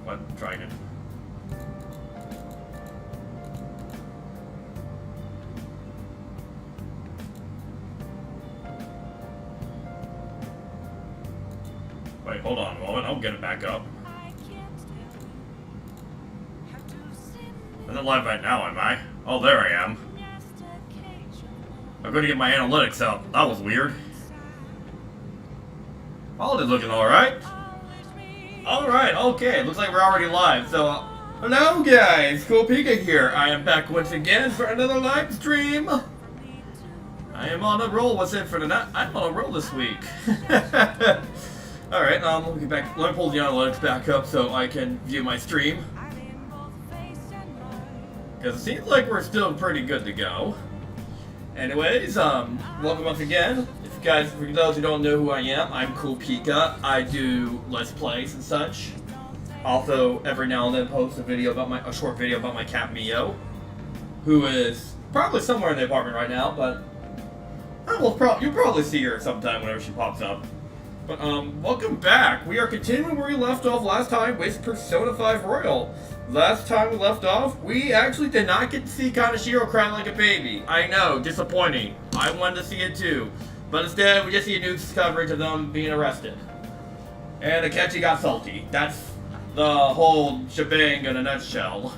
What dragon? Wait, hold on a moment. I'll get it back up. I'm not live right now, am I? Oh, there I am. I'm going to get my analytics out. That was weird. All is looking alright. Alright, okay. Looks like we're already live. So, hello guys. CoolPika here. I am back once again for another live stream. I am on a roll. What's in for tonight? I'm on a roll this week. Alright, let me get back. Let me pull the analytics back up so I can view my stream. Because it seems like we're still pretty good to go. Anyways, welcome once again. If you guys, for those who don't know who I am, I'm CoolPika. I do Let's Plays and such. Also, every now and then post a short video about my cat Mio, who is probably somewhere in the apartment right now, but you'll probably see her sometime whenever she pops up. But welcome back. We are continuing where we left off last time with Persona 5 Royal. Last time we left off, we actually did not get to see Kaneshiro cry like a baby. I know, disappointing. I wanted to see it too. But instead, we just see a news coverage of them being arrested. And Akechi got salty. That's the whole shebang in a nutshell.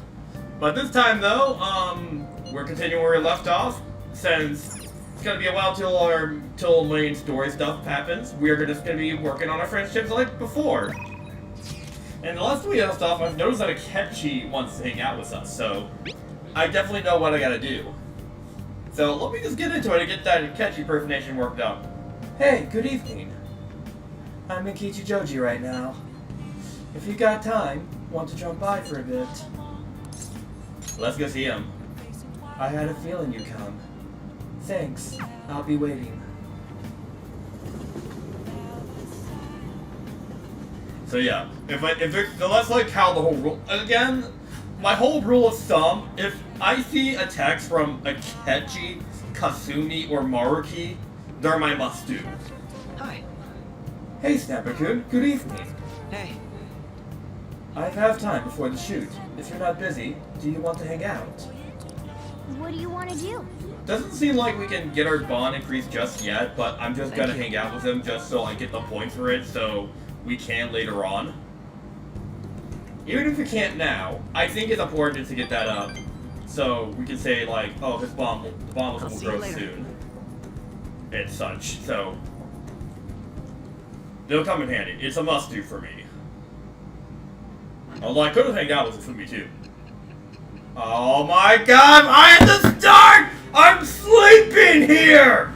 But this time though, we're continuing where we left off. Since it's gonna be a while till main story stuff happens, we're just gonna be working on our friendships like before. And the last we left off, I've noticed that Akechi wants to hang out with us, so I definitely know what I gotta do. So let me just get into it and get that Akechi impersonation worked up. Hey, good evening. I'm in Kichijoji right now. If you got time, want to drop by for a bit? Let's go see him. I had a feeling you'd come. Thanks. I'll be waiting. So yeah, so that's like how the whole rule, again, my whole rule of thumb, if I see a text from Akechi, Kasumi, or Maruki, they're my must-do. Hi. Hey Snapper-kun, good evening. Hey. I have time before the shoot. If you're not busy, do you want to hang out? What do you want to do? Doesn't seem like we can get our bond increased just yet, but I'm just gonna hang out with him just so I get the points for it, so we can later on. Even if we can't now, I think it's important to get that up, so we can say like, oh, the bomb will grow soon, and such. So they'll come in handy. It's a must-do for me. Although I could have hanged out with Fumi too. Oh my God! I have to start. I'm sleeping here.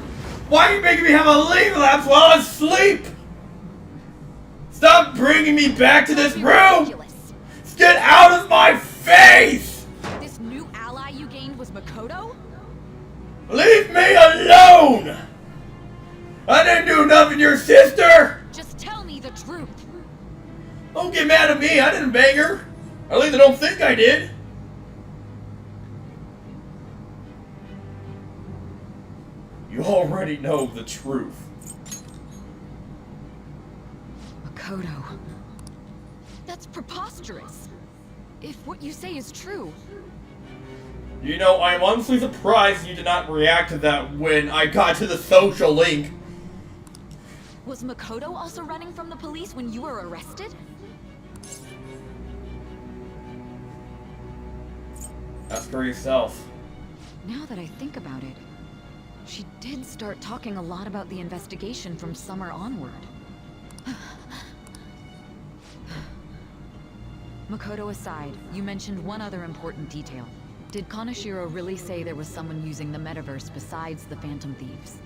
Why are you making me have a leave lapse while I sleep? Stop bringing me back to this room! Get out of my face! This new ally you gained was Makoto? Leave me alone! I didn't do nothing to your sister! Just tell me the truth. Don't get mad at me, I didn't bang her. At least I don't think I did. You already know the truth. Makoto. That's preposterous. If what you say is true. You know, I'm honestly surprised you did not react to that when I got to the social link. Was Makoto also running from the police when you were arrested? Ask for yourself. Now that I think about it, she did start talking a lot about the investigation from summer onward. Makoto aside, you mentioned one other important detail. Did Kaneshiro really say there was someone using the metaverse besides the Phantom Thieves?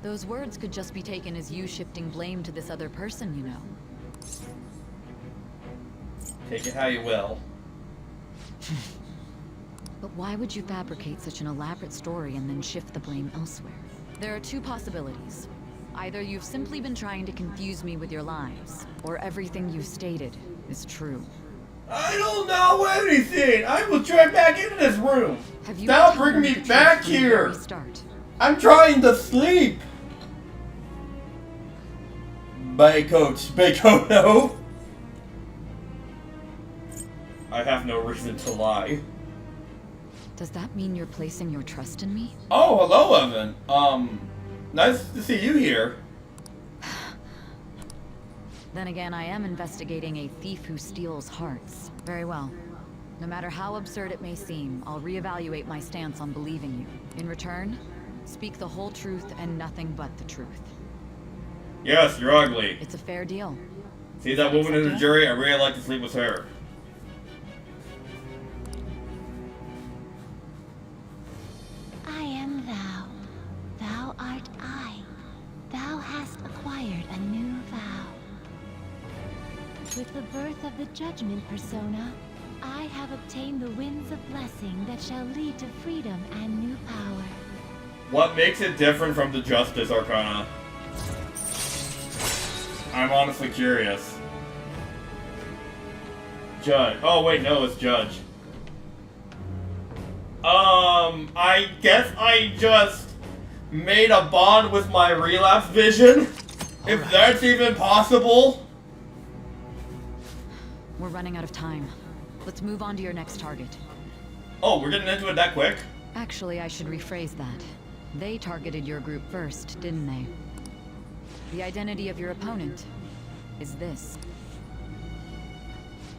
Those words could just be taken as you shifting blame to this other person, you know. Take it how you will. But why would you fabricate such an elaborate story and then shift the blame elsewhere? There are two possibilities. Either you've simply been trying to confuse me with your lies, or everything you've stated is true. I don't know anything! I will try back into this room! Have you Stop bringing me back here! Restart? I'm trying to sleep! Bye, Coach Bakoto! I have no reason to lie. Does that mean you're placing your trust in me? Oh, hello, Evan. Nice to see you here. Then again, I am investigating a thief who steals hearts. Very well. No matter how absurd it may seem, I'll reevaluate my stance on believing you. In return, speak the whole truth and nothing but the truth. Yes, you're ugly. It's a fair deal. See that woman in the jury? I really like to sleep with her. I am thou. Thou art I. Thou hast acquired a new vow. With the birth of the judgment persona, I have obtained the winds of blessing that shall lead to freedom and new power. What makes it different from the Justice Arcana? I'm honestly curious. Judge. Oh wait, no, it's Judge. I guess I just made a bond with my relapse vision? If that's even possible? We're running out of time. Let's move on to your next target. Oh, we're getting into it that quick? Actually, I should rephrase that. They targeted your group first, didn't they? The identity of your opponent is this.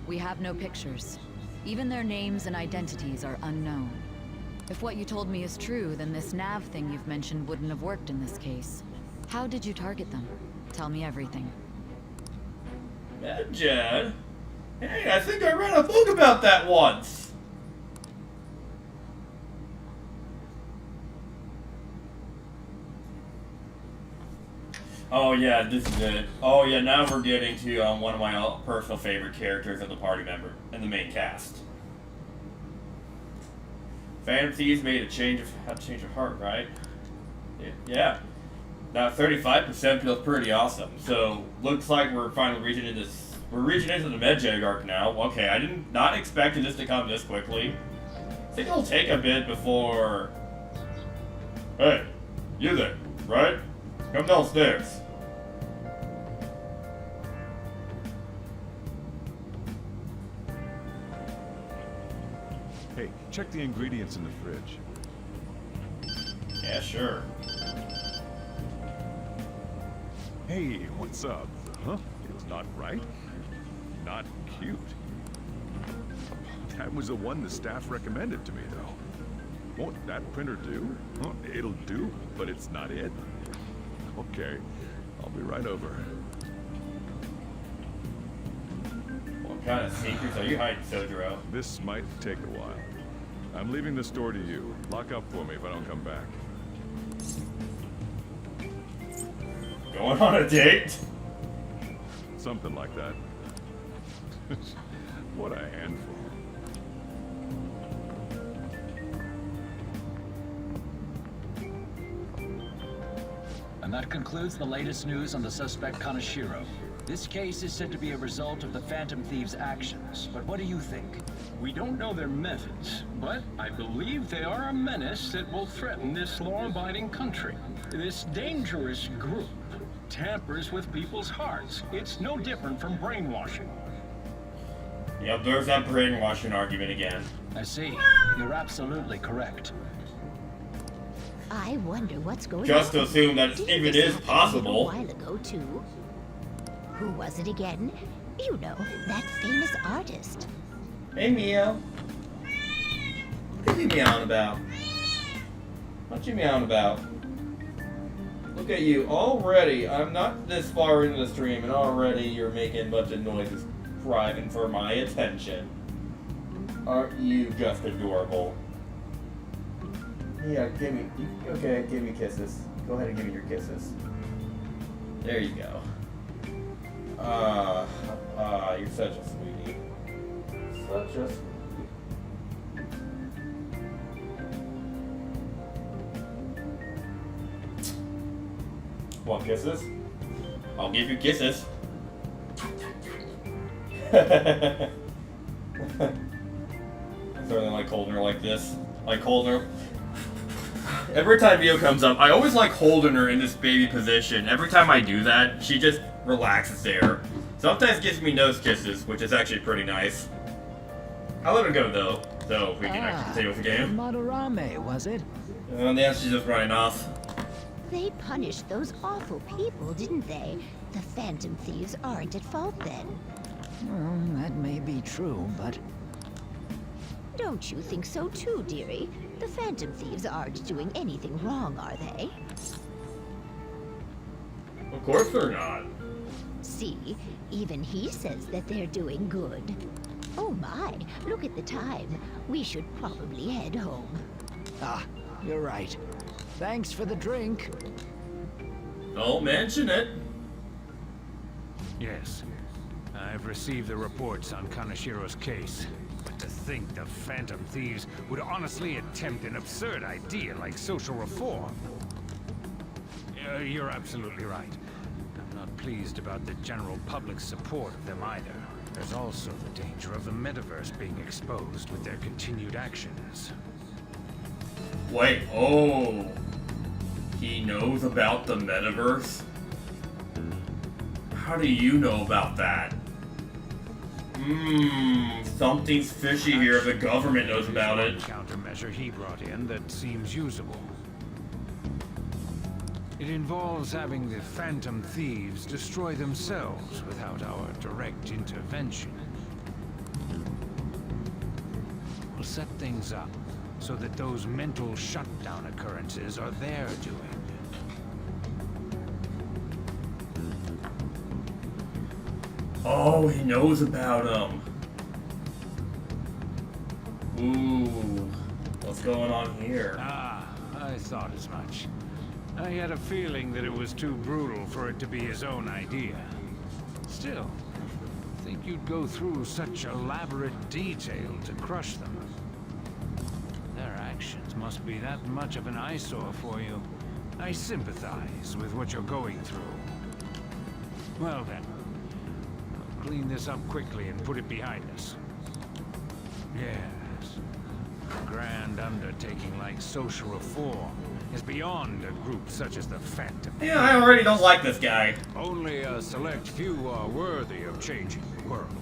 We have no pictures. Even their names and identities are unknown. If what you told me is true, then this nav thing you've mentioned wouldn't have worked in this case. How did you target them? Tell me everything. Jed? Hey, I think I read a book about that once. Oh yeah, this is it. Oh yeah, now we're getting to one of my personal favorite characters of the party member in the main cast. Phantom Thieves made a change of heart, right? Yeah. Now 35% feels pretty awesome. So looks like we're finally reaching into this. We're reaching into the Medjay arc now. Okay, I did not expect this to come this quickly. I think it'll take a bit before. Hey, you there, right? Come downstairs. Hey, check the ingredients in the fridge. Yeah, sure. Hey, what's up? Huh? It's not right? Not cute. That was the one the staff recommended to me, though. Won't that printer do? Huh, it'll do, but it's not it. Okay, I'll be right over. What kind of secrets are you hiding, Sojiro? This might take a while. I'm leaving the store to you. Lock up for me if I don't come back. Going on a date? Something like that. What a handful. And that concludes the latest news on the suspect Kaneshiro. This case is said to be a result of the Phantom Thieves' actions, but what do you think? We don't know their methods, but I believe they are a menace that will threaten this law-abiding country. This dangerous group tampers with people's hearts. It's no different from brainwashing. Yep, there's that brainwashing argument again. I see. You're absolutely correct. I wonder what's going Just to on. assume that Didn't if it this is happen possible. a while ago too? Who was it again? You know, that famous artist. Hey, Meow. What are you meowing about? What you meowing about? Look at you. Already, I'm not this far into the stream, and already you're making a bunch of noises, crying for my attention. Aren't you just adorable? Yeah, give me kisses. Go ahead and give me your kisses. There you go. You're such a sweetie. Such a sweetie. Want kisses? I'll give you kisses. Certainly like holding her like this. Like holding her. Every time Vio comes up, I always like holding her in this baby position. Every time I do that, she just relaxes there. Sometimes gives me nose kisses, which is actually pretty nice. I'll let her go though, so we can actually continue with the game. Madarame, was it? And yeah, she's just running off. They punished those awful people, didn't they? The Phantom Thieves aren't at fault then. Well, that may be true, but Don't you think so too, dearie? The Phantom Thieves aren't doing anything wrong, are they? Of course they're not. See, even he says that they're doing good. Oh my, look at the time. We should probably head home. you're right. Thanks for the drink. Don't mention it. Yes. I've received the reports on Kanashiro's case. But to think the Phantom Thieves would honestly attempt an absurd idea like social reform. You're absolutely right. I'm not pleased about the general public's support of them either. There's also the danger of the metaverse being exposed with their continued actions. Wait, oh. He knows about the metaverse? How do you know about that? Something's fishy here if the government knows about it. Countermeasure he brought in that seems usable. It involves having the Phantom Thieves destroy themselves without our direct intervention. We'll set things up so that those mental shutdown occurrences are their doing. Oh, he knows about them. Ooh, what's going on here? Ah, I thought as much. I had a feeling that it was too brutal for it to be his own idea. Still, I think you'd go through such elaborate detail to crush them. Their actions must be that much of an eyesore for you. I sympathize with what you're going through. Well then, I'll clean this up quickly and put it behind us. Yes, a grand undertaking like social reform is beyond a group such as the Phantom. Yeah, I already don't like this guy. Only a select few are worthy of changing the world.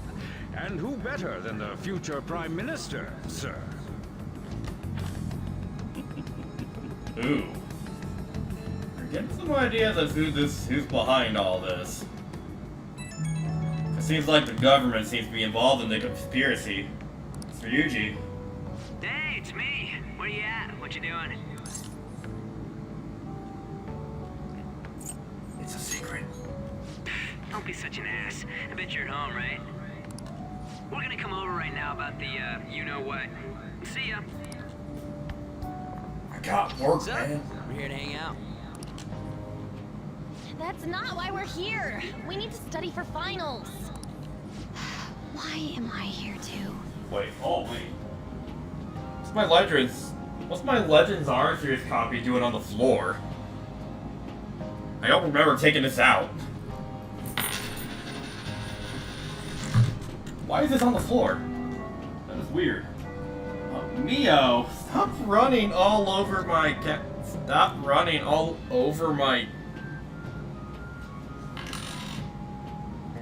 And who better than the future Prime Minister, sir? Ooh. We're getting some ideas of who's behind all this. It seems like the government seems to be involved in the conspiracy. It's for Yuji. Hey, it's me. Where you at? What you doing? It's a secret. Don't be such an ass. I bet you're at home, right? We're gonna come over right now about the, you-know-what. See ya. I got work, man. We're here to hang out. That's not why we're here. We need to study for finals. Why am I here too? Wait, oh wait. What's my Legends Arceus copy doing on the floor? I don't remember taking this out. Why is this on the floor? That is weird. Mio, stop running all over my Stop running all over my...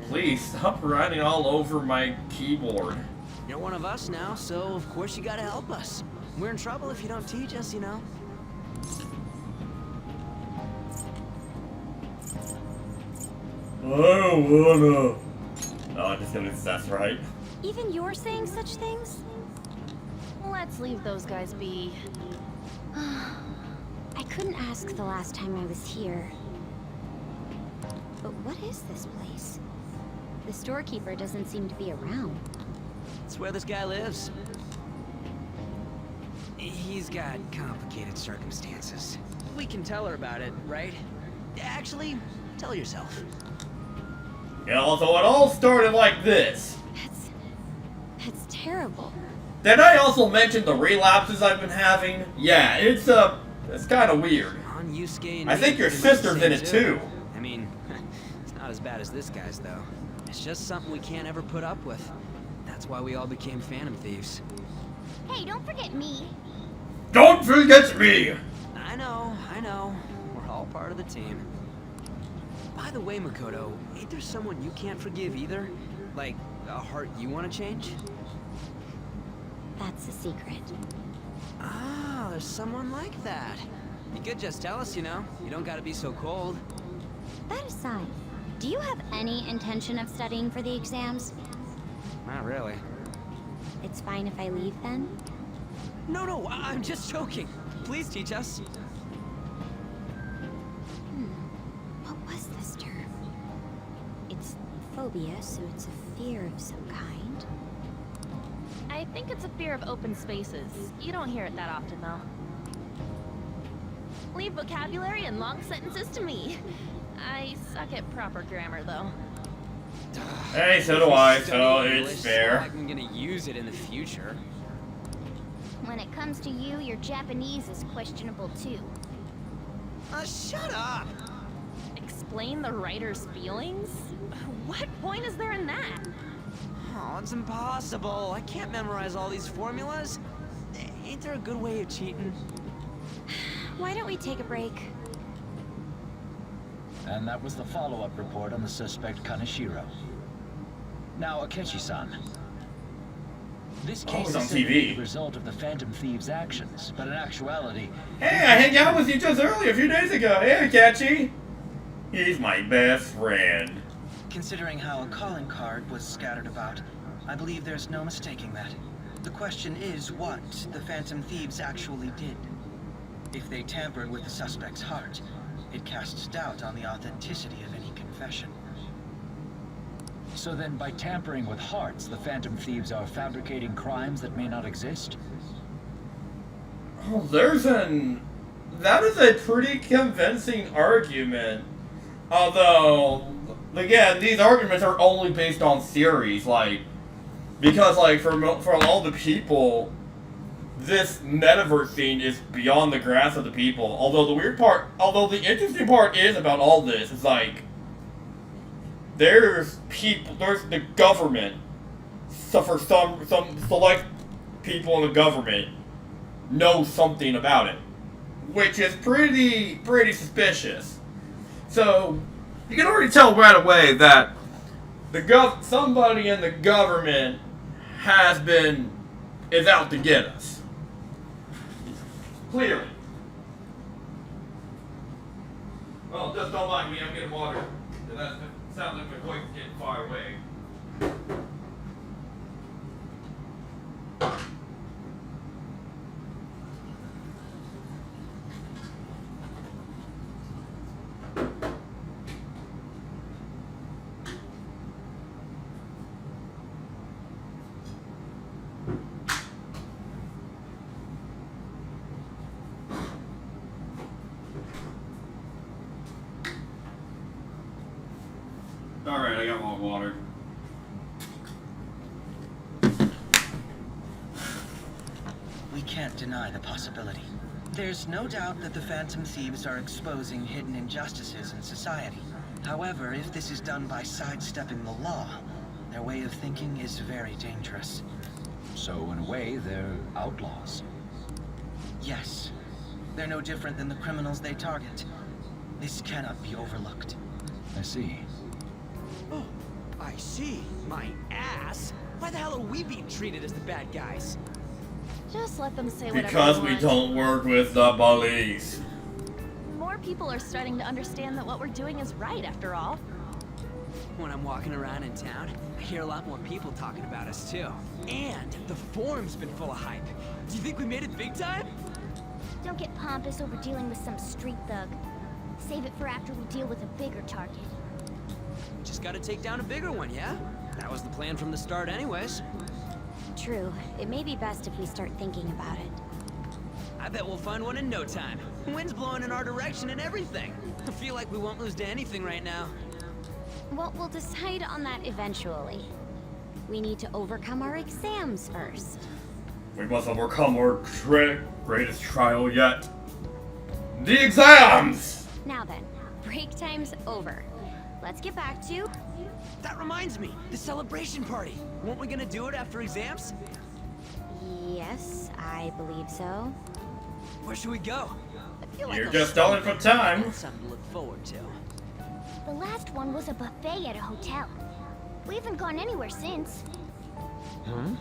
Please, stop running all over my keyboard. You're one of us now, so of course you gotta help us. We're in trouble if you don't teach us, you know. I don't wanna... Oh, I'm just gonna that's right. Even you're saying such things? Let's leave those guys be. I couldn't ask the last time I was here. But what is this place? The storekeeper doesn't seem to be around. It's where this guy lives. He's got complicated circumstances. We can tell her about it, right? Actually, tell yourself. Yeah, so it all started like this. That's terrible. Did I also mention the relapses I've been having? Yeah, it's kind of weird. On Yusuke and I think your sister's in it too. I mean, it's not as bad as this guy's though. It's just something we can't ever put up with. That's why we all became Phantom Thieves. Hey, don't forget me. Don't forget me! I know. We're all part of the team. By the way, Makoto, ain't there someone you can't forgive either? Like, a heart you want to change? That's the secret. Ah, there's someone like that. You could just tell us, you know. You don't gotta be so cold. That aside, do you have any intention of studying for the exams? Not really. It's fine if I leave then? No, I'm just joking. Please teach us. What was this term? It's phobia, so it's a fear of some kind. I think it's a fear of open spaces. You don't hear it that often, though. Leave vocabulary and long sentences to me. I suck at proper grammar, though. Hey, so do I, so it's fair. I'm gonna use it in the future. When it comes to you, your Japanese is questionable too. Shut up! Explain the writer's feelings? What point is there in that? Oh, it's impossible. I can't memorize all these formulas. Ain't there a good way of cheating? Why don't we take a break? And that was the follow-up report on the suspect Kaneshiro. Now, Akechi-san. This case it's on is said to be TV. the result of the Phantom Thieves' actions, but in actuality... Hey, I hung out with you just earlier, a few days ago. Hey, Akechi. He's my best friend. Considering how a calling card was scattered about, I believe there's no mistaking that. The question is what the Phantom Thieves actually did. If they tampered with the suspect's heart, it casts doubt on the authenticity of any confession. So then, by tampering with hearts, the Phantom Thieves are fabricating crimes that may not exist? Oh, that is a pretty convincing argument. Although, again, these arguments are only based on theories, because, for all the people, this metaverse thing is beyond the grasp of the people. Although the interesting part is about all this is there's the government. So for some select people in the government know something about it, which is pretty suspicious. So you can already tell right away that somebody in the government is out to get us. Clearly. Well, just don't mind me, I'm getting water. That sounds like my voice is getting far away. Alright, I got my water. We can't deny the possibility. There's no doubt that the Phantom Thieves are exposing hidden injustices in society. However, if this is done by sidestepping the law, their way of thinking is very dangerous. So, in a way, they're outlaws. Yes. They're no different than the criminals they target. This cannot be overlooked. I see. Oh, I see. My ass. Why the hell are we being treated as the bad guys? Just let them say whatever Because they we want. don't work with the police. More people are starting to understand that what we're doing is right, after all. When I'm walking around in town, I hear a lot more people talking about us too. And the forum's been full of hype. Do you think we made it big time? Don't get pompous over dealing with some street thug. Save it for after we deal with a bigger target. Just gotta take down a bigger one, yeah? That was the plan from the start anyways. True. It may be best if we start thinking about it. I bet we'll find one in no time. Wind's blowing in our direction and everything. I feel like we won't lose to anything right now. Well, we'll decide on that eventually. We need to overcome our exams first. We must overcome our greatest trial yet. The exams! Now then, break time's over. Let's get back to... That reminds me, the celebration party. Weren't we gonna do it after exams? Yes, I believe so. Where should we go? I feel like You're I'll just start stalling for time. That's something to look forward to. The last one was a buffet at a hotel. We haven't gone anywhere since. Huh?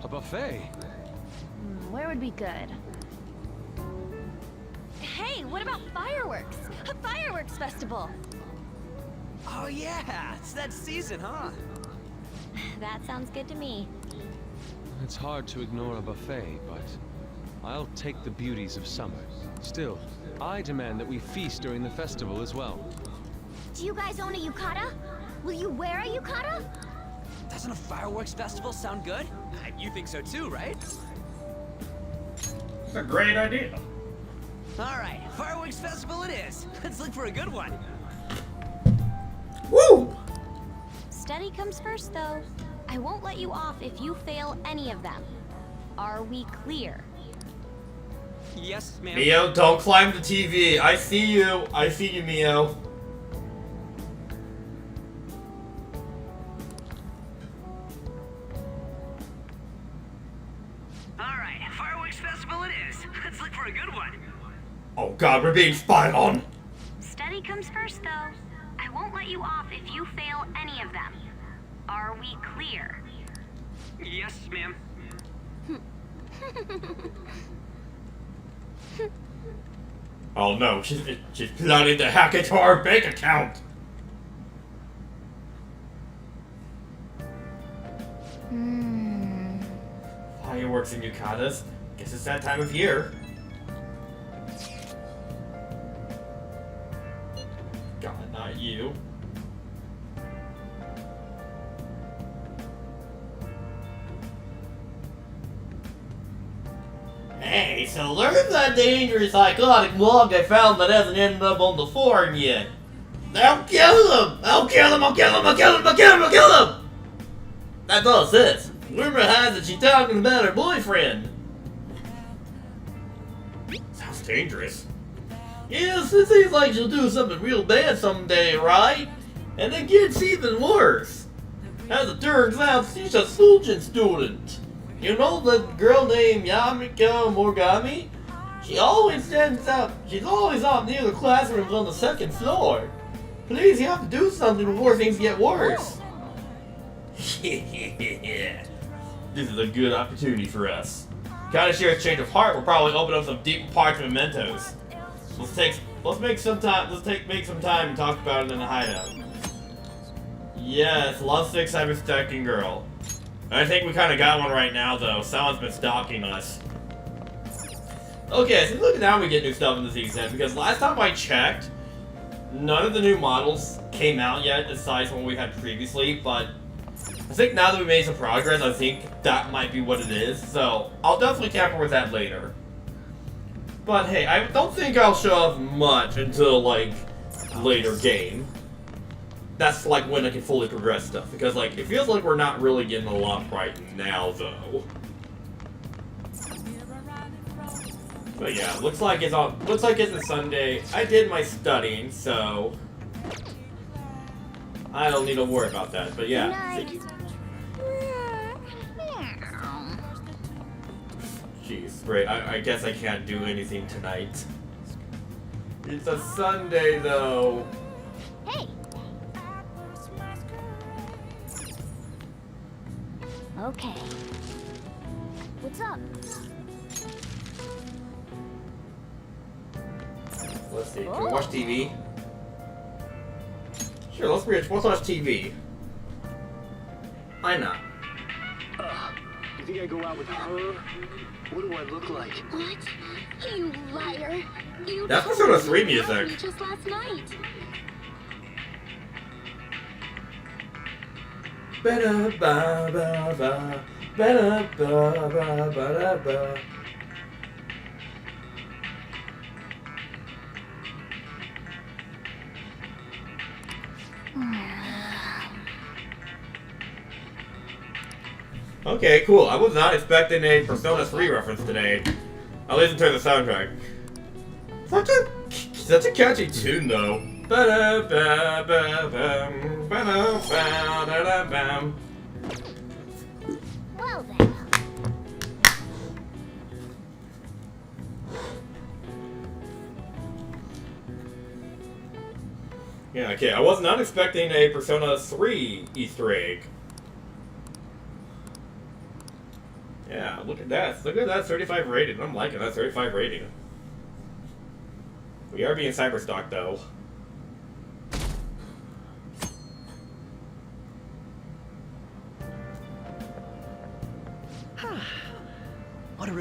A buffet? Where would be good? Hey, what about fireworks? A fireworks festival! Oh yeah, it's that season, huh? That sounds good to me. It's hard to ignore a buffet, but I'll take the beauties of summer. Still, I demand that we feast during the festival as well. Do you guys own a yukata? Will you wear a yukata? Doesn't a fireworks festival sound good? You think so too, right? It's a great idea. Alright, fireworks festival it is. Let's look for a good one. Woo! Study comes first, though. I won't let you off if you fail any of them. Are we clear? Yes, ma'am. Mio, don't climb the TV. I see you. I see you, Mio. Alright, fireworks festival it is. Let's look for a good one. Oh god, we're being spied on. Study comes first, though. I won't let you off if you fail any of them. Are we clear? Yes, ma'am. Oh no, she's plotting to hack into our bank account. Fireworks and yukatas. Guess it's that time of year. God, not you. Hey, so there's that dangerous psychotic mob they found that hasn't ended up on the forum yet. I'll kill them! I'll kill them! I'll kill them! I'll kill them! I'll kill them! I'll kill them! That's all it says. Rumor has it she's talking about her boyfriend. Sounds dangerous. Yes, it seems like she'll do something real bad someday, right? And it gets even worse. As it turns out, she's a Suljin student. You know the girl named Yamika Morgami? She's always up near the classrooms on the second floor. Please, you have to do something before things get worse. Yeah. This is a good opportunity for us. Kind of share a change of heart. We'll probably open up some deep parts mementos. Let's make some time to talk about it in the hideout. Yes, lovesick cyber-stalking girl. I think we kind of got one right now, though. Someone's been stalking us. Okay, so look at now we get new stuff in the season, because last time I checked, none of the new models came out yet, aside from what we had previously, but I think now that we made some progress, I think that might be what it is, so I'll definitely tamper with that later. But hey, I don't think I'll show off much until, like, later game. That's, like, when I can fully progress stuff, because, like, it feels like we're not really getting a lot right now, though. But yeah, looks like it's a Sunday. I did my studying, so I don't need to worry about that. But yeah. Jeez, great. I guess I can't do anything tonight. It's a Sunday, though. Hey. Okay. What's up? Let's see. Can we watch TV? Sure, let's watch TV. Why not? You think I go out with her? What do I look like? What? You liar! You That's Persona 3 music. just last night. Ba-da ba ba ba ba ba ba ba ba. Okay, cool. I was not expecting a Persona 3 reference today. I'll listen to the soundtrack. Such a catchy tune, though. Well then. Yeah, okay. I was not expecting a Persona 3 Easter egg. Yeah, look at that. Look at that 35 rating. I'm liking that 35 rating. We are being cyberstalked, though. What a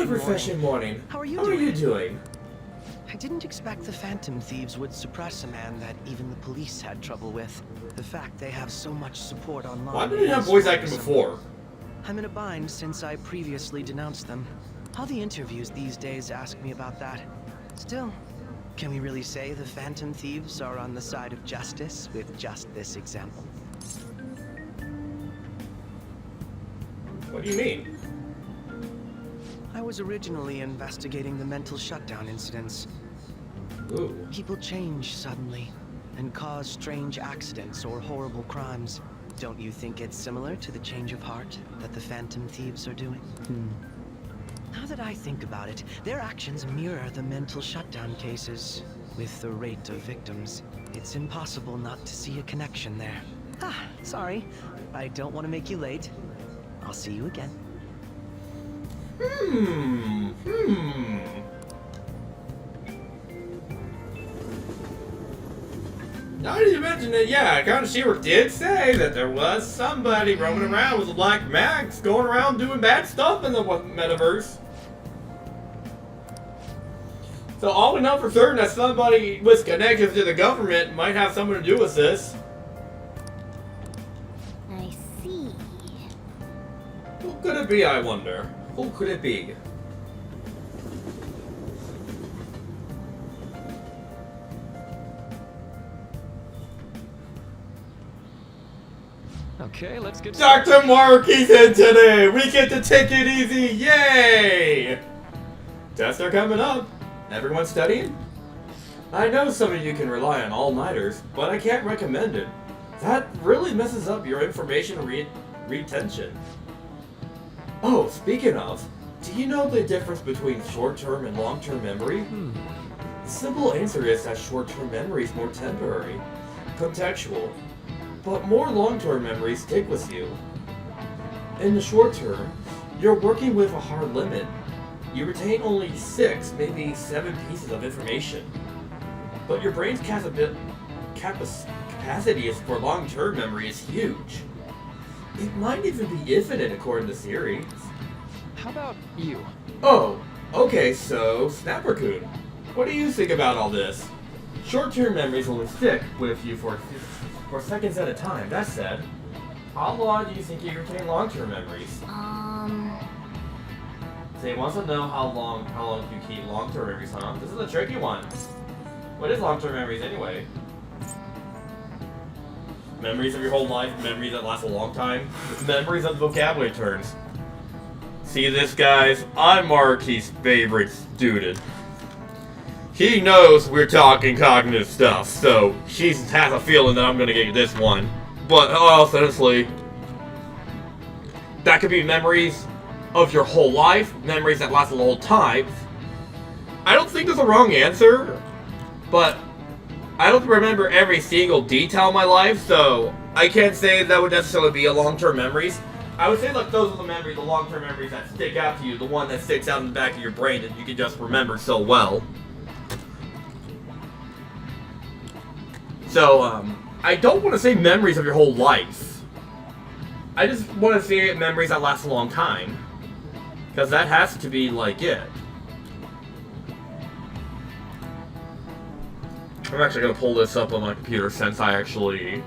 refreshing morning. How are you doing? I didn't expect the Phantom Thieves would suppress a man that even the police had trouble with. The fact they have so much support online. Why didn't they have voice acting before? I'm in a bind since I previously denounced them. All the interviews these days ask me about that. Still, can we really say the Phantom Thieves are on the side of justice with just this example? What do you mean? I was originally investigating the mental shutdown incidents. Ooh. People change suddenly and cause strange accidents or horrible crimes. Don't you think it's similar to the change of heart that the Phantom Thieves are doing? Now that I think about it, their actions mirror the mental shutdown cases. With the rate of victims, it's impossible not to see a connection there. Sorry. I don't want to make you late. I'll see you again. Now that you mention it, yeah, Kaneshiro did say that there was somebody roaming around with a black mask going around doing bad stuff in the metaverse. So all we know for certain that somebody with connections to the government might have something to do with this. I see. Who could it be, I wonder? Who could it be? Okay, let's get Dr. Mark, he's in today! We get to take it easy! Yay! Tests are coming up. Everyone studying? I know some of you can rely on all-nighters, but I can't recommend it. That really messes up your information retention. Oh, speaking of, do you know the difference between short-term and long-term memory? The simple answer is that short-term memory is more temporary, contextual, but more long-term memories stick with you. In the short term, you're working with a hard limit. You retain only 6, maybe 7 pieces of information. But your brain's capacity for long-term memory is huge. It might even be infinite according to the series. How about you? Oh, okay, so Snapper-kun, what do you think about all this? Short-term memories only stick with you for seconds at a time. That said, how long do you think you retain long-term memories? So he wants to know how long you keep long-term memories, huh? This is a tricky one. What is long-term memories anyway? Memories of your whole life, memories that last a long time, memories of vocabulary terms. See this, guys? I'm Marky's favorite student. He knows we're talking cognitive stuff, so he has a feeling that I'm gonna get this one. But honestly, that could be memories of your whole life, memories that last a long time. I don't think there's a wrong answer, but I don't remember every single detail of my life, so I can't say that would necessarily be a long-term memories. I would say like those are the memories, the long-term memories that stick out to you, the one that sticks out in the back of your brain that you can just remember so well. So, I don't want to say memories of your whole life. I just want to say memories that last a long time. Because that has to be, like, it. I'm actually going to pull this up on my computer since I actually...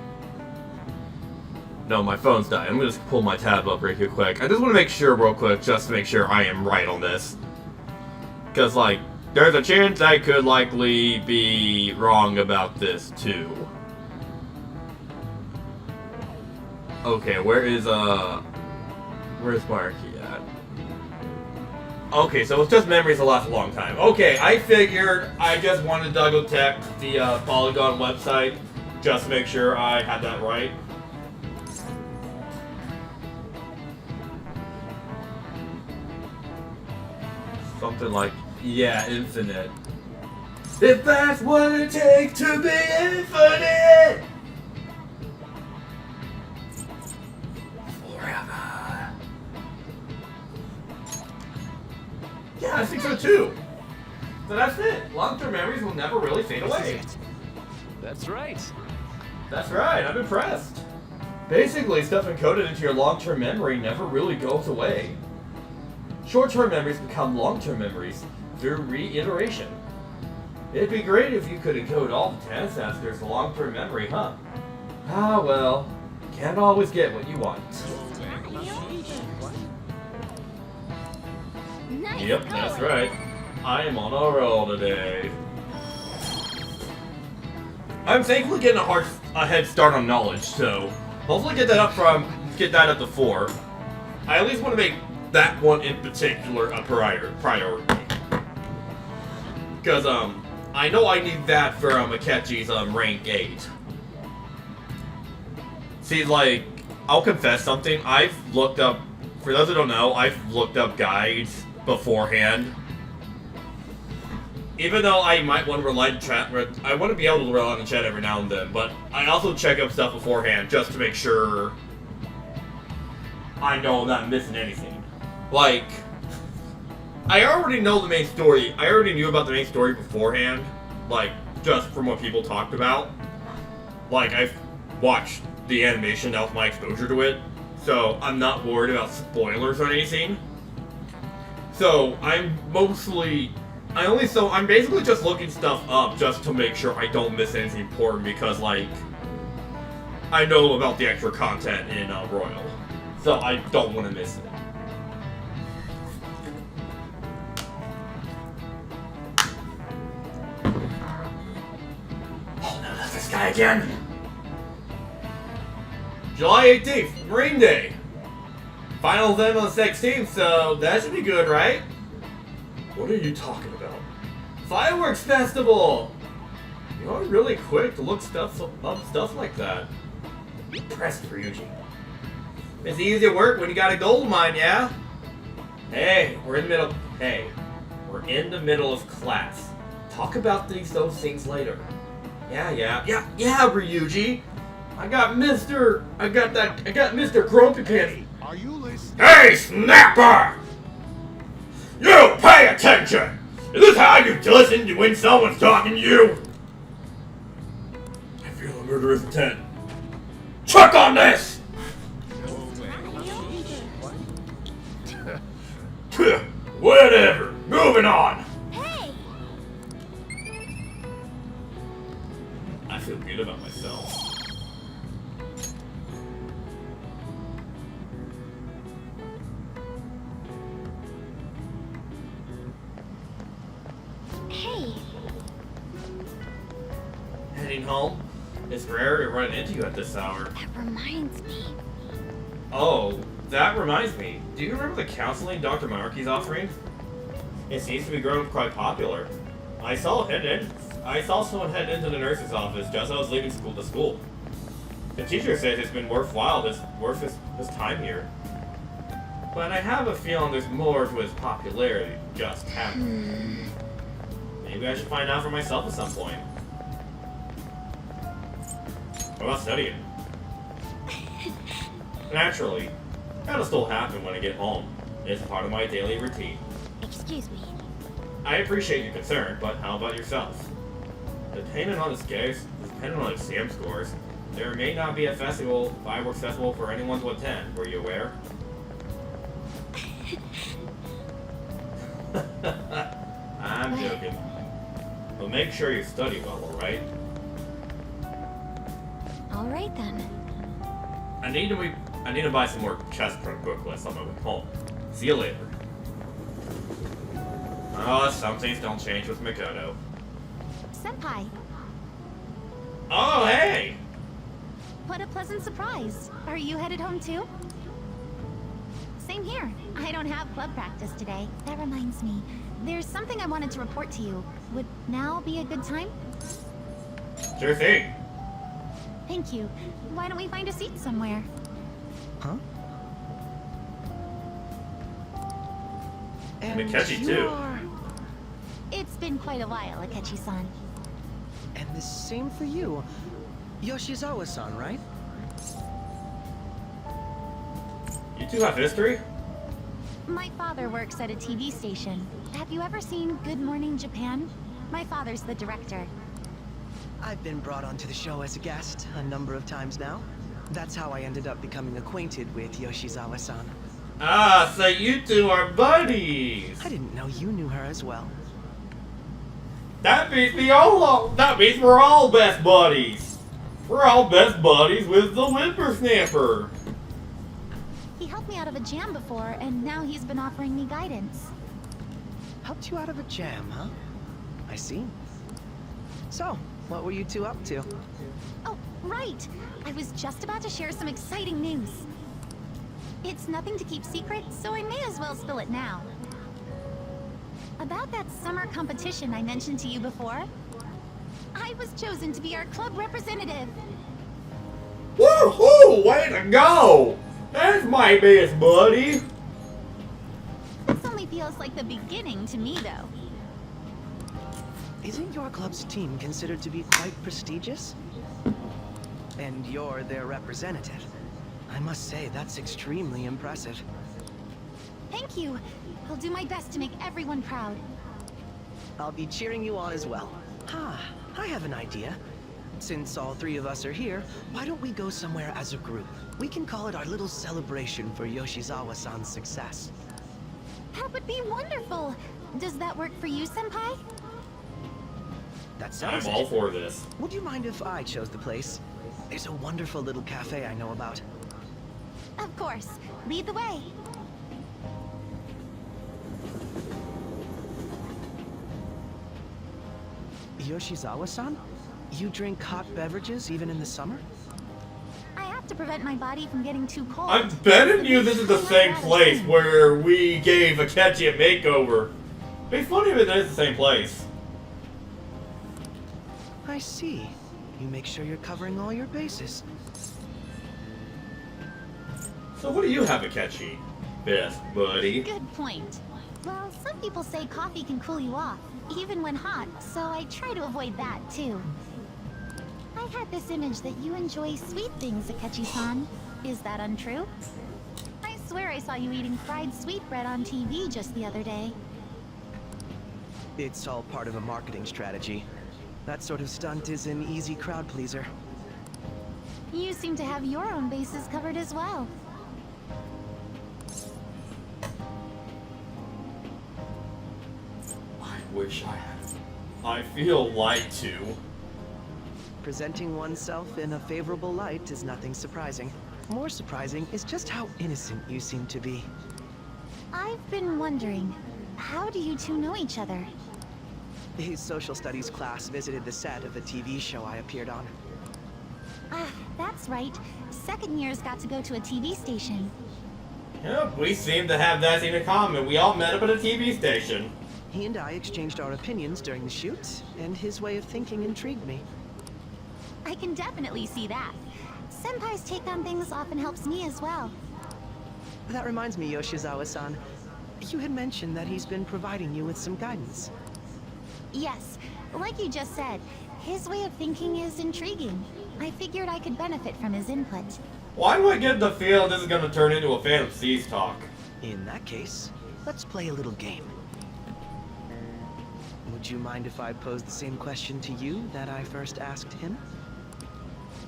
No, my phone's dying. I'm going to just pull my tab up real quick. I just want to make sure real quick, just to make sure I am right on this. Because, like, there's a chance I could likely be wrong about this, too. Okay, where's Marky at? Okay, so it's just memories that last a long time. Okay, I figured I just wanted to double check the Polygon website, just to make sure I had that right. Something like, yeah, infinite. If that's what it takes to be infinite! Forever. Yeah, I think so too. So that's it. Long-term memories will never really fade away. That's right. That's right, I'm impressed. Basically, stuff encoded into your long-term memory never really goes away. Short-term memories become long-term memories through reiteration. It'd be great if you could encode all the ancestors' long-term memory, huh? Ah, well, can't always get what you want. Nice Yep, that's right. I am on a roll today. I'm thankfully getting a head start on knowledge, so hopefully get that up to 4. I at least want to make that one in particular a priority. Because I know I need that for Akechi's rank 8. See, like, I'll confess something. I've looked up, for those who don't know, I've looked up guides beforehand. Even though I might want to rely on chat, I want to be able to rely on the chat every now and then, but I also check up stuff beforehand just to make sure I know I'm not missing anything. Like, I already know the main story. I already knew about the main story beforehand, like, just from what people talked about. Like, I've watched the animation, that was my exposure to it, so I'm not worried about spoilers or anything. So, I'm basically just looking stuff up just to make sure I don't miss anything important because, like, I know about the extra content in Royal. So I don't want to miss it. Oh no, that's this guy again! July 18th, Marine Day! Finals end on the 16th, so that should be good, right? What are you talking about? Fireworks Festival! You're really quick to look up stuff like that. Impressed, Ryuji. It's easy to work when you got a gold mine, yeah? Hey, we're in the middle of class. Talk about those things later. Yeah, Ryuji. I got Mr. Grumpy Pants. Are you listening? Hey, Snapper! You pay attention! Is this how you listen to when someone's talking to you? I feel a murderous intent. Check on this! Whatever. Moving on. Hey! I feel good about myself. Hey! Heading home? It's rare to run into you at this hour. That reminds me. Oh, that reminds me. Do you remember the counseling Dr. Marky's offering? It seems to be growing quite popular. I saw someone head into the nurse's office just as I was leaving school. The teacher says it's been worth his time here. But I have a feeling there's more to his popularity than just having. Maybe I should find out for myself at some point. What about studying? Naturally. That'll still happen when I get home. It's part of my daily routine. Excuse me. I appreciate your concern, but how about yourself? Depending on exam scores, there may not be a fireworks festival for anyone to attend. Were you aware? I'm joking. But make sure you study well, alright? Alright then. I need to buy some more chest print booklets on my way home. See you later. Oh, some things don't change with Mikoto. Senpai, Oh, hey! what a pleasant surprise. Are you headed home too? Same here. I don't have club practice today. That reminds me. There's something I wanted to report to you. Would now be a good time? Sure thing. Thank you. Why don't we find a seat somewhere? Huh? And Akechi too. It's been quite a while, Akechi-san. And the same for you. Yoshizawa-san, right? You two have history? My father works at a TV station. Have you ever seen Good Morning Japan? My father's the director. I've been brought onto the show as a guest a number of times now. That's how I ended up becoming acquainted with Yoshizawa-san. Ah, so you two are buddies! I didn't know you knew her as well. That means we're all best buddies! We're all best buddies with the whippersnapper! He helped me out of a jam before, and now he's been offering me guidance. Helped you out of a jam, huh? I see. So, what were you two up to? Oh, right! I was just about to share some exciting news. It's nothing to keep secret, so I may as well spill it now. About that summer competition I mentioned to you before, I was chosen to be our club representative. Woohoo! Way to go! That's my best buddy! This only feels like the beginning to me, though. Isn't your club's team considered to be quite prestigious? And you're their representative. I must say, that's extremely impressive. Thank you. I'll do my best to make everyone proud. I'll be cheering you on as well. I have an idea. Since all three of us are here, why don't we go somewhere as a group? We can call it our little celebration for Yoshizawa-san's success. That would be wonderful. Does that work for you, Senpai? That sounds I'm all for this. Would you mind if I chose the place? There's a wonderful little cafe I know about. Of course. Lead the way. Yoshizawa-san? You drink hot beverages even in the summer? I have to prevent my body from getting too cold. I'm betting you this is the same place where we gave Akechi a makeover. It'd be funny if it is the same place. I see. You make sure you're covering all your bases. So what do you have, Akechi? Best buddy. Good point. Well, some people say coffee can cool you off, even when hot, so I try to avoid that, too. I had this image that you enjoy sweet things, Akechi-san. Is that untrue? I swear I saw you eating fried sweetbread on TV just the other day. It's all part of a marketing strategy. That sort of stunt is an easy crowd pleaser. You seem to have your own bases covered as well. I wish I had. I feel lied to. Presenting oneself in a favorable light is nothing surprising. More surprising is just how innocent you seem to be. I've been wondering, how do you two know each other? His social studies class visited the set of a TV show I appeared on. Ah, that's right. Second years got to go to a TV station. Yep, we seem to have that in common. We all met up at a TV station. He and I exchanged our opinions during the shoot, and his way of thinking intrigued me. I can definitely see that. Senpai's take on things often helps me as well. That reminds me, Yoshizawa-san. You had mentioned that he's been providing you with some guidance. Yes, like you just said, his way of thinking is intriguing. I figured I could benefit from his input. Why do I get the feeling this is going to turn into a Phantom Thieves talk? In that case, let's play a little game. Would you mind if I posed the same question to you that I first asked him?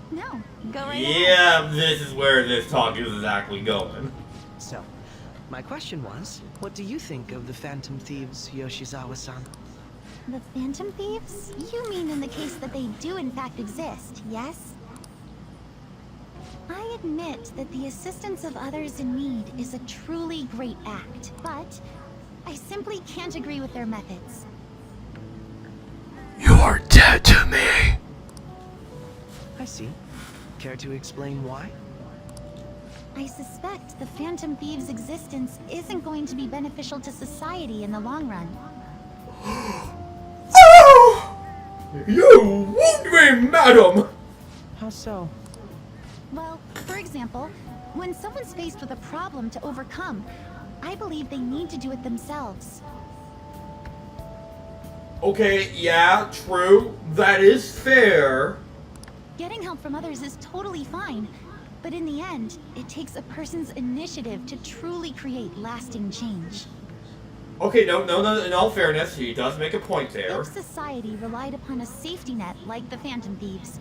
No, go right ahead. Yeah, this is where this talk is exactly going. So, my question was, what do you think of the Phantom Thieves, Yoshizawa-san? The Phantom Thieves? You mean in the case that they do in fact exist, yes? I admit that the assistance of others in need is a truly great act, but I simply can't agree with their methods. You're dead to me. I see. Care to explain why? I suspect the Phantom Thieves' existence isn't going to be beneficial to society in the long run. You won't be, madam! How so? Well, for example, when someone's faced with a problem to overcome, I believe they need to do it themselves. Okay, yeah, true. That is fair. Getting help from others is totally fine, But in the end, it takes a person's initiative to truly create lasting change. Okay, no, in all fairness, he does make a point there. If society relied upon a safety net like the Phantom Thieves,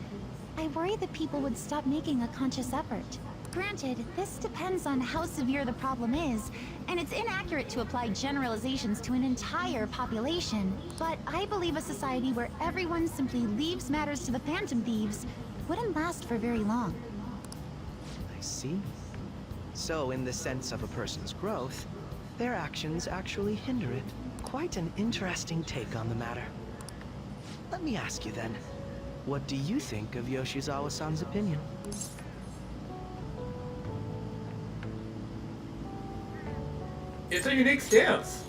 I worry that people would stop making a conscious effort. Granted, this depends on how severe the problem is, and it's inaccurate to apply generalizations to an entire population. But I believe a society where everyone simply leaves matters to the Phantom Thieves wouldn't last for very long. I see. So, in the sense of a person's growth, their actions actually hinder it. Quite an interesting take on the matter. Let me ask you then, what do you think of Yoshizawa-san's opinion? It's a unique stance.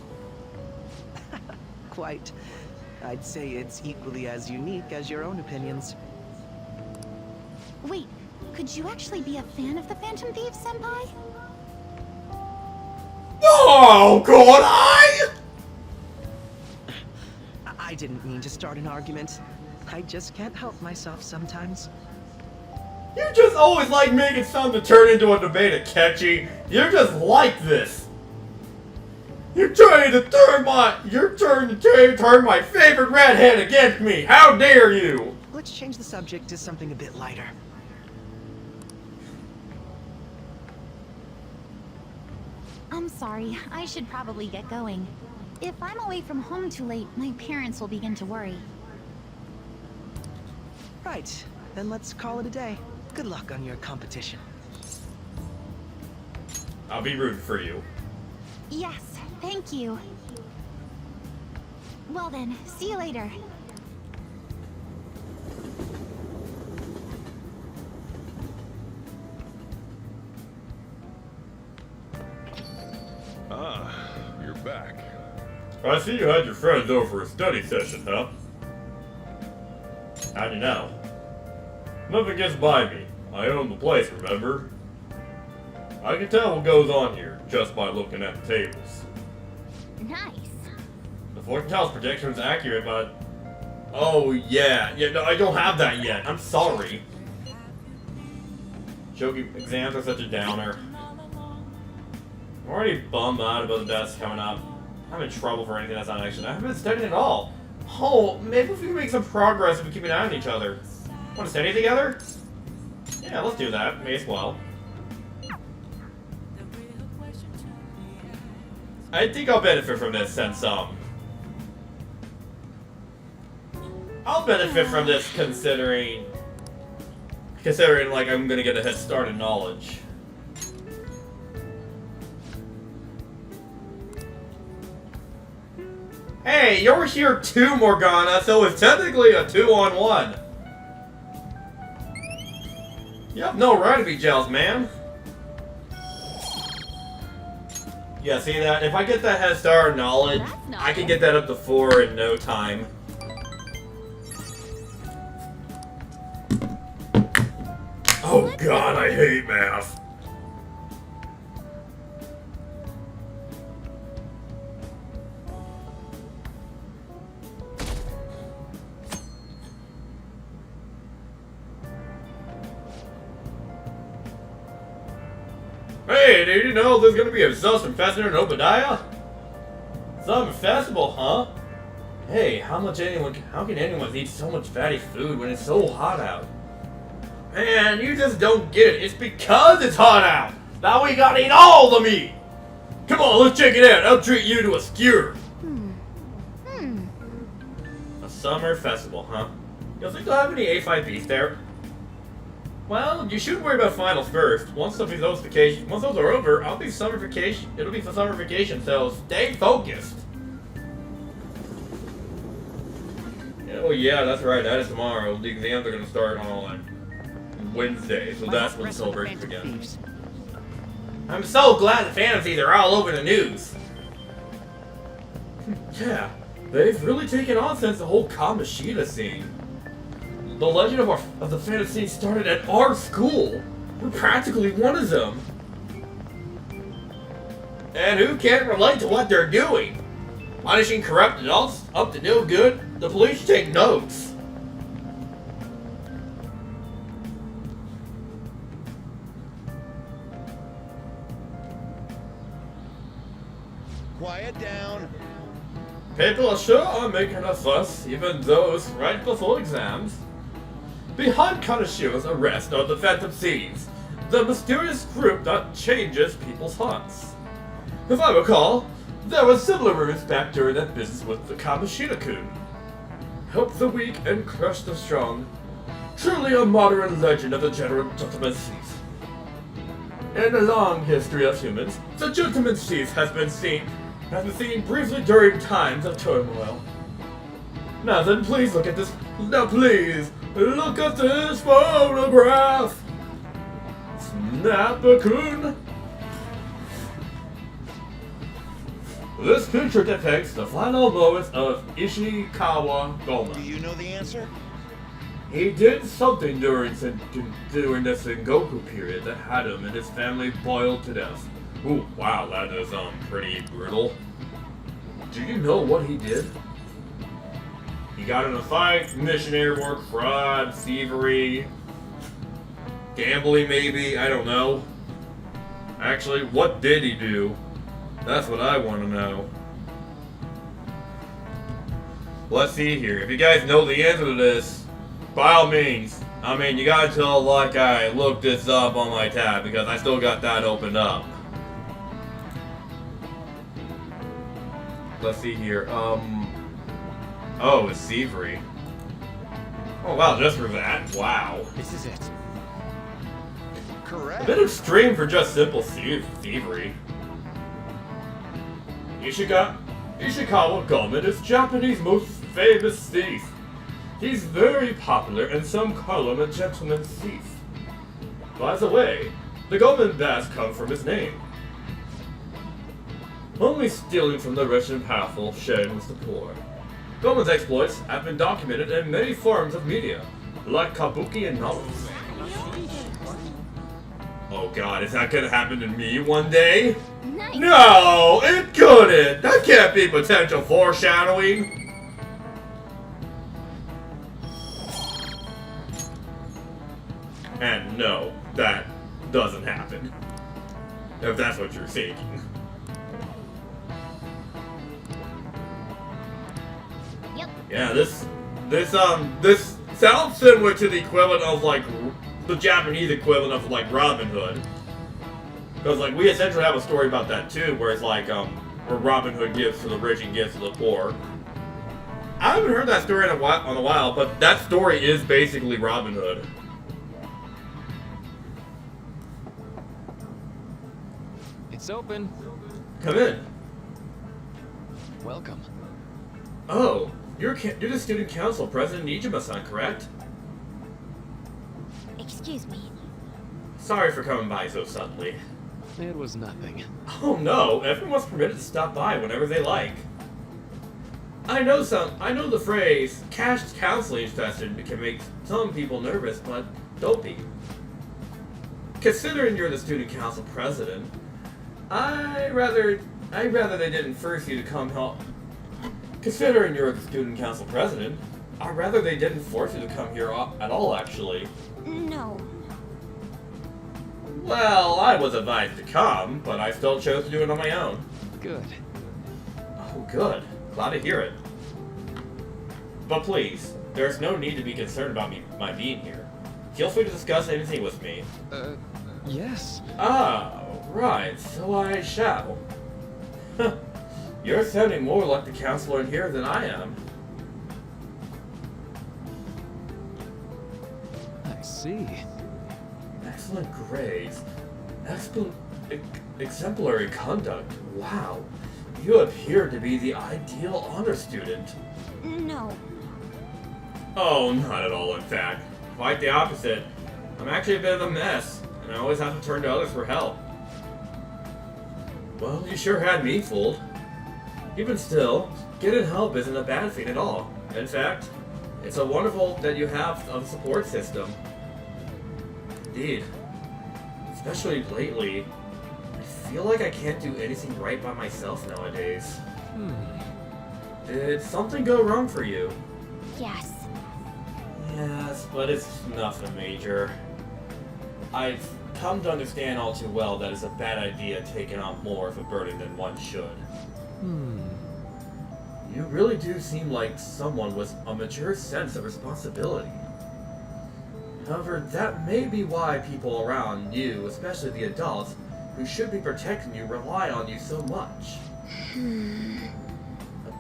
Quite. I'd say it's equally as unique as your own opinions. Wait, could you actually be a fan of the Phantom Thieves, Senpai? Oh, God, I didn't mean to start an argument. I just can't help myself sometimes. You just always like making something turn into a debate, Akechi. You're just like this. You're trying to turn my favorite redhead against me. How dare you? Let's change the subject to something a bit lighter. I'm sorry, I should probably get going. If I'm away from home too late, my parents will begin to worry. Right, then let's call it a day. Good luck on your competition. I'll be rooting for you. Yes, thank you. Well then, see you later. Ah, you're back. I see you had your friends over for a study session, huh? How'd you know? Nothing gets by me. I own the place, remember? I can tell what goes on here just by looking at the tables. Nice. The fortune teller's prediction was accurate, but... Oh, yeah. Yeah, no, I don't have that yet. I'm sorry. Shogi exams are such a downer. I'm already bummed out about the desk coming up. I'm in trouble for anything that's not action. I haven't studied at all. Oh, maybe if we can make some progress if we keep an eye on each other. Want to study together? Yeah, let's do that. May as well. I think I'll benefit from this since, I'll benefit from this considering, like, I'm gonna get a head start in knowledge. Hey, you're here too, Morgana, so it's technically a 2-on-1. You have no right to be jealous, man. Yeah, see that? If I get that head start in knowledge, I can get that up to 4 in no time. Oh god, I hate math. Hey, did you know there's gonna be a Southern Festival in Obadiah? Southern Festival, huh? Hey, how can anyone eat so much fatty food when it's so hot out? Man, you just don't get it. It's because it's hot out. Now we gotta eat all the meat. Come on, let's check it out. I'll treat you to a skewer. A summer festival, huh? You think they'll have any A5 beef there? Well, you shouldn't worry about finals first. Once those are over, it'll be summer vacation, so stay focused. Oh yeah, that's right, that is tomorrow. The exams are gonna start on Wednesday, so that's when the celebrations begin. I'm so glad the fantasies are all over the news. Yeah, they've really taken on since the whole Kamoshida scene. The legend of the fantasy started at our school. We're practically one of them. And who can't relate to what they're doing? Punishing corrupt adults up to no good? The police take notes. quiet down. People sure are making a fuss, even those right before exams. Behind Kanashiro's arrest are the Phantom Thieves, the mysterious group that changes people's hearts. If I recall, there were similar rumors back during that business with the Kamashita-kun. Help the weak and crush the strong. Truly a modern legend of the gentleman thief. In the long history of humans, the gentleman thief has been seen briefly during times of turmoil. Now then, please look at this. Now please look at this photograph. Snap-a-kun. This picture depicts the final moments of Ishikawa Goma. Do you know the answer? He did something during the Sengoku period that had him and his family boiled to death. Ooh, wow, that is pretty brutal. Do you know what he did? He got in a fight, missionary work, fraud, thievery, gambling maybe, I don't know. Actually, what did he do? That's what I want to know. Let's see here. If you guys know the answer to this, by all means. I mean, you gotta tell like I looked this up on my tab because I still got that opened up. Let's see here. Oh, it's thievery. Oh wow, just for that? Wow. This is it. Correct. A bit extreme for just simple thievery. Ishikawa Gomen is Japanese most famous thief. He's very popular and some call him a gentleman thief. By the way, the Gomen badge comes from his name. Only stealing from the rich and powerful, sharing with the poor. Gomen's exploits have been documented in many forms of media, like kabuki and novels. Oh god, is that gonna happen to me one day? Nice. No, it couldn't! That can't be potential foreshadowing! And no, that doesn't happen. If that's what you're thinking. Yep. Yeah, this sounds similar to the equivalent of like the Japanese equivalent of like Robin Hood. Because like we essentially have a story about that too, where it's like where Robin Hood gives to the rich and gives to the poor. I haven't heard that story in a while, but that story is basically Robin Hood. It's open. Come in. Welcome. Oh, you're the student council president Nijima-san, correct? Excuse me. Sorry for coming by so suddenly. It was nothing. Oh no, everyone's permitted to stop by whenever they like. I know the phrase cash counseling session can make some people nervous, but don't be. Considering you're the student council president, I'd rather they didn't force you to come help. Considering you're the student council president, I'd rather they didn't force you to come here at all, actually. No. Well, I was advised to come, but I still chose to do it on my own. Good. Oh, good. Glad to hear it. But please, there's no need to be concerned about my being here. Feel free to discuss anything with me. Yes. Ah, right, so I shall. You're sounding more like the counselor in here than I am. I see. Excellent grades. Exemplary conduct. Wow. You appear to be the ideal honor student. No. Oh, not at all, in fact. Quite the opposite. I'm actually a bit of a mess, and I always have to turn to others for help. Well, you sure had me fooled. Even still, getting help isn't a bad thing at all. In fact, it's a wonderful that you have a support system. Indeed. Especially lately, I feel like I can't do anything right by myself nowadays. Did something go wrong for you? Yes. Yes, but it's nothing major. I've come to understand all too well that it's a bad idea taking on more of a burden than one should. You really do seem like someone with a mature sense of responsibility. However, that may be why people around you, especially the adults, who should be protecting you, rely on you so much.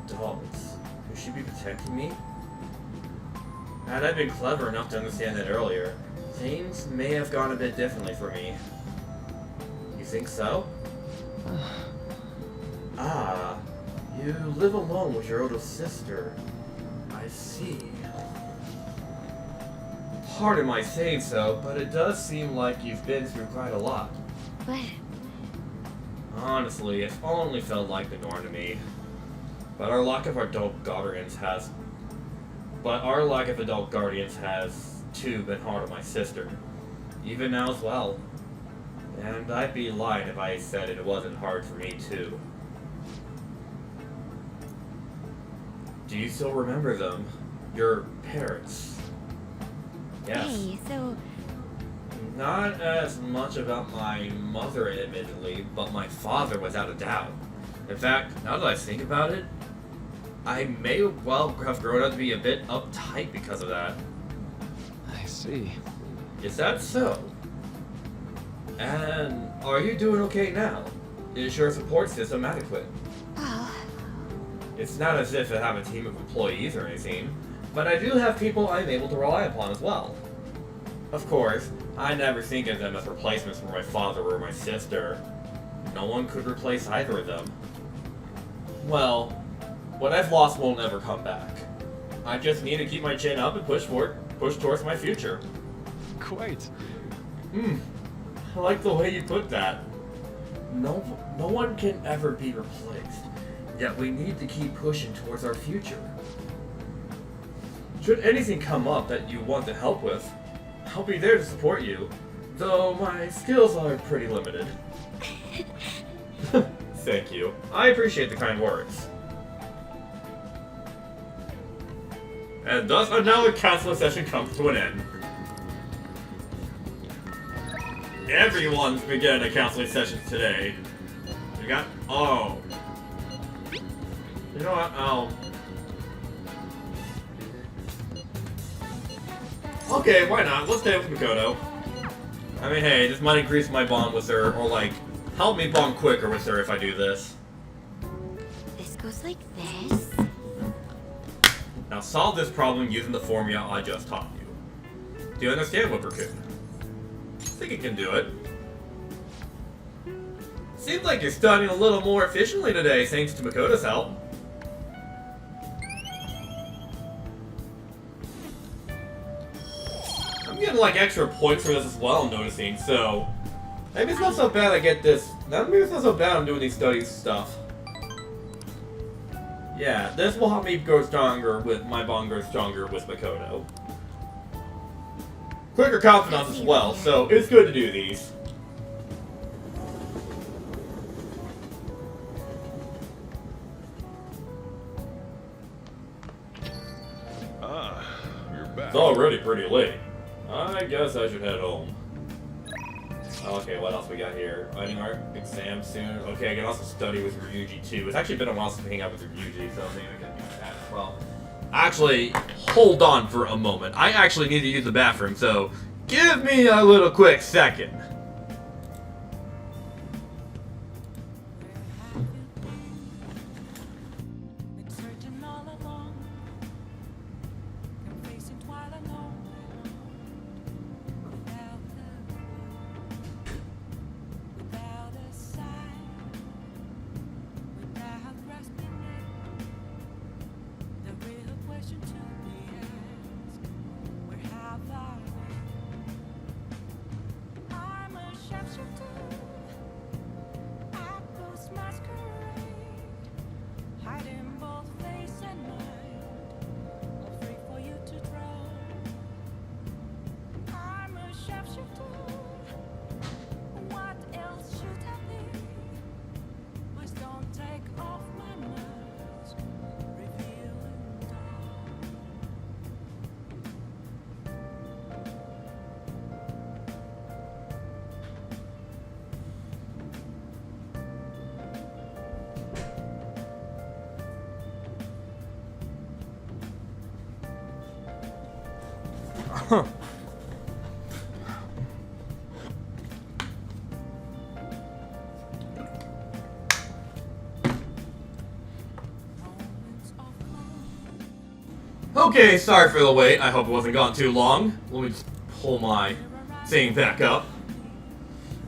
Adults who should be protecting me? Had I been clever enough to understand that earlier, things may have gone a bit differently for me. You think so? Ah, you live alone with your older sister. I see. Pardon my saying so, but it does seem like you've been through quite a lot. But... Honestly, it's only felt like the norm to me. But our lack of adult guardians has too been hard on my sister. Even now as well. And I'd be lying if I said it wasn't hard for me too. Do you still remember them? Your parents? Yes. Hey, so... Not as much about my mother, admittedly, but my father without a doubt. In fact, now that I think about it, I may well have grown up to be a bit uptight because of that. I see. Is that so? And are you doing okay now? Is your support system adequate? It's not as if I have a team of employees or anything, but I do have people I'm able to rely upon as well. Of course, I never think of them as replacements for my father or my sister. No one could replace either of them. Well, what I've lost won't ever come back. I just need to keep my chin up and push towards my future. Quite. I like the way you put that. No one can ever be replaced, yet we need to keep pushing towards our future. Should anything come up that you want to help with, I'll be there to support you, though my skills are pretty limited. Thank you. I appreciate the kind words. And thus another counseling session comes to an end. Everyone's beginning a counseling session today. We got... Oh. You know what? Okay, why not? Let's stay with Makoto. I mean, hey, this might increase my bond with her, or like, help me bond quicker with her if I do this. This goes like this. Now solve this problem using the formula I just taught you. Do you understand, Whipper-kun? I think you can do it. Seems like you're studying a little more efficiently today, thanks to Makoto's help. I'm getting like extra points for this as well, I'm noticing, so maybe it's not so bad I get this. Maybe it's not so bad I'm doing these studies stuff. Yeah, this will help me grow stronger with my bond grow stronger with Makoto. Quicker confidence as well, so it's good to do these. You're back. It's already pretty late. I guess I should head home. Okay, what else we got here? Writing art exam soon. Okay, I can also study with Ryuji too. It's actually been a while since we hang out with Ryuji, so maybe I can do that as well. Actually, hold on for a moment. I actually need to use the bathroom, so give me a little quick second. I'm Okay, sorry for the wait. I hope it wasn't gone too long. Let me just pull my thing back up.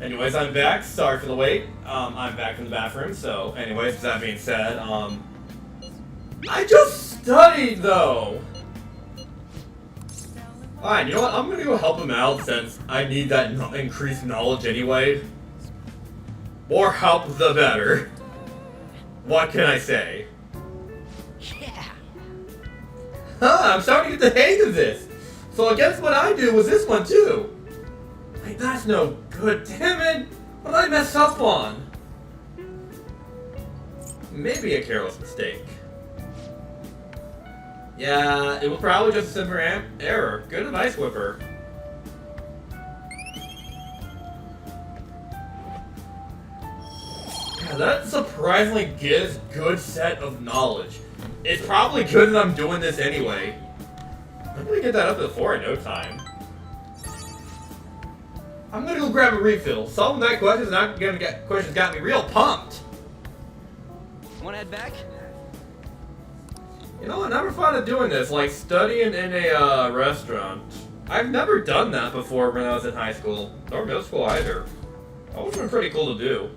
Anyways, I'm back. Sorry for the wait. I'm back from the bathroom. So, anyways, with that being said, I just studied though. Fine. You know what? I'm gonna go help him out since I need that increased knowledge anyway. More help, the better. What can I say? Huh, I'm starting to get the hang of this. So I guess what I do was this one too. Like, that's no good, damn it. What did I mess up on? Maybe a careless mistake. Yeah, it was probably just a simple error. Good advice, Whipper. Yeah, that surprisingly gives good set of knowledge. It's probably good that I'm doing this anyway. I'm gonna get that up to 4 in no time. I'm gonna go grab a refill. Solving that question got me real pumped. Wanna head back? You know, I never thought of doing this, like studying in a restaurant. I've never done that before when I was in high school, or middle school either. That would have been pretty cool to do.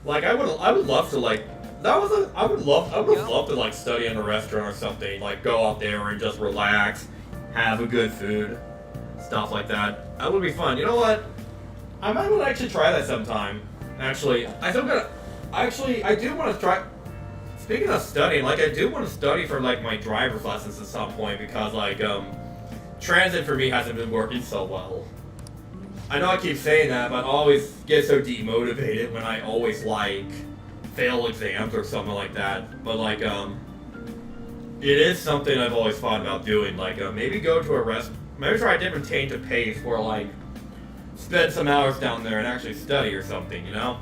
Like, I would love to like. I would love to like study in a restaurant or something, like go out there and just relax, have a good food, stuff like that. That would be fun. You know what? I might want to actually try that sometime. Actually, I do want to try. Speaking of studying, like I do want to study for like my driver's lessons at some point because like transit for me hasn't been working so well. I know I keep saying that, but I always get so demotivated when I always like fail exams or something like that, but like it is something I've always thought about doing, like maybe go to maybe try a different change of pace for like spend some hours down there and actually study or something, you know?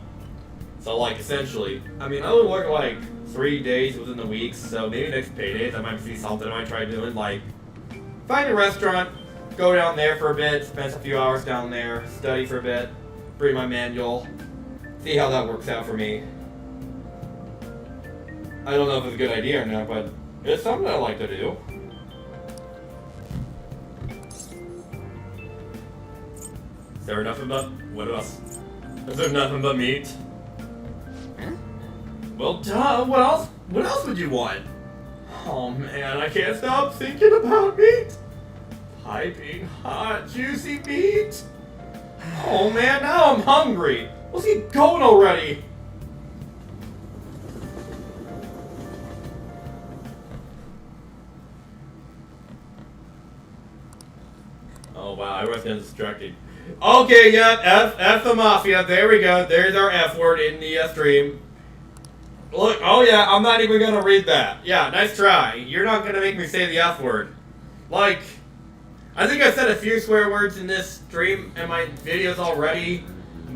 So like essentially, I mean I only work like 3 days within the week, so maybe next paydays I might see something I might try doing, like find a restaurant, go down there for a bit, spend a few hours down there, study for a bit, bring my manual, see how that works out for me. I don't know if it's a good idea or not, but it's something I like to do. Is there nothing but... what else? Is there nothing but meat? Huh? Well, duh, what else would you want? Oh man, I can't stop thinking about meat. Piping hot, juicy meat. Oh man, now I'm hungry. Let's get going already. Oh wow, I was getting distracted. Okay, yeah, F the Mafia. There we go. There's our F word in the stream. Look, oh yeah, I'm not even gonna read that. Yeah, nice try. You're not gonna make me say the F word. Like, I think I said a few swear words in this stream and my videos already,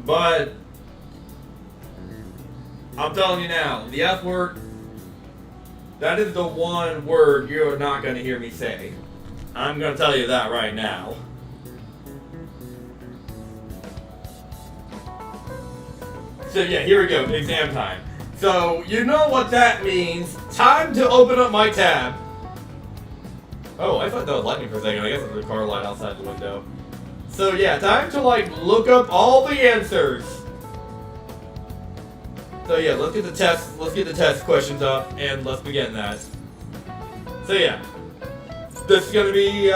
but I'm telling you now, the F word, that is the one word you're not gonna hear me say. I'm gonna tell you that right now. So yeah, here we go, exam time. So, you know what that means. Time to open up my tab. Oh, I thought that was lightning for a second. I guess it's the car light outside the window. So yeah, time to like look up all the answers. So yeah, let's get the test questions up and let's begin that. So yeah. This is gonna be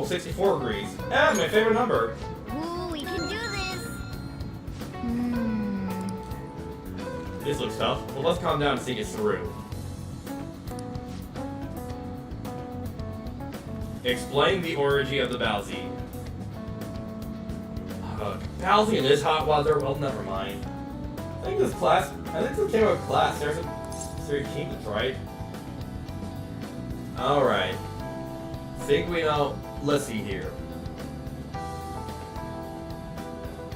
64 degrees. Ah, my favorite number. Ooh, we can do this. This looks tough. Well, let's calm down and see it through. Explain the origin of the Bowsy. Bowsy in this hot weather? Well, never mind. I think this came out of class. There's a 3 kingdoms, right? Alright. Think we know. Let's see here.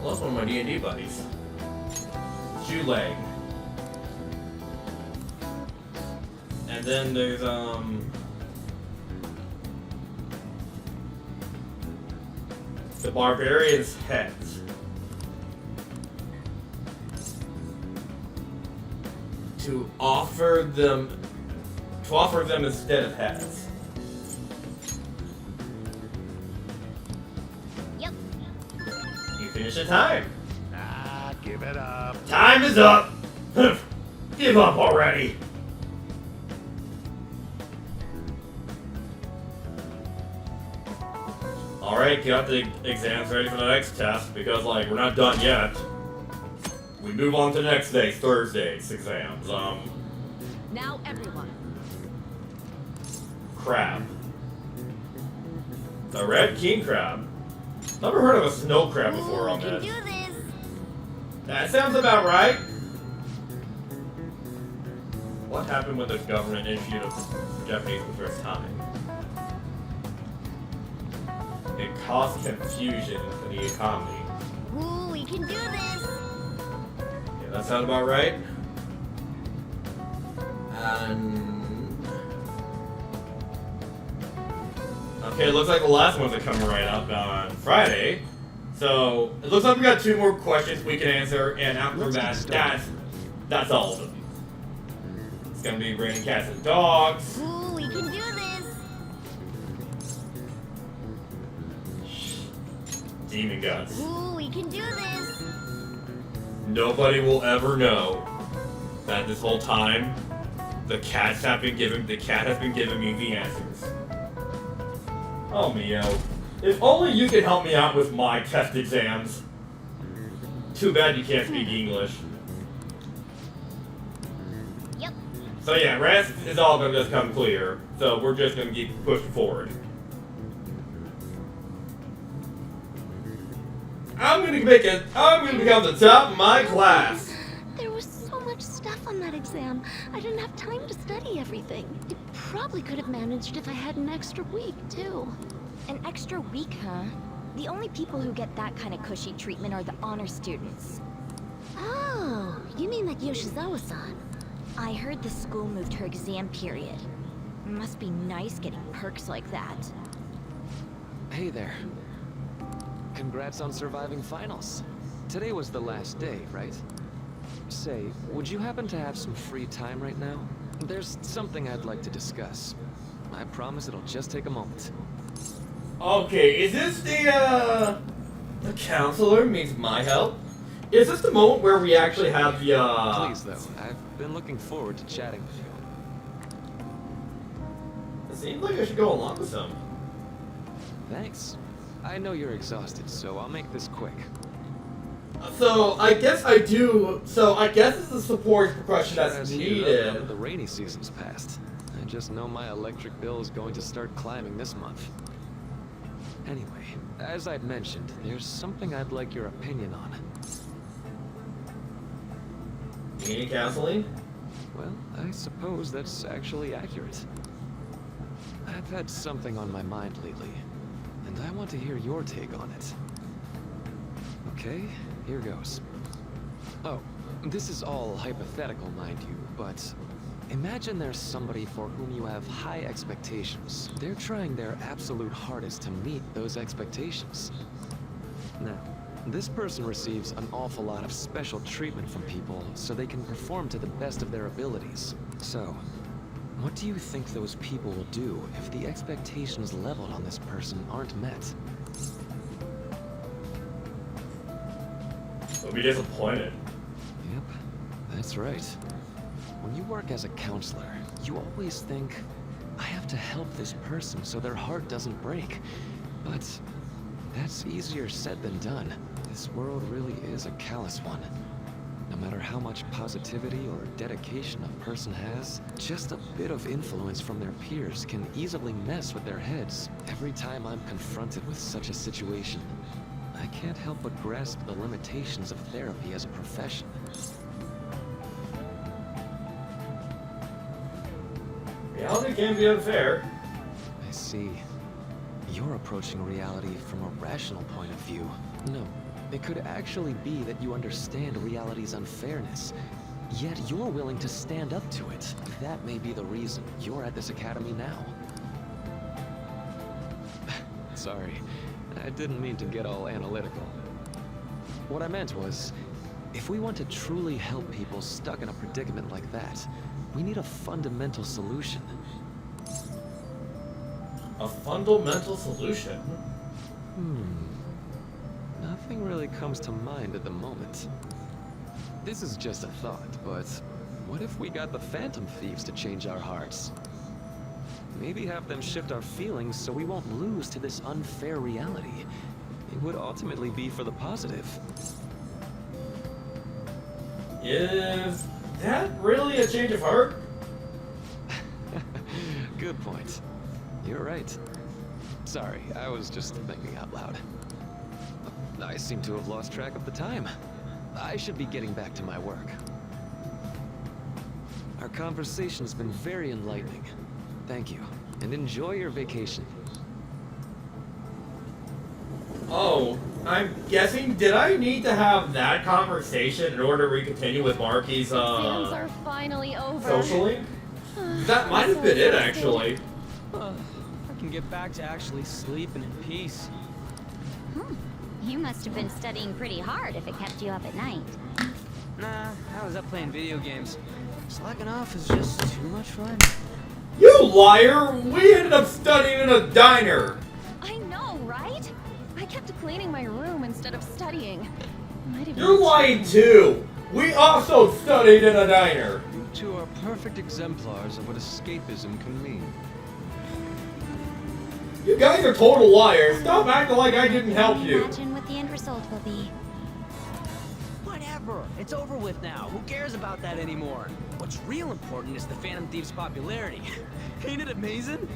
Well, that's one of my D&D buddies. Shoe leg. And then there's the barbarians' heads. To offer them instead of heads. Yep. You finish the time. Ah, give it up. Time is up. Give up already. Alright, get the exams ready for the next test because, like, we're not done yet. We move on to the next day, Thursday's exams. Now everyone. Crab. The red king crab. Never heard of a snow crab before on this. Do this. That sounds about right. What happened when the government issued a Japanese for the first time? It caused confusion in the economy. Ooh, we can do this. Yeah, that sounds about right. Okay, it looks like the last ones are coming right up on Friday. So, it looks like we got 2 more questions we can answer, and after that, that's all of them. It's gonna be raining cats and dogs. Ooh, we can do this. Demon guts. Ooh, we can do this. Nobody will ever know that this whole time the cat has been giving me the answers. Oh Mio. If only you could help me out with my test exams. Too bad you can't speak English. Yep. So yeah, rest is all gonna just come clear. So we're just gonna keep pushing forward. I'm gonna become the top of my class. There was so much stuff on that exam. I didn't have time to study everything. I probably could have managed if I had an extra week, too. An extra week, huh? The only people who get that kind of cushy treatment are the honor students. Oh, you mean like Yoshizawa-san? I heard the school moved her exam period. Must be nice getting perks like that. Hey there. Congrats on surviving finals. Today was the last day, right? Say, would you happen to have some free time right now? There's something I'd like to discuss. I promise it'll just take a moment. Okay, is this the counselor needs my help? Is this the moment where we actually have the, Please, though. I've been looking forward to chatting with you. It seems like I should go along with some. Thanks. I know you're exhausted, so I'll make this quick. So, I guess I do... So, I guess it's a support question that's needed. The rainy season's passed. I just know my electric bill is going to start climbing this month. Anyway, as I'd mentioned, there's something I'd like your opinion on. You need counseling? Well, I suppose that's actually accurate. I've had something on my mind lately, and I want to hear your take on it. Okay, here goes. Oh, this is all hypothetical, mind you, but imagine there's somebody for whom you have high expectations. They're trying their absolute hardest to meet those expectations. Now, this person receives an awful lot of special treatment from people so they can perform to the best of their abilities. So, what do you think those people will do if the expectations leveled on this person aren't met? They'll be disappointed. Yep, that's right. When you work as a counselor, you always think, I have to help this person so their heart doesn't break. But that's easier said than done. This world really is a callous one. No matter how much positivity or dedication a person has, just a bit of influence from their peers can easily mess with their heads. Every time I'm confronted with such a situation, I can't help but grasp the limitations of therapy as a profession. Reality can be unfair. I see. You're approaching reality from a rational point of view. No, it could actually be that you understand reality's unfairness, yet you're willing to stand up to it. That may be the reason you're at this academy now. Sorry, I didn't mean to get all analytical. What I meant was, if we want to truly help people stuck in a predicament like that, we need a fundamental solution. A fundamental solution? Nothing really comes to mind at the moment. This is just a thought, but what if we got the Phantom Thieves to change our hearts? Maybe have them shift our feelings so we won't lose to this unfair reality. It would ultimately be for the positive. Is that really a change of heart? Good point. You're right. Sorry, I was just thinking out loud. I seem to have lost track of the time. I should be getting back to my work. Our conversation's been very enlightening. Thank you, and enjoy your vacation. Oh, I'm guessing, did I need to have that conversation in order to continue with Marky's, Exams are finally over. social link? That might have been it, actually. I can get back to actually sleeping in peace. You must have been studying pretty hard if it kept you up at night. Nah, I was up playing video games. Slacking off is just too much fun. You liar! We ended up studying in a diner! I know, right? I kept cleaning my room instead of studying. Might have You're been lying too! We also studied in a diner! You two are perfect exemplars of what escapism can mean. You guys are total liars. Stop acting like I didn't help you. Imagine what the end result will be. Whatever. It's over with now. Who cares about that anymore? What's real important is the Phantom Thieves' popularity. Ain't it amazing?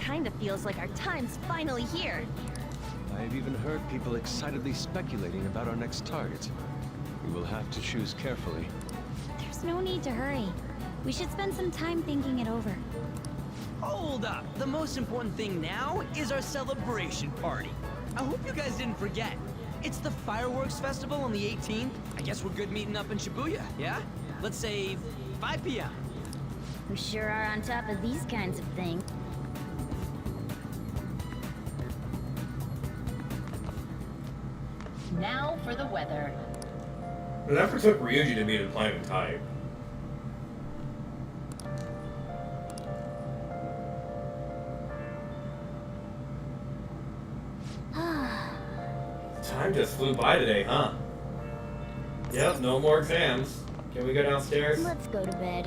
Kinda feels like our time's finally here. I have even heard people excitedly speculating about our next target. We will have to choose carefully. There's no need to hurry. We should spend some time thinking it over. Hold up. The most important thing now is our celebration party. I hope you guys didn't forget. It's the fireworks festival on the 18th. I guess we're good meeting up in Shibuya, yeah? Let's say 5 p.m. We sure are on top of these kinds of things. Now for the weather. It never took Ryuji to be the climate type. Time just flew by today, huh? Yep, no more exams. Can we go downstairs? Let's go to bed.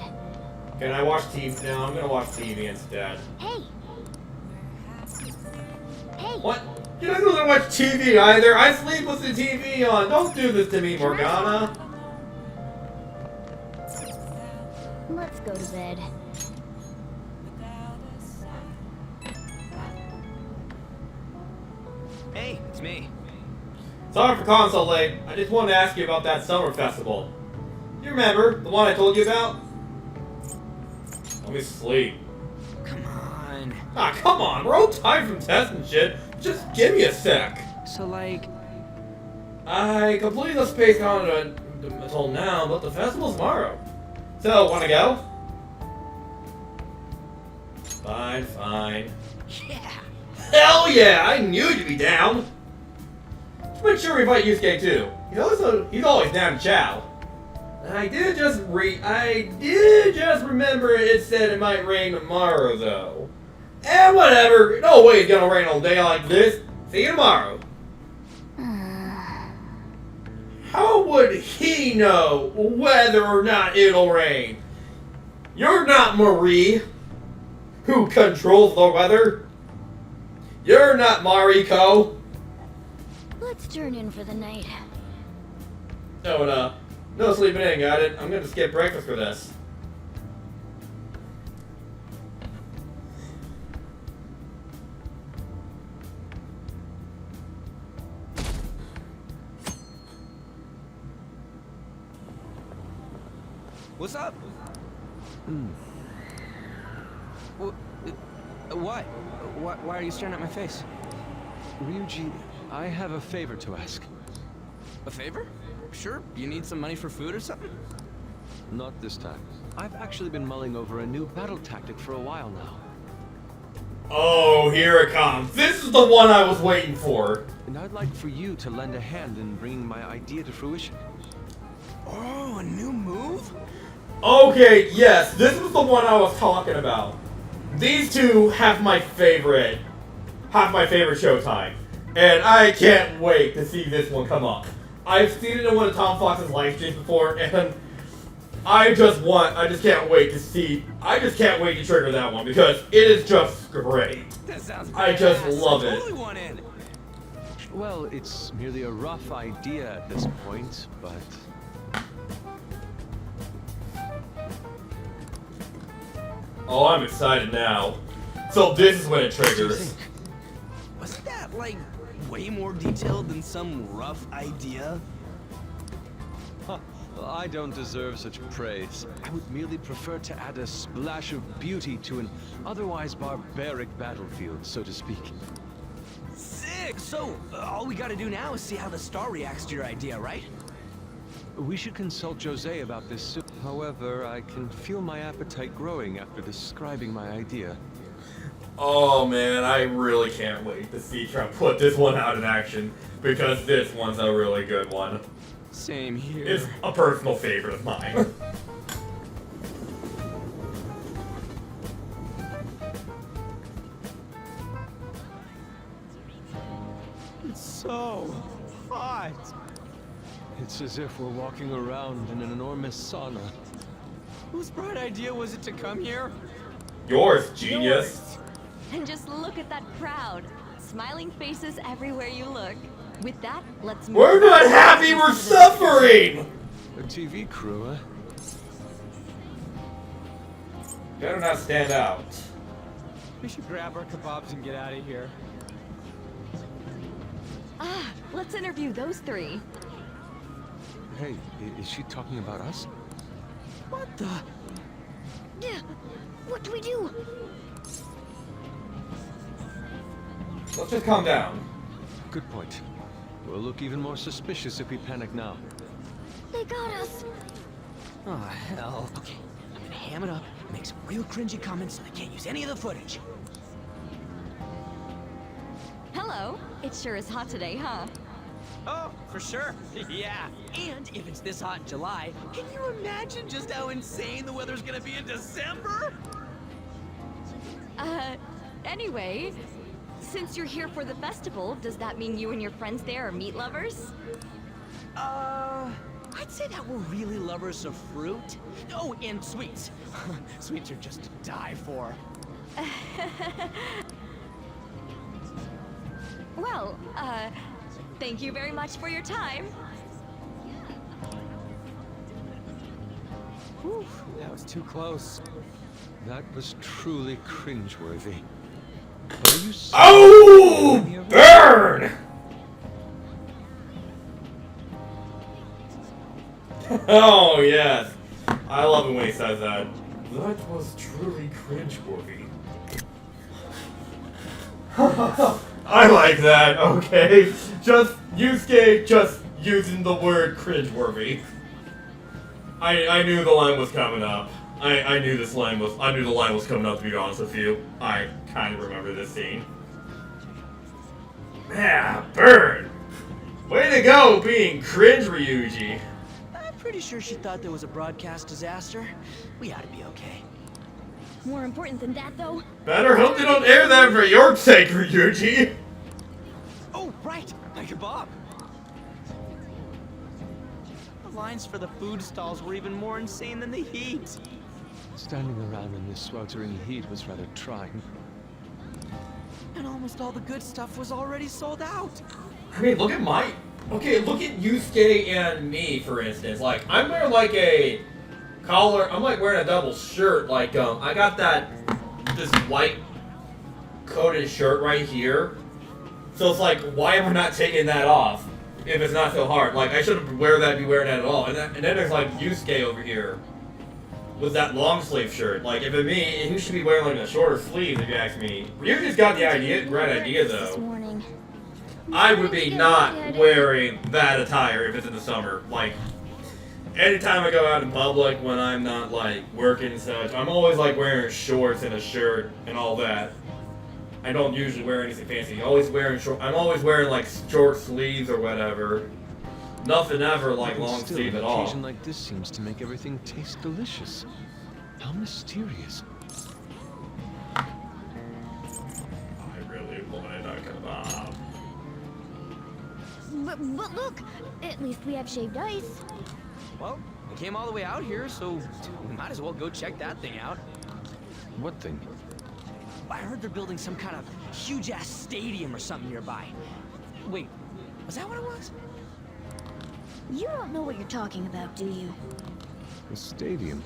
Can I watch TV? No, I'm gonna watch TV instead. Hey! Hey! What? You don't want to watch TV either. I sleep with the TV on. Don't do this to me, Morgana. Let's go to bed. Hey, it's me. Sorry for calling so late. I just wanted to ask you about that summer festival. You remember the one I told you about? Let me sleep. Come on. Ah, come on. We're all tired from tests and shit. Just give me a sec. So, like... I completed the space calendar until now, but the festival's tomorrow. So, wanna go? Fine, fine. Yeah. Hell yeah! I knew you'd be down. Make sure we invite Yusuke too. He's always down to chow. I did just remember it said it might rain tomorrow though. And whatever. No way it's gonna rain all day like this. See you tomorrow. How would he know whether or not it'll rain? You're not Marie, who controls the weather. You're not Mariko. Let's turn in for the night. No sleeping in, got it? I'm gonna skip breakfast for this. What's up? What? Why are you staring at my face? Ryuji, I have a favor to ask. A favor? Sure. You need some money for food or something? Not this time. I've actually been mulling over a new battle tactic for a while now. Oh, here it comes. This is the one I was waiting for. And I'd like for you to lend a hand in bringing my idea to fruition. Oh, a new move? Okay, yes, this was the one I was talking about. These two have my favorite Showtime. And I can't wait to see this one come up. I've seen it in one of Tom Fox's live streams before, and I just can't wait to trigger that one because it is just great. That sounds I just love it. Totally want in. Well, it's merely a rough idea at this point, but... Oh, I'm excited now. So this is when it triggers. Wasn't that, like, way more detailed than some rough idea? Huh. Well, I don't deserve such praise. I would merely prefer to add a splash of beauty to an otherwise barbaric battlefield, so to speak. Sick! So, all we gotta do now is see how the star reacts to your idea, right? We should consult Jose about this soon. However, I can feel my appetite growing after describing my idea. Oh man, I really can't wait to see Trump put this one out in action because this one's a really good one. Same here. It's a personal favorite of mine. It's so hot. It's as if we're walking around in an enormous sauna. Whose bright idea was it to come here? Yours, genius. And just look at that crowd. Smiling faces everywhere you look. With that, let's move. We're not happy, we're suffering! A TV crew, huh? Better not stand out. We should grab our kebabs and get out of here. Ah, let's interview those three. Hey, is she talking about us? What the? Yeah. What do we do? Let's just calm down. Good point. We'll look even more suspicious if we panic now. They got us. Oh, hell. Okay, I'm gonna ham it up and make some real cringy comments so they can't use any of the footage. Hello. It sure is hot today, huh? Oh, for sure. Yeah. And if it's this hot in July, can you imagine just how insane the weather's gonna be in December? Anyway, since you're here for the festival, does that mean you and your friends there are meat lovers? I'd say that we're really lovers of fruit. Oh, and sweets. Sweets are just to die for. Well, thank you very much for your time. Whew, that was too close. That was truly cringeworthy. Oh! Burn! Oh, yes. I love it when he says that. That was truly cringeworthy. I like that, okay. Just, Yusuke just using the word cringeworthy. I knew the line was coming up. I knew the line was coming up, to be honest with you. I kind of remember this scene. Man, burn! Way to go being cringe, Ryuji. I'm pretty sure she thought there was a broadcast disaster. We ought to be okay. More important than that, though. Better hope they don't air that for your sake, Ryuji. Oh, right! My kebab! The lines for the food stalls were even more insane than the heat. Standing around in this sweltering heat was rather trying. And almost all the good stuff was already sold out. I mean, look at look at Yusuke and me, for instance. Like, I'm wearing like a collar, I'm like wearing a double shirt. Like, I got this white coated shirt right here. So it's like, why am I not taking that off if it's not so hard? Like, I shouldn't be wearing that at all. And then there's like Yusuke over here with that long sleeve shirt. Like, if it me, he should be wearing like a shorter sleeve if you ask me. Ryuji's got the right idea though. I would be not wearing that attire if it's in the summer. Like, anytime I go out in public when I'm not like working and such, I'm always like wearing shorts and a shirt and all that. I don't usually wear anything fancy. I'm always wearing like short sleeves or whatever. Nothing ever like Even long still, sleeve at an all. occasion like this seems to make everything taste delicious. How mysterious. I really wanted a kebab. But look, at least we have shaved ice. Well, we came all the way out here, so we might as well go check that thing out. What thing? I heard they're building some kind of huge-ass stadium or something nearby. Wait, was that what it was? You don't know what you're talking about, do you? A stadium.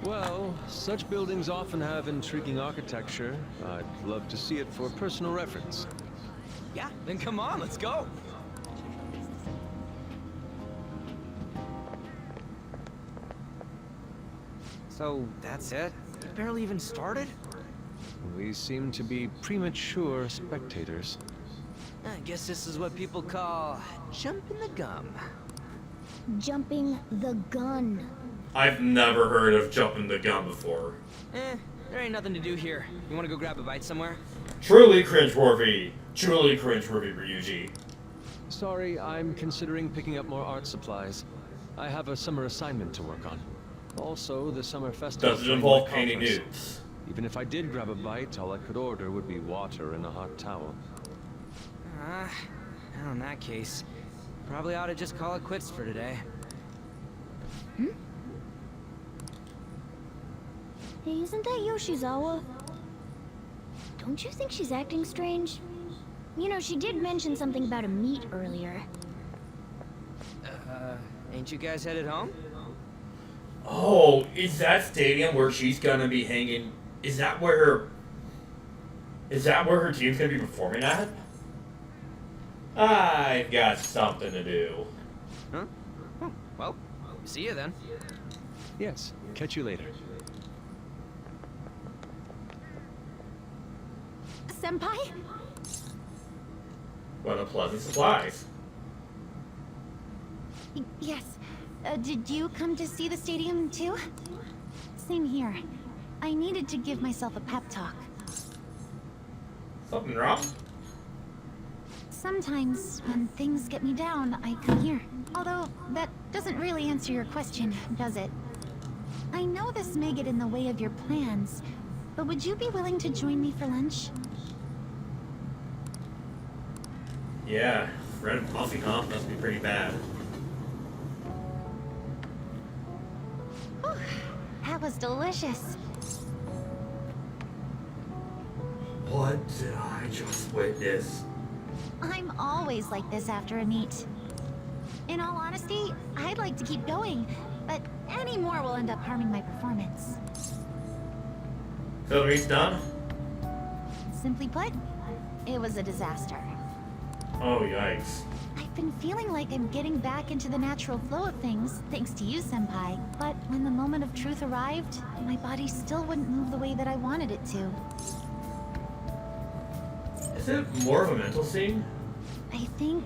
Well, such buildings often have intriguing architecture. I'd love to see it for personal reference. Yeah, then come on, let's go. So, that's it? You barely even started? We seem to be premature spectators. I guess this is what people call jumping the gum. Jumping the gun. I've never heard of jumping the gun before. There ain't nothing to do here. You wanna go grab a bite somewhere? Truly cringeworthy. Truly cringeworthy, Ryuji. Sorry, I'm considering picking up more art supplies. I have a summer assignment to work on. Also, the summer festival. Does it involve painting nudes? Even if I did grab a bite, all I could order would be water and a hot towel. Well, in that case, probably ought to just call it quits for today. Hey, isn't that Yoshizawa? Don't you think she's acting strange? You know, she did mention something about a meet earlier. Ain't you guys headed home? Oh, is that stadium where she's gonna be hanging? Is that where her team's gonna be performing at? I've got something to do. Huh? Oh, well, see you then. Yes, catch you later. Senpai? What a pleasant surprise. Yes. Did you come to see the stadium too? Same here. I needed to give myself a pep talk. Something wrong? Sometimes, when things get me down, I come here. Although, that doesn't really answer your question, does it? I know this may get in the way of your plans, but would you be willing to join me for lunch? Yeah, bread and coffee comp must be pretty bad. Whew, that was delicious. What did I just witness? I'm always like this after a meet. In all honesty, I'd like to keep going, but any more will end up harming my performance. So the meet's done? Simply put, it was a disaster. Oh, yikes. I've been feeling like I'm getting back into the natural flow of things, thanks to you, Senpai. But when the moment of truth arrived, my body still wouldn't move the way that I wanted it to. Is it more of a mental scene? I think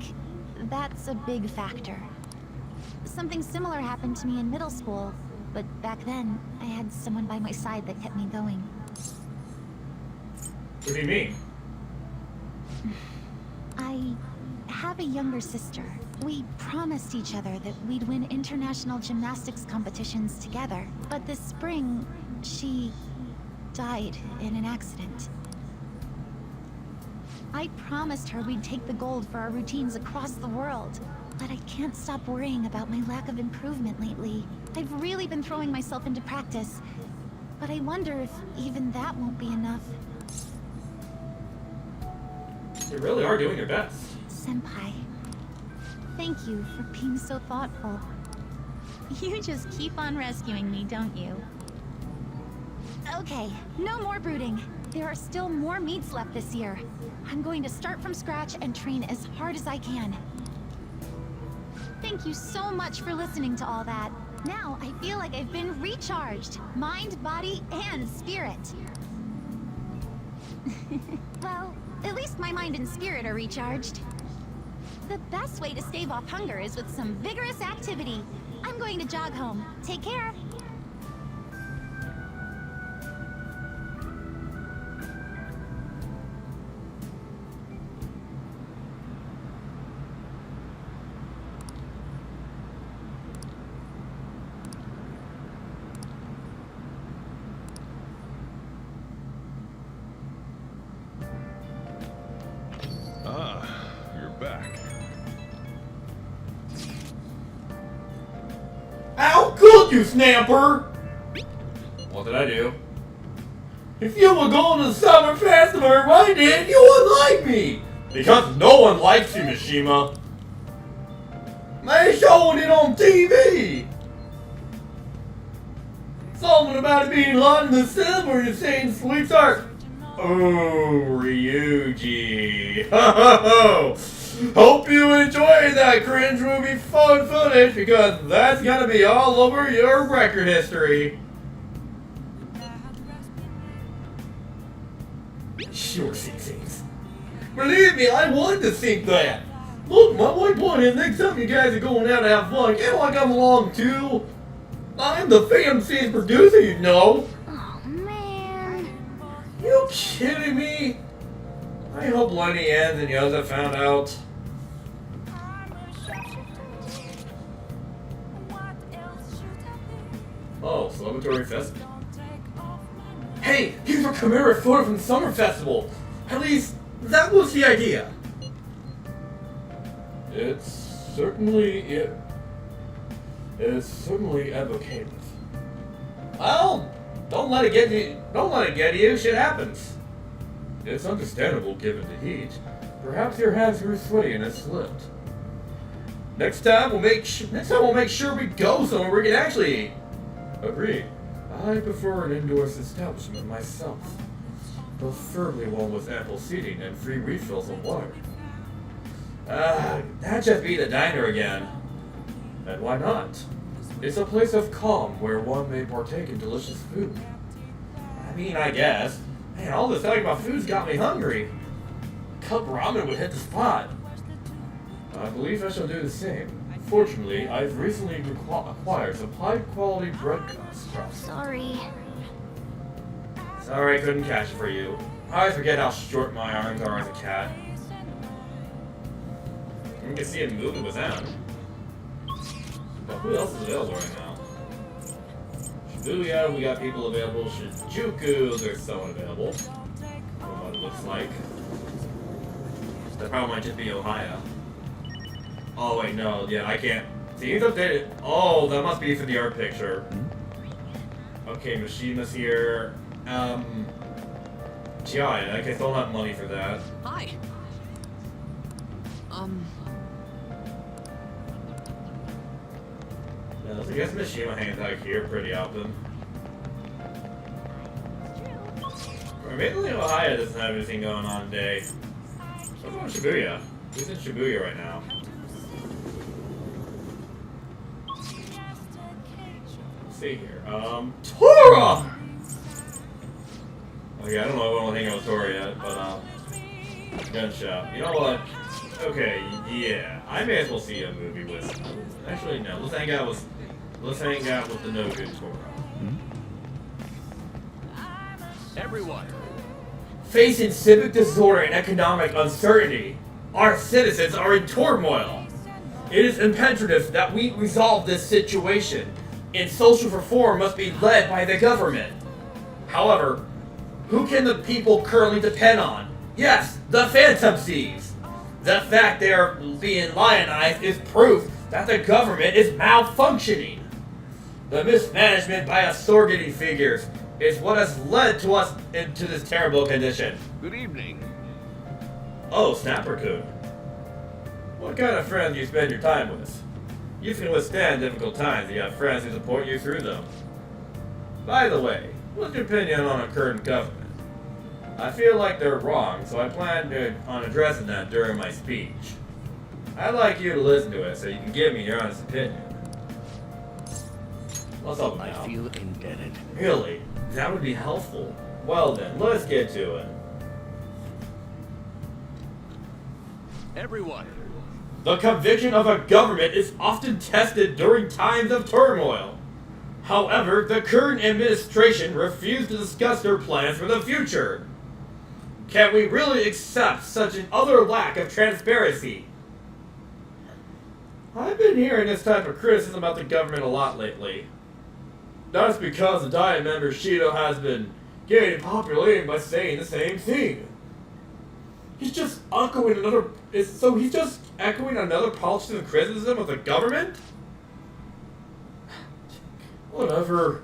that's a big factor. Something similar happened to me in middle school, but back then, I had someone by my side that kept me going. What do you mean? I have a younger sister. We promised each other that we'd win international gymnastics competitions together. But this spring, she died in an accident. I promised her we'd take the gold for our routines across the world. But I can't stop worrying about my lack of improvement lately. I've really been throwing myself into practice. But I wonder if even that won't be enough. You really are doing your best. Senpai, thank you for being so thoughtful. You just keep on rescuing me, don't you? Okay, no more brooding. There are still more meets left this year. I'm going to start from scratch and train as hard as I can. Thank you so much for listening to all that. Now I feel like I've been recharged. Mind, body, and spirit. Well, at least my mind and spirit are recharged. The best way to stave off hunger is with some vigorous activity. I'm going to jog home. Take care. Fuck you, Snapper! What did I do? If you were going to the summer festival, why didn't you like me? Because no one likes you, Mishima. They showing it on TV. Something about it being hot in the summer and saying sweetheart. Oh, Ryuji. Hope you enjoyed that cringe movie fun footage because that's gonna be all over your record history. Sure, things. Believe me, I wanted to think that. Look, my white boy, and next time you guys are going out to have fun, can't I come along too? I'm the FAMC's producer, you know. Oh, man. You kidding me? I hope Lenny ends and Yoza found out. Oh, celebratory festival. Hey, here's a camera photo from the summer festival. At least, that was the idea. It's certainly evocative. Well, don't let it get to you. Shit happens. It's understandable given the heat. Perhaps your hands grew sweaty and it slipped. Next time we'll make sure we go somewhere we can actually eat. Agreed. I prefer an indoors establishment myself. Preferably one with ample seating and free refills of water. That'd just be the diner again. And why not? It's a place of calm where one may partake in delicious food. I mean, I guess. Man, all this talking about food's got me hungry. Cup ramen would hit the spot. I believe I shall do the same. Fortunately, I've recently acquired some high-quality bread crusts. Sorry. Sorry I couldn't catch it for you. I always forget how short my arms are as a cat. You can see a movie with them. But who else is available right now? Shibuya, we got people available. Shinjuku, there's someone available. From what it looks like. That probably might just be Ohio. Oh wait, no, yeah, I can't. See, he's updated. Oh, that must be for the art picture. Okay, Mishima's here. Giant, I still don't have money for that. Hi. Yeah, I guess Mishima hangs out here pretty often. Or maybe Ohio doesn't have anything going on today. What's going on in Shibuya? Who's in Shibuya right now? Let's see here. Tora! Okay, I don't know if I want to hang out with Tora yet, but, gun shop. You know what? Okay, yeah. I may as well see a movie with... Actually, no. Let's hang out with the no-good Tora. Everyone. Facing civic disorder and economic uncertainty, our citizens are in turmoil. It is imperative that we resolve this situation, and social reform must be led by the government. However, who can the people currently depend on? Yes, the Phantom Thieves. The fact they are being lionized is proof that the government is malfunctioning. The mismanagement by authority figures is what has led to us into this terrible condition. Good evening. Oh, Snapper-kun. What kind of friends do you spend your time with? You can withstand difficult times if you have friends who support you through them. By the way, what's your opinion on our current government? I feel like they're wrong, so I plan on addressing that during my speech. I'd like you to listen to it so you can give me your honest opinion. What's up now? I feel indebted. Really? That would be helpful. Well then, let's get to it. Everyone. The conviction of a government is often tested during times of turmoil. However, the current administration refused to discuss their plans for the future. Can we really accept such an utter lack of transparency? I've been hearing this type of criticism about the government a lot lately. That's because the Diet member Shido has been gaining popularity by saying the same thing. He's just echoing another politician criticism of the government? Whatever.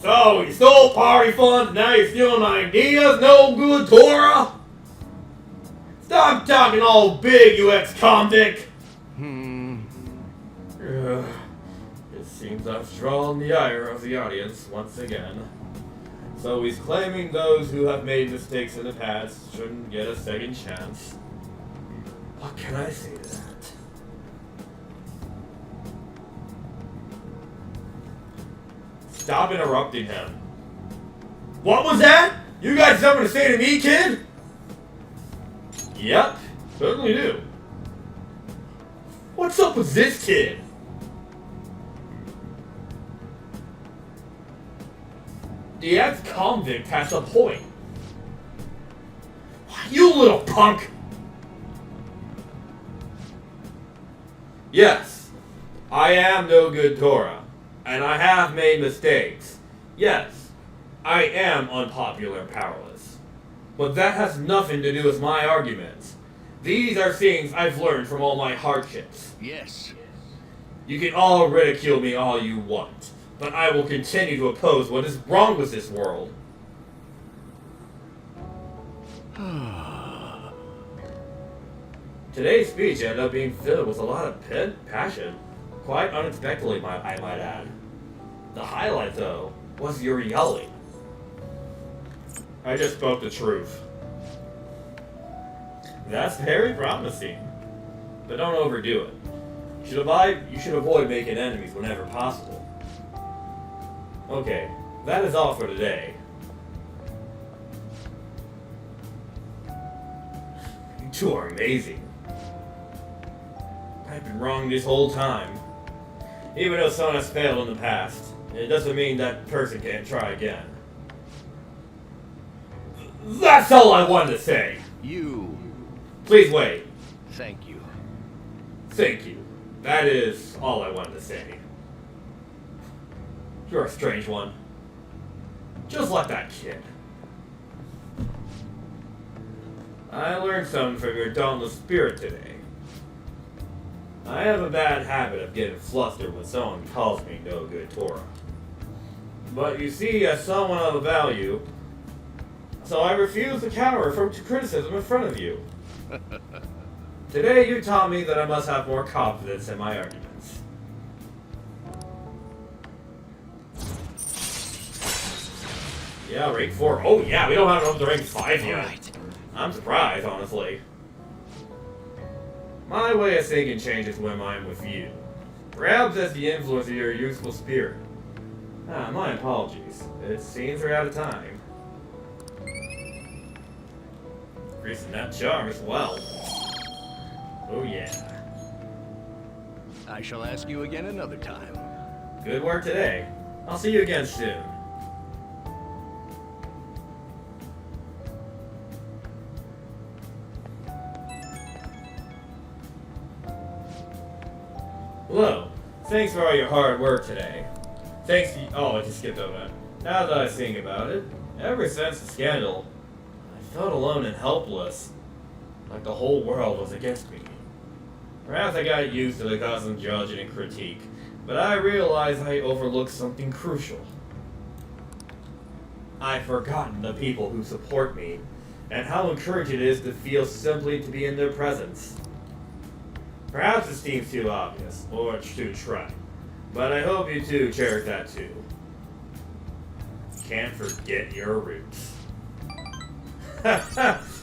So, you stole party funds, now you're stealing ideas? No good, Tora? Stop talking all big, you ex-convict! It seems I've drawn the ire of the audience once again. So he's claiming those who have made mistakes in the past shouldn't get a second chance. What can I say to that? Stop interrupting him. What was that? You got something to say to me, kid? Yep, certainly do. What's up with this kid? The ex-convict has a point. You little punk! Yes, I am no good Tora, and I have made mistakes. Yes, I am unpopular and powerless. But that has nothing to do with my arguments. These are things I've learned from all my hardships. Yes. You can all ridicule me all you want, but I will continue to oppose what is wrong with this world. Today's speech ended up being filled with a lot of passion. Quite unexpectedly, I might add. The highlight, though, was your yelling. I just spoke the truth. That's very promising. But don't overdo it. You should avoid making enemies whenever possible. Okay, that is all for today. You two are amazing. I've been wrong this whole time. Even though someone has failed in the past, it doesn't mean that person can't try again. That's all I wanted to say! You. Please wait. Thank you. Thank you. That is all I wanted to say. You're a strange one. Just like that kid. I learned something from your dauntless spirit today. I have a bad habit of getting flustered when someone calls me no good Tora. But you see, as someone of value, so I refuse to cower from criticism in front of you. Today you taught me that I must have more confidence in my arguments. Yeah, rank 4. Oh yeah, we don't have enough to rank 5 yet. Right. I'm surprised, honestly. My way of thinking changes when I'm with you. Perhaps that's the influence of your youthful spirit. My apologies. It seems we're out of time. Increasing that charm as well. Oh yeah. I shall ask you again another time. Good work today. I'll see you again soon. Hello. Thanks for all your hard work today. Thanks to oh, I just skipped over that. Now that I think about it, ever since the scandal, I felt alone and helpless. Like the whole world was against me. Perhaps I got used to the constant judging and critique, but I realized I overlooked something crucial. I've forgotten the people who support me, and how encouraging it is to feel simply to be in their presence. Perhaps it seems too obvious, or too trite, but I hope you two cherish that too. Can't forget your roots.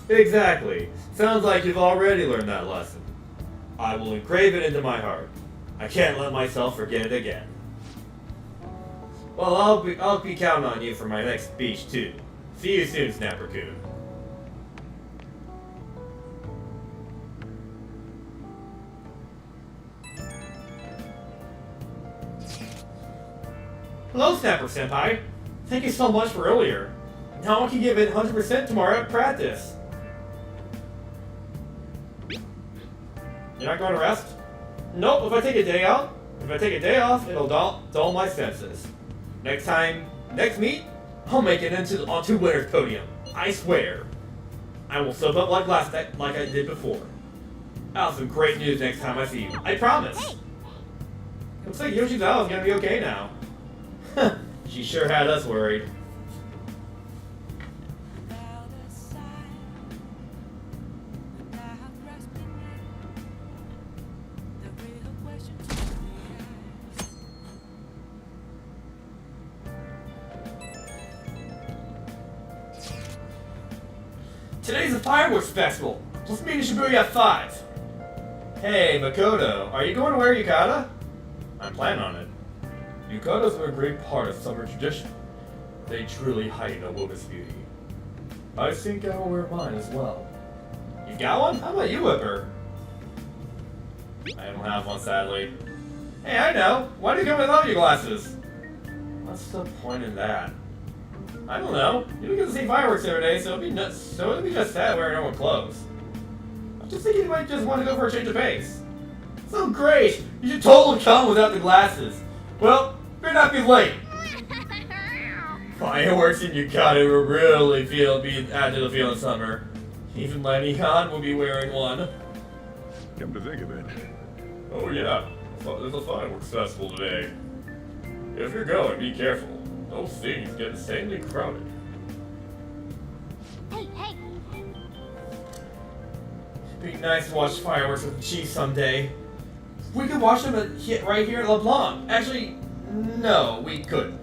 Exactly. Sounds like you've already learned that lesson. I will engrave it into my heart. I can't let myself forget it again. Well, I'll be counting on you for my next speech too. See you soon, Snapper-kun. Hello, Snapper-senpai. Thank you so much for earlier. Now I can give it 100% tomorrow at practice. You're not going to rest? Nope, if I take a day off, it'll dull my senses. Next meet, I'll make it onto winner's podium. I swear. I will soak up like I did before. I'll have some great news next time I see you. I promise. Hey. Looks like Yoshizawa's gonna be okay now. She sure had us worried. Today's a fireworks festival. Let's meet in Shibuya at 5. Hey, Makoto, are you going to wear yukata? I'm planning on it. Yukatas are a great part of summer tradition. They truly heighten a woman's beauty. I think I will wear mine as well. You got one? How about you, Whipper? I don't have one, sadly. Hey, I know. Why do you come without your glasses? What's the point in that? I don't know. You don't get to see fireworks every day, so it'd be just sad wearing normal clothes. I'm just thinking you might just want to go for a change of pace. So great! You should totally come without the glasses. Well, better not be late. Fireworks in Yukata will really add to the feel of summer. Even Lenny-Han will be wearing one. Come to think of it. Oh yeah, there's a fireworks festival today. If you're going, be careful. Those things get insanely crowded. Hey, hey. It'd be nice to watch fireworks with the Chief someday. We could watch them right here at LeBlanc. Actually, no, we couldn't.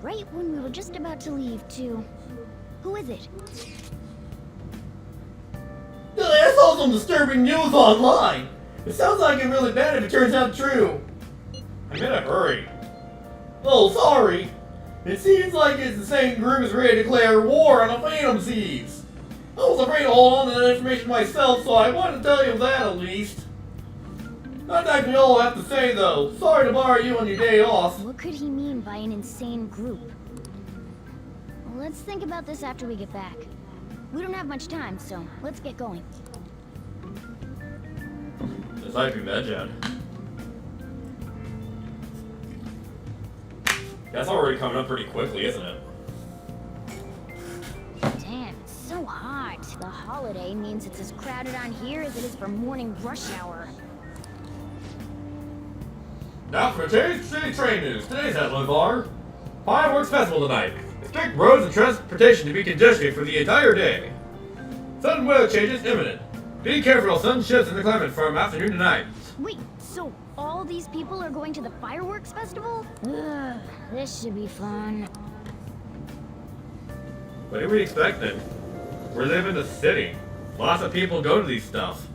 Right when we were just about to leave, too. Who is it? I saw some disturbing news online. It sounds like it really bad if it turns out true. I'm in a hurry. Oh, sorry. It seems like it's the same group is ready to declare war on the Phantom Thieves. I was afraid to hold on to that information myself, so I wanted to tell you that at least. Not that you all have to say though. Sorry to bother you on your day off. What could he mean by an insane group? Let's think about this after we get back. We don't have much time, so let's get going. This might be Medjed. That's already coming up pretty quickly, isn't it? Damn, it's so hot. The holiday means it's as crowded on here as it is for morning rush hour. Now for today's city train news. Today's headlines are Fireworks Festival tonight. Expect roads and transportation to be congested for the entire day. Sudden weather changes imminent. Be careful of sudden shifts in the climate from afternoon to night. Wait, so all these people are going to the fireworks festival? Ugh, this should be fun. What are we expecting? We live in the city. Lots of people go to these stuff.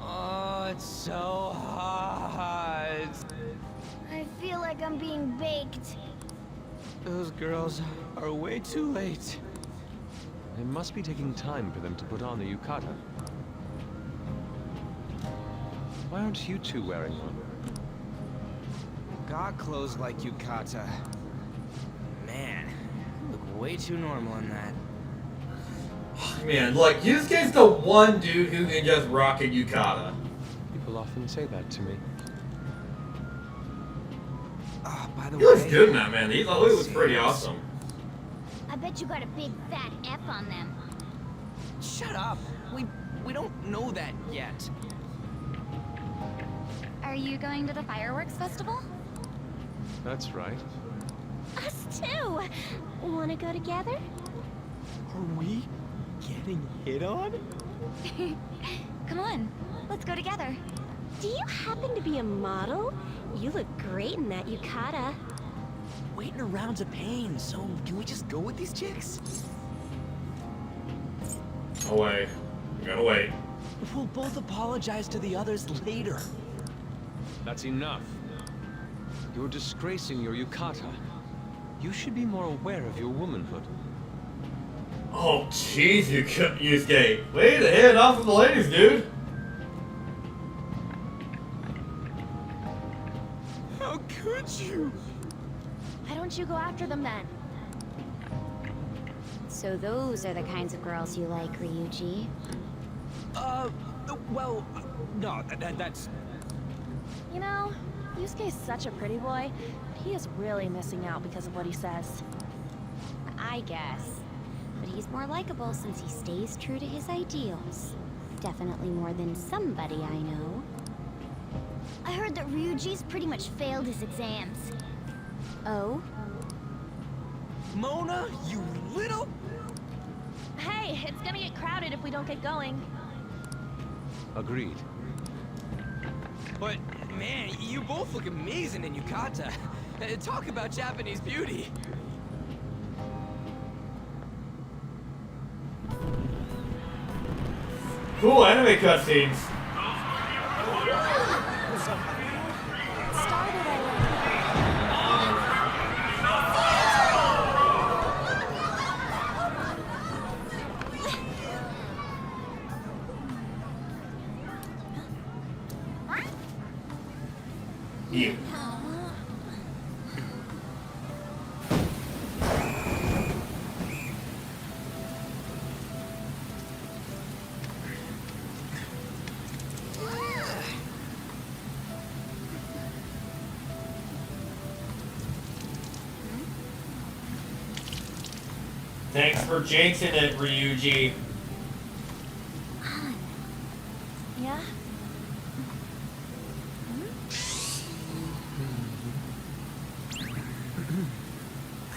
Oh, it's so hot. I feel like I'm being baked. Those girls are way too late. It must be taking time for them to put on the yukata. Why aren't you two wearing one? Got clothes like yukata. Man, you look way too normal in that. Man, look, Yusuke's the one dude who can just rock a yukata. People often say that to me. Oh, by the He looks good in that, man. He looks pretty awesome. I bet you got a big fat F on them. Shut up. We don't know that yet. Are you going to the fireworks festival? That's right. Us too. Wanna go together? Are we getting hit on? Come on, let's go together. Do you happen to be a model? You look great in that yukata. Waiting around's a pain, so can we just go with these chicks? No way. We gotta wait. We'll both apologize to the others later. That's enough. You're disgracing your yukata. You should be more aware of your womanhood. Oh, jeez, Yusuke. Way to head off with the ladies, dude. How could you? Why don't you go after them then? So those are the kinds of girls you like, Ryuji? Well, no, that's... You know, Yusuke's such a pretty boy, but he is really missing out because of what he says. I guess. But he's more likable since he stays true to his ideals. Definitely more than somebody I know. I heard that Ryuji's pretty much failed his exams. Oh? Mona, you little... Hey, it's gonna get crowded if we don't get going. Agreed. But, man, you both look amazing in yukata. Talk about Japanese beauty. Cool anime cutscenes. You. Thanks for jinxing it, Ryuji. Yeah?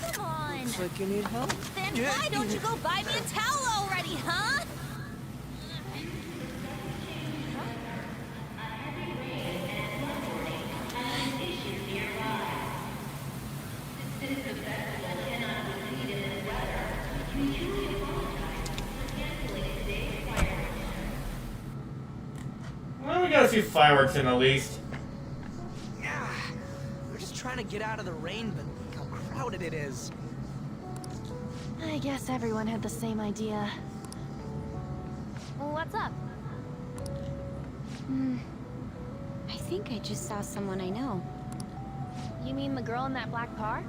Come on! Looks like you need help. Then why don't you go buy me a towel already, huh? Well, we got a few fireworks in at least. We're just trying to get out of the rain, but look how crowded it is. I guess everyone had the same idea. What's up? I think I just saw someone I know. You mean the girl in that black car?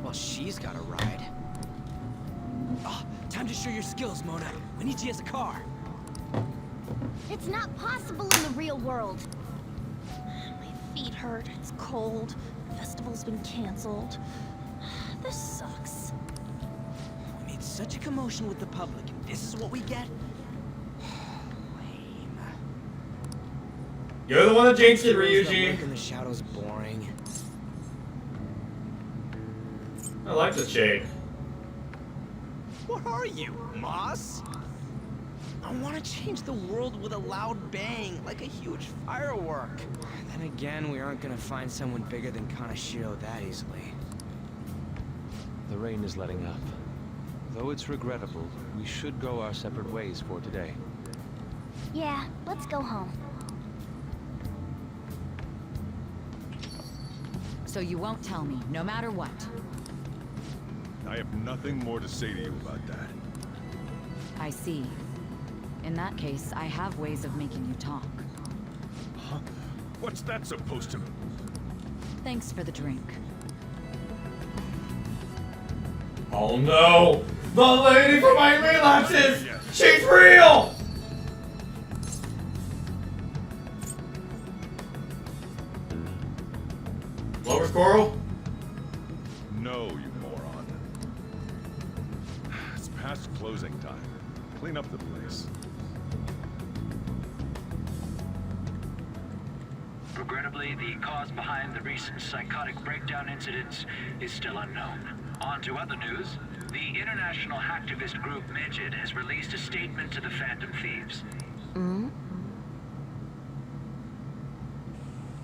Well, she's got a ride. Oh, time to show your skills, Mona. We need you as a car. It's not possible in the real world. My feet hurt, it's cold, the festival's been canceled. This sucks. We made such a commotion with the public, and this is what we get? Lame. You're the one that jinxed it, Work Ryuji. in the shadows boring. I like the shade. What are you, Moss? I want to change the world with a loud bang, like a huge firework. Then again, we aren't gonna find someone bigger than Kaneshiro that easily. The rain is letting up. Though it's regrettable, we should go our separate ways for today. Yeah, let's go home. So you won't tell me, no matter what. I have nothing more to say to you about that. I see. In that case, I have ways of making you talk. Huh? What's that supposed to mean? Thanks for the drink. Oh no! The lady from my relapses! She's real! Lower Coral? No, you moron. It's past closing time. Clean up the place. Regrettably, the cause behind the recent psychotic breakdown incidents is still unknown. On to other news. The international hacktivist group Megid has released a statement to the Phantom Thieves.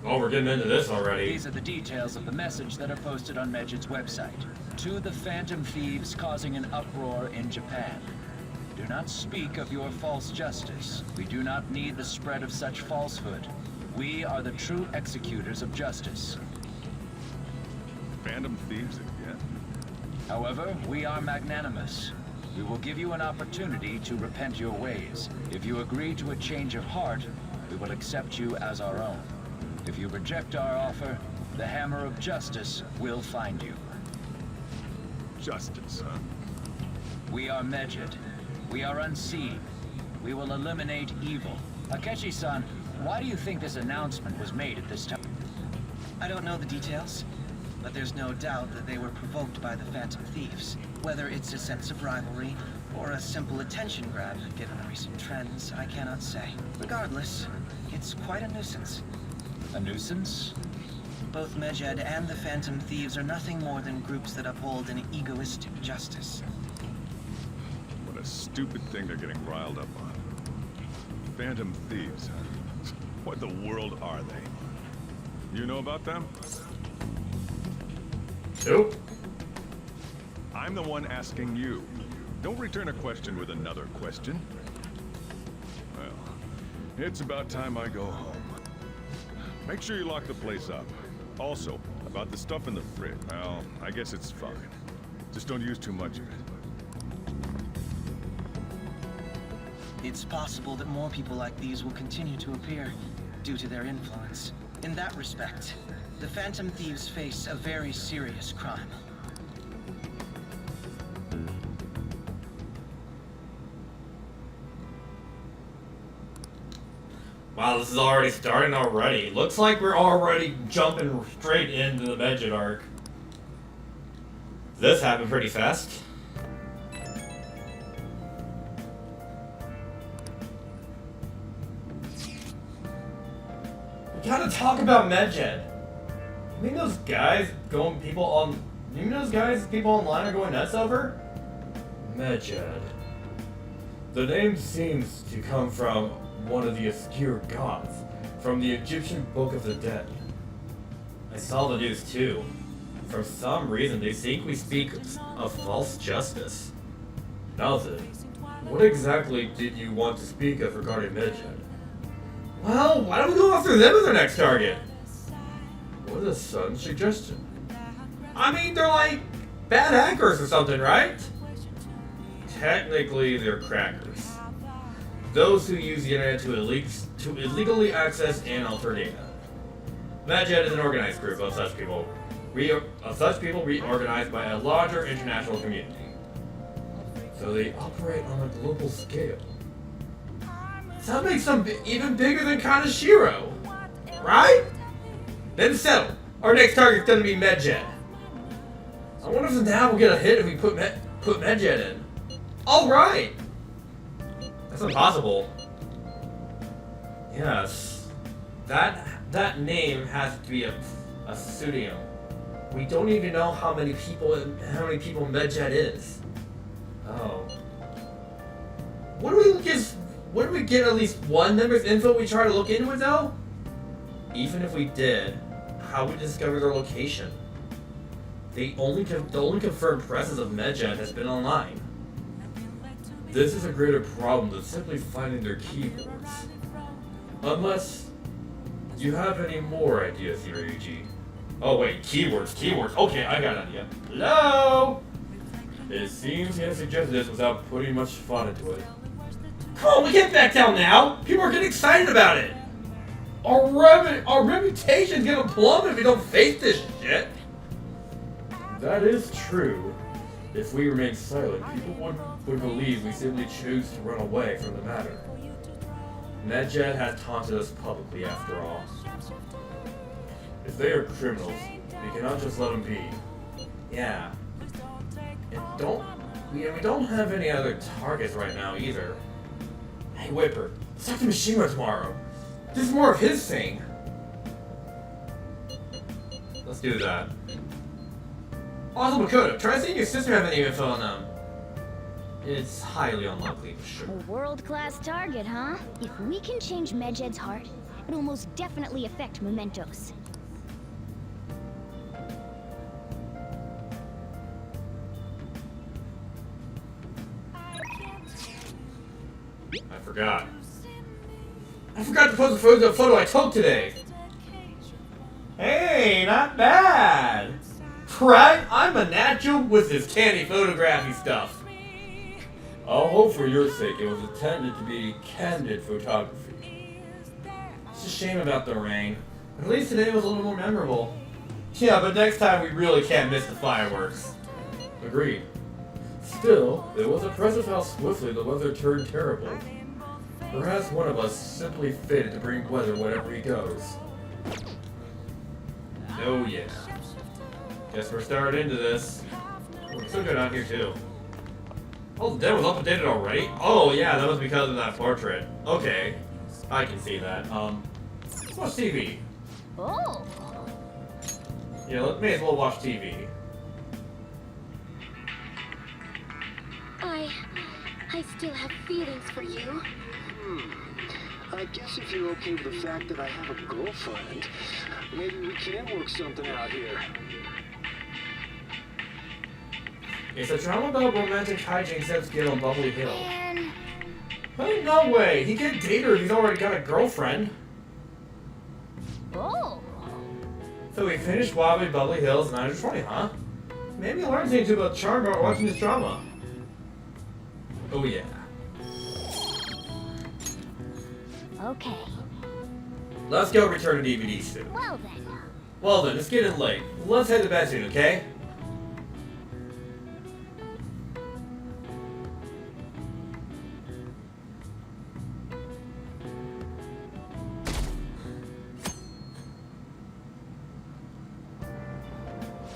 Oh, we're getting into this already. These are the details of the message that are posted on Megid's website. To the Phantom Thieves causing an uproar in Japan. Do not speak of your false justice. We do not need the spread of such falsehood. We are the true executors of justice. Phantom Thieves again? However, we are magnanimous. We will give you an opportunity to repent your ways. If you agree to a change of heart, we will accept you as our own. If you reject our offer, the hammer of justice will find you. Justice, huh? We are Megid. We are unseen. We will eliminate evil. Akechi-san, Why do you think this announcement was made at this time? I don't know the details, but there's no doubt that they were provoked by the Phantom Thieves. Whether it's a sense of rivalry or a simple attention grab, given the recent trends, I cannot say. Regardless, it's quite a nuisance. A nuisance? Both Medjed and the Phantom Thieves are nothing more than groups that uphold an egoistic justice. What a stupid thing they're getting riled up on. Phantom Thieves, huh? What the world are they? You know about them? Nope. I'm the one asking you. Don't return a question with another question. Well, it's about time I go home. Make sure you lock the place up. Also, about the stuff in the fridge, well, I guess it's fine. Just don't use too much of it. It's possible that more people like these will continue to appear due to their influence. In that respect, the Phantom Thieves face a very serious crime. Wow, this is already starting already. Looks like we're already jumping straight into the Medjed arc. This happened pretty fast. We gotta talk about Medjed. You think those guys people online are going nuts over? Medjed. The name seems to come from one of the obscure gods from the Egyptian Book of the Dead. I saw the news too. For some reason, they think we speak of false justice. Now then, what exactly did you want to speak of regarding Medjed? Well, why don't we go after them as our next target? What a sudden suggestion. I mean, they're like bad hackers or something, right? Technically, they're crackers. Those who use the internet to illegally access and alter data. Medjed is an organized group of such people reorganized by a larger international community. So they operate on a global scale. That makes them even bigger than Kaneshiro, right? Then settle. Our next target's gonna be Medjed. I wonder if now we'll get a hit if we put Medjed in. All right. That's impossible. Yes. That name has to be a pseudonym. We don't even know how many people Medjed is. Oh. Wouldn't we get at least one member's info we try to look into it though? Even if we did, how would we discover their location? The only confirmed presence of Medjed has been online. This is a greater problem than simply finding their keyboards. Unless you have any more ideas, Ryuji. Oh wait, keywords. Okay, I got an idea. Hello? It seems he has suggested this without putting much thought into it. Come on, we can't back down now! People are getting excited about it! Our reputation's gonna plummet if we don't face this shit! That is true. If we remain silent, people would believe we simply choose to run away from the matter. Medjed has taunted us publicly after all. If they are criminals, we cannot just let them be. Yeah. And we don't have any other targets right now either. Hey Whipper, let's talk to Mishima tomorrow. This is more of his thing. Let's do that. Also, Makoto, try seeing your sister have any info on them. It's highly unlikely, for sure. A world-class target, huh? If we can change Medjed's heart, it'll most definitely affect Mementos. I forgot to post the photo I took today. Hey, not bad. Right? I'm a natural with this candy photography stuff. I'll hope for your sake it was intended to be candid photography. It's a shame about the rain. At least today was a little more memorable. Yeah, but next time we really can't miss the fireworks. Agreed. Still, it was impressive how swiftly the weather turned terrible. Perhaps one of us simply fitted to bring weather wherever he goes. Oh yeah. Guess we're starting into this. We're still good out here too. Oh, the den was updated already? Oh yeah, that was because of that portrait. Okay. I can see that. Let's watch TV. Oh. Yeah, may as well watch TV. I still have feelings for you. I guess if you're okay with the fact that I have a girlfriend, maybe we can work something out here. It's a drama about romantic hijinks at scale on Bubbly Hill. Oh, no way! He can't date her if he's already got a girlfriend. Oh. So we finished Wobbly Bubbly Hills and I was 20, huh? Maybe I learned something too about charm about watching this drama. Oh yeah. Okay. Let's go return to DVD soon. Well then. Well then, it's getting late. Let's head to bed soon, okay?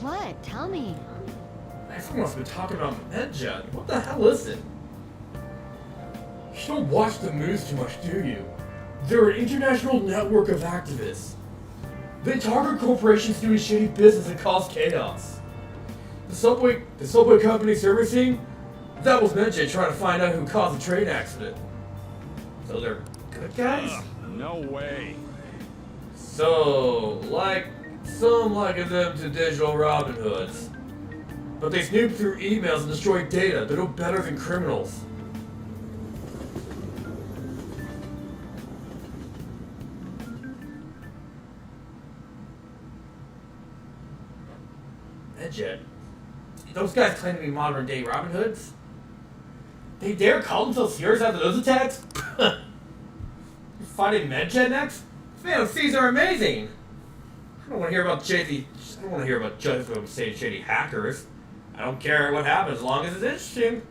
What? Tell me. Everyone's been talking about Medjet. What the hell is it? You don't watch the news too much, do you? They're an international network of activists. They target corporations doing shady business and cause chaos. The subway company servicing? That was Medjet trying to find out who caused the train accident. So they're good guys? No way. So, some liken them to digital Robin Hoods. But they snoop through emails and destroy data. They're no better than criminals. Medjet? Those guys claim to be modern day Robin Hoods? They dare call themselves heroes after those attacks? You're fighting Medjet next? Man, these are amazing! I don't want to hear about shady hackers. I don't care what happens as long as it's interesting.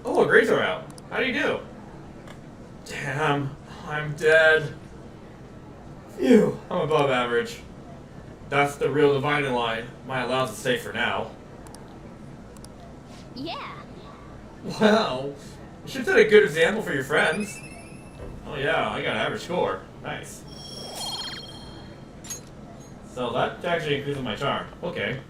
Oh, Grease are out. How do you do? Damn, I'm dead. Phew, I'm above average. That's the real dividing line. My allowance is safe for now. Yeah. Well, you should set a good example for your friends. Oh yeah, I got an average score. Nice. So that actually increases my charm. Okay.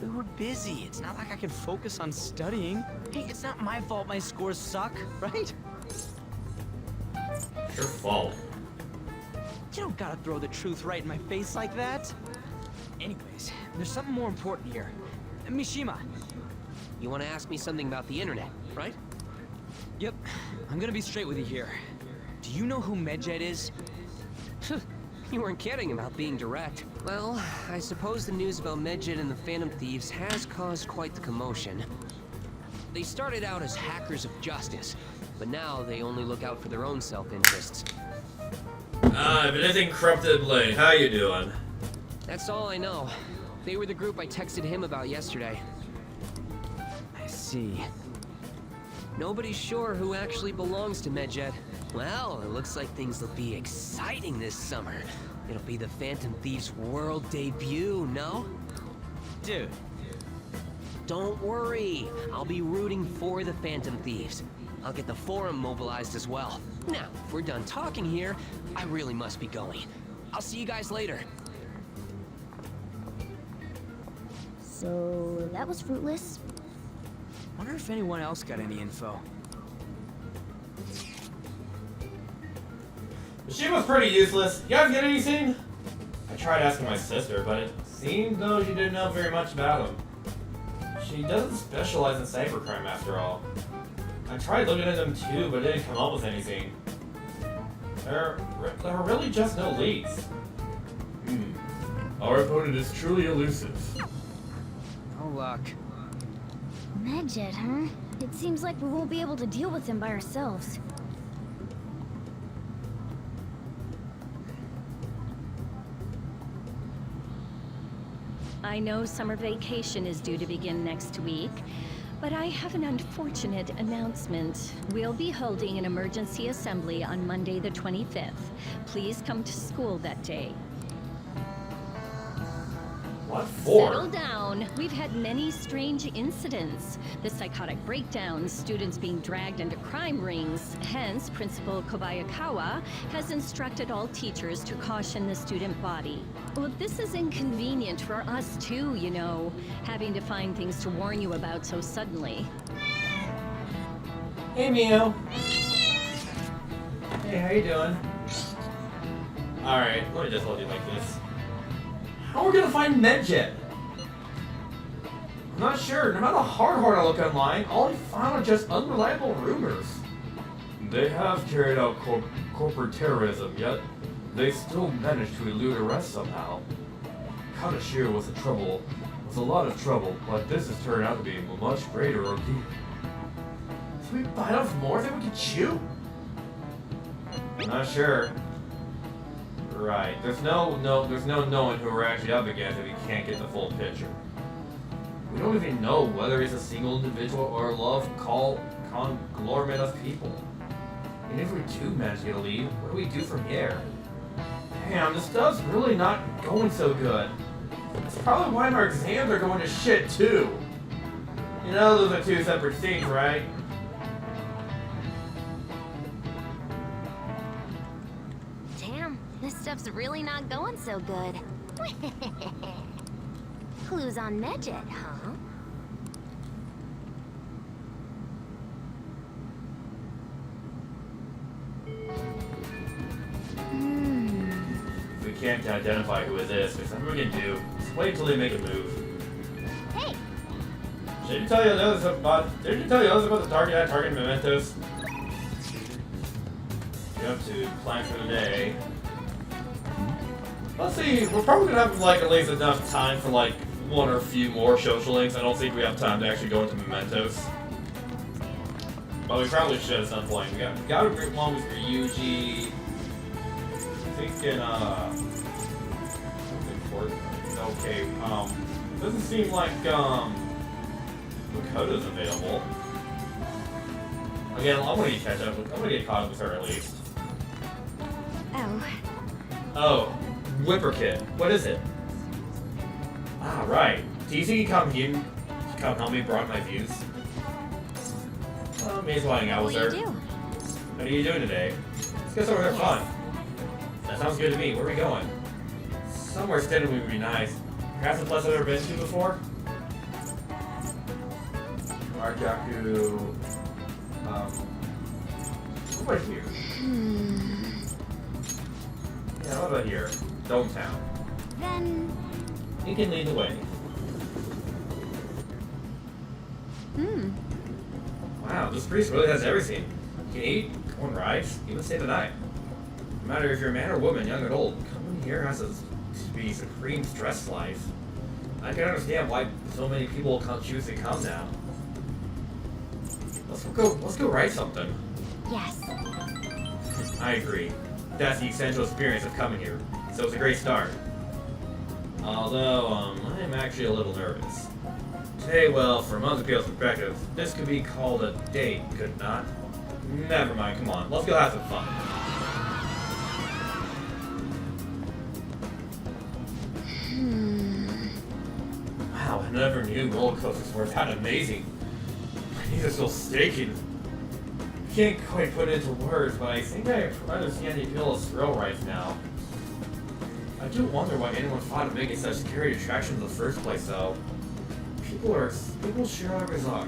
We were busy. It's not like I can focus on studying. Hey, it's not my fault my scores suck, right? It's your fault. You don't gotta throw the truth right in my face like that. Anyways, there's something more important here. Mishima. You want to ask me something about the internet, right? Yep. I'm gonna be straight with you here. Do you know who Medjet is? You weren't kidding about being direct. Well, I suppose the news about Medjet and the Phantom Thieves has caused quite the commotion. They started out as hackers of justice, but now they only look out for their own self-interests. If anything, Corrupted Blade, how you doing? That's all I know. They were the group I texted him about yesterday. I see. Nobody's sure who actually belongs to Medjet. Well, it looks like things will be exciting this summer. It'll be the Phantom Thieves' world debut, no? Dude. Don't worry. I'll be rooting for the Phantom Thieves. I'll get the forum mobilized as well. Now, if we're done talking here, I really must be going. I'll see you guys later. So, that was fruitless. Wonder if anyone else got any info. She was pretty useless. You guys get anything? I tried asking my sister, but it seemed though she didn't know very much about him. She doesn't specialize in cybercrime after all. I tried looking at them too, but didn't come up with anything. There are really just no leads. Our opponent is truly elusive. No luck. Medjet, huh? It seems like we won't be able to deal with him by ourselves. I know summer vacation is due to begin next week, but I have an unfortunate announcement. We'll be holding an emergency assembly on Monday the 25th. Please come to school that day. What for? Settle down. We've had many strange incidents. The psychotic breakdowns, students being dragged into crime rings. Hence, Principal Kobayakawa has instructed all teachers to caution the student body. Well, this is inconvenient for us too, you know, having to find things to warn you about so suddenly. Hey, Mio. Hey, how you doing? Alright, let me just hold you like this. How are we gonna find Medjet? I'm not sure. No matter how hard I look online, all I found are just unreliable rumors. They have carried out corporate terrorism, yet they still managed to elude arrest somehow. Kanashiro was a lot of trouble, but this has turned out to be a much greater ordeal. Can we bite off more than we can chew? I'm not sure. Right. There's no knowing who we're actually up against if we can't get the full picture. We don't even know whether it's a single individual or a love conglomerate of people. And if we do manage to get a lead, what do we do from here? Damn, this stuff's really not going so good. That's probably why my exams are going to shit too. You know those are two separate things, right? Damn, this stuff's really not going so good. Clues on Medjet, huh? If we can't identify who it is, there's nothing we can do. Just wait until they make a move. Hey! Didn't you tell you others about the target mementos? You have to plan for the day. Let's see, we're probably gonna have like at least enough time for like one or a few more social links. I don't think we have time to actually go into mementos. But we probably should at some point. We got a group along with Ryuji. Thinking okay, doesn't seem like Makoto's available. Again, I'm gonna catch up. I'm gonna get caught up with her at least. Oh, Whipper Kid. What is it? Ah, right. Do you think you can come help me broaden my views? Well, me as well hang out with her. What are you doing today? Let's go somewhere fun. That sounds good to me. Where are we going? Somewhere steady would be nice. Perhaps a place I've never been to before? Arjaku. What about here? Yeah, what about here? Dome Town. Then... You can lead the way. Wow, this priest really has everything. You can eat, go on rides, even stay the night. No matter if you're a man or woman, young or old, coming here has to be supreme stress life. I can understand why so many people choose to come now. Let's go write something. Yes. I agree. That's the essential experience of coming here, so it's a great start. Although, I'm actually a little nervous. Today, well, from other people's perspective, this could be called a date, could it not? Never mind, come on, let's go have some fun. Wow, I never knew roller coasters were that amazing. My knees are still staking. I can't quite put it into words, but I think I understand the appeal of thrill rides now. I do wonder why anyone thought of making such scary attractions in the first place, though. People sure are bizarre.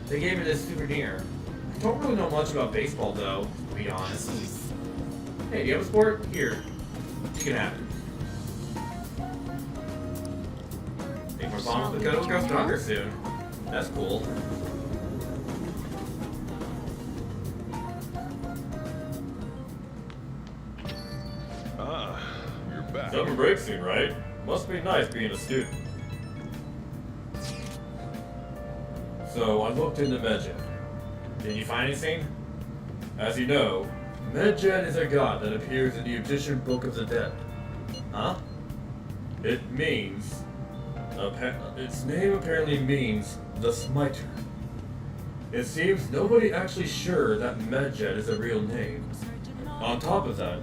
They gave me this souvenir. I don't really know much about baseball, though, to be honest. Hey, do you have a sport? Here, you can have it. Think more bombs with Makoto grow stronger soon. That's cool. Ah, you're back. Summer break soon, right? Must be nice being a student. So, I looked into Medjet. Did you find anything? As you know, Medjet is a god that appears in the Egyptian Book of the Dead. Huh? It means... its name apparently means the Smiter. It seems nobody actually sure that Medjed is a real name. On top of that,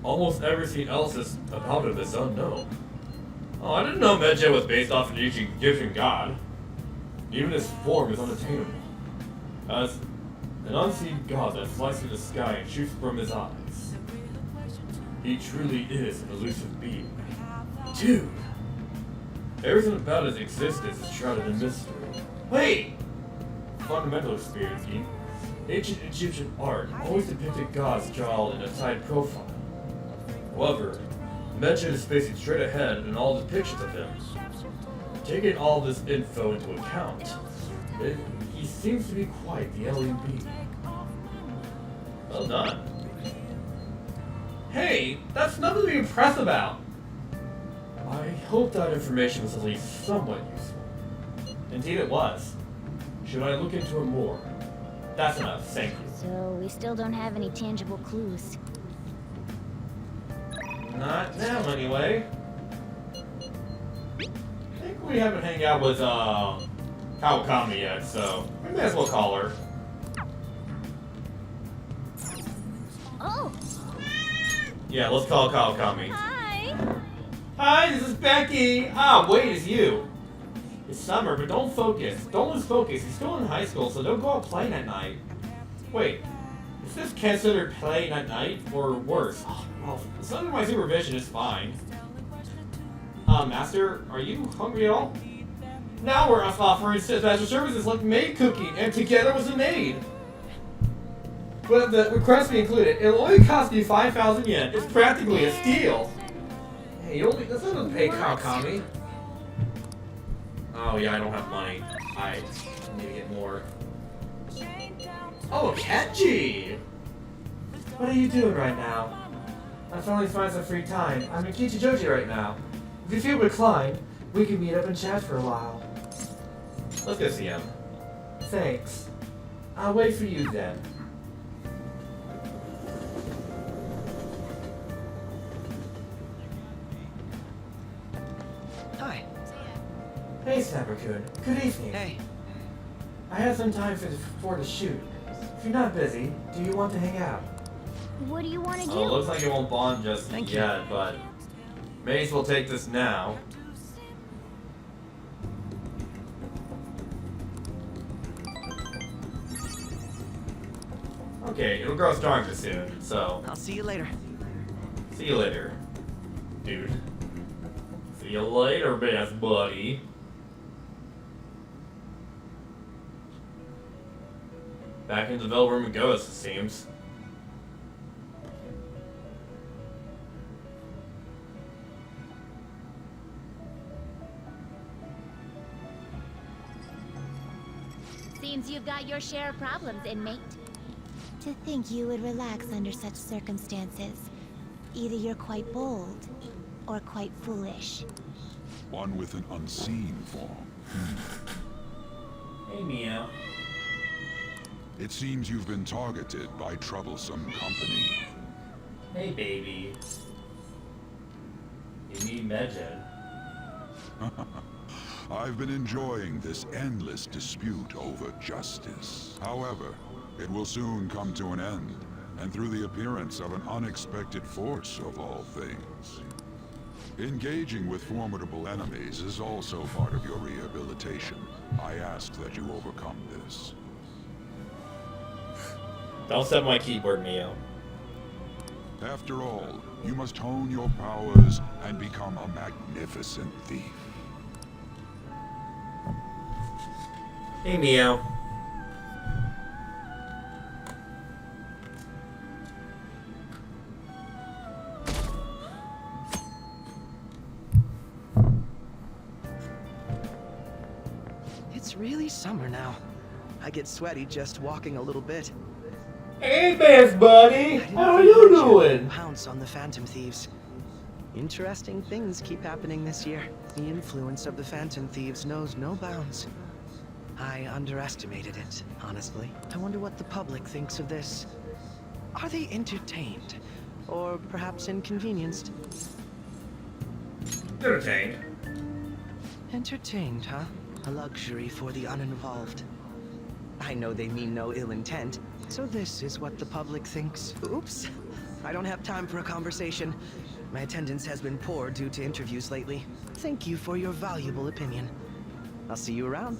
almost everything else about him is unknown. Oh, I didn't know Medjed was based off an Egyptian god. Even his form is unattainable. As an unseen god that flies through the sky and shoots from his eyes. He truly is an elusive being. Dude! Everything about his existence is shrouded in mystery. Wait! Fundamental experience, ancient Egyptian art always depicted gods drawn in a side profile. However, Medjed is facing straight ahead in all depictions of him. Taking all this info into account, he seems to be quite the alien being. Well done. Hey, that's nothing to be impressed about! I hope that information was at least somewhat useful. Indeed it was. Should I look into it more? That's enough, thank you. So, we still don't have any tangible clues. Not now, anyway. I think we haven't hung out with, Kawakami yet, so we may as well call her. Oh! Yeah, let's call Kawakami. Hi! Hi, this is Becky! Ah, wait, it's you! It's summer, but don't focus. Don't lose focus. He's still in high school, so don't go out playing at night. Wait, is this considered playing at night, or worse? Oh, well, it's under my supervision, it's fine. Master, are you hungry at all? Now we're offering special services like maid cooking, and together with a maid. But the request be included. It'll only cost you 5,000 yen. It's practically a steal. Hey, that's not enough to pay Kawakami. Oh yeah, I don't have money. I need to get more. Oh, Akechi! What are you doing right now? I finally find some free time. I'm in Kichijoji right now. If you feel inclined, we can meet up and chat for a while. Let's go see him. Thanks. I'll wait for you then. Hi. Hey, Snapper-kun. Good evening. Hey. I have some time for the shoot. If you're not busy, do you want to hang out? What do you want to do? Oh, it looks like it won't bond just yet, but may as well take this now. Okay, it'll grow stronger soon, so... I'll see you later. See you later, dude. See you later, best buddy. Back in the develop room it goes, it seems. Seems you've got your share of problems, inmate. To think you would relax under such circumstances. Either you're quite bold, or quite foolish. One with an unseen form. Hey, Mia. It seems you've been targeted by troublesome company. Hey, baby. You need Medjed. I've been enjoying this endless dispute over justice. However, it will soon come to an end, and through the appearance of an unexpected force of all things. Engaging with formidable enemies is also part of your rehabilitation. I ask that you overcome this. Don't set my keyboard, Neo. After all, you must hone your powers and become a magnificent thief. Hey, Neo. It's really summer now. I get sweaty just walking a little bit. Hey, best buddy! How are you doing? Pounce on the Phantom Thieves. Interesting things keep happening this year. The influence of the Phantom Thieves knows no bounds. I underestimated it, honestly. I wonder what the public thinks of this. Are they entertained? Or perhaps inconvenienced? Entertained. Entertained, huh? A luxury for the uninvolved. I know they mean no ill intent, so this is what the public thinks. Oops. I don't have time for a conversation. My attendance has been poor due to interviews lately. Thank you for your valuable opinion. I'll see you around.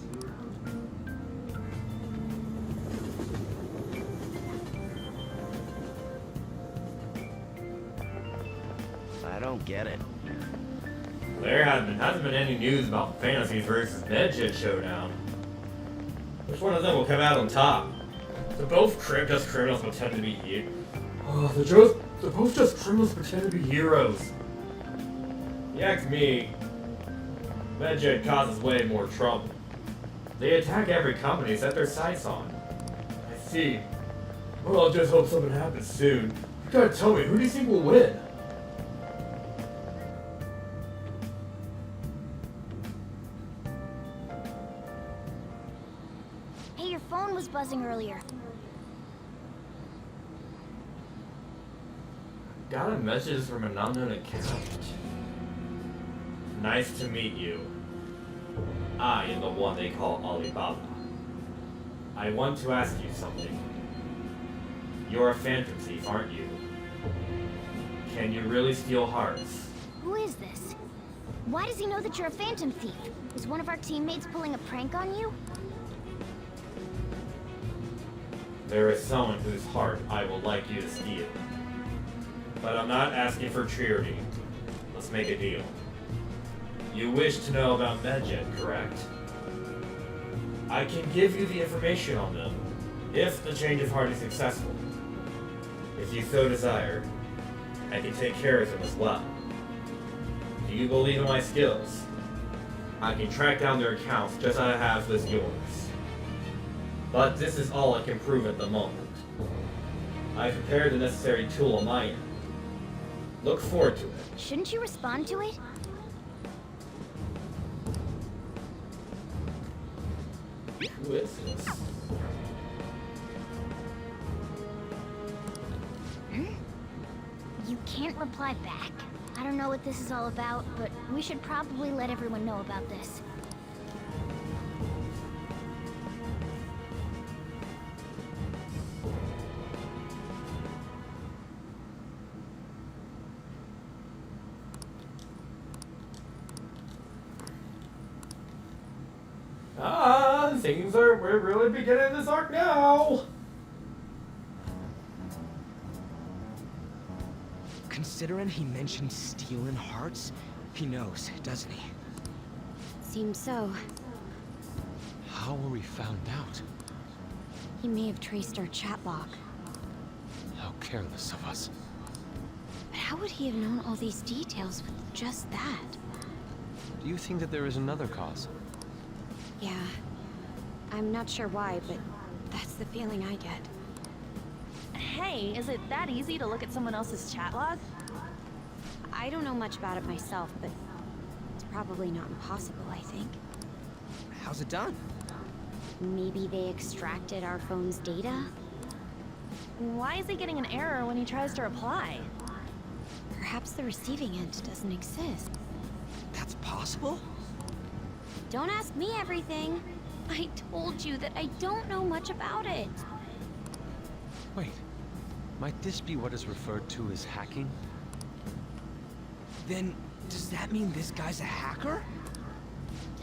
I don't get it. There hasn't been any news about Fantasies versus Medjed showdown. Which one of them will come out on top? They're both just criminals pretend to be heroes. Oh, they're both just criminals pretend to be heroes. You ask me, Medjed causes way more trouble. They attack every company they set their sights on. I see. Well, I'll just hope something happens soon. You gotta tell me, who do you think will win? Hey, your phone was buzzing earlier. Got a message from an unknown account. Nice to meet you. I am the one they call Alibaba. I want to ask you something. You're a phantom thief, aren't you? Can you really steal hearts? Who is this? Why does he know that you're a phantom thief? Is one of our teammates pulling a prank on you? There is someone whose heart I would like you to steal. But I'm not asking for charity. Let's make a deal. You wish to know about Medjed, correct? I can give you the information on them, if the change of heart is successful. If you so desire, I can take care of them as well. Do you believe in my skills? I can track down their accounts just as I have with yours. But this is all I can prove at the moment. I prepared the necessary tool on my end. Look forward to it. Shouldn't you respond to it? Who is this? You can't reply back. I don't know what this is all about, but we should probably let everyone know about this. We're really beginning this arc now. Considering he mentioned stealing hearts, he knows, doesn't he? Seems so. How were we found out? He may have traced our chat log. How careless of us. But how would he have known all these details with just that? Do you think that there is another cause? Yeah. I'm not sure why, but that's the feeling I get. Hey, is it that easy to look at someone else's chat log? I don't know much about it myself, but it's probably not impossible, I think. How's it done? Maybe they extracted our phone's data? Why is he getting an error when he tries to reply? Perhaps the receiving end doesn't exist. That's possible? Don't ask me everything. I told you that I don't know much about it. Wait, might this be what is referred to as hacking? Then, does that mean this guy's a hacker?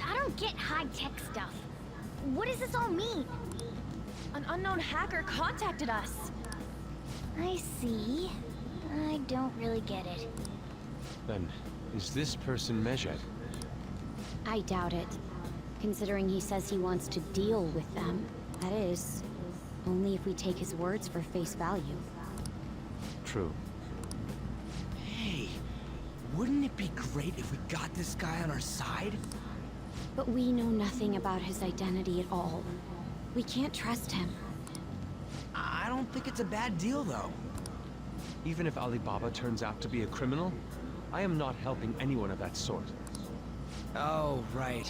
I don't get high-tech stuff. What does this all mean? An unknown hacker contacted us. I see. I don't really get it. Then, is this person Medjed? I doubt it. Considering he says he wants to deal with them. That is, only if we take his words for face value. True. Hey, wouldn't it be great if we got this guy on our side? But we know nothing about his identity at all. We can't trust him. I don't think it's a bad deal, though. Even if Alibaba turns out to be a criminal, I am not helping anyone of that sort. Oh, right.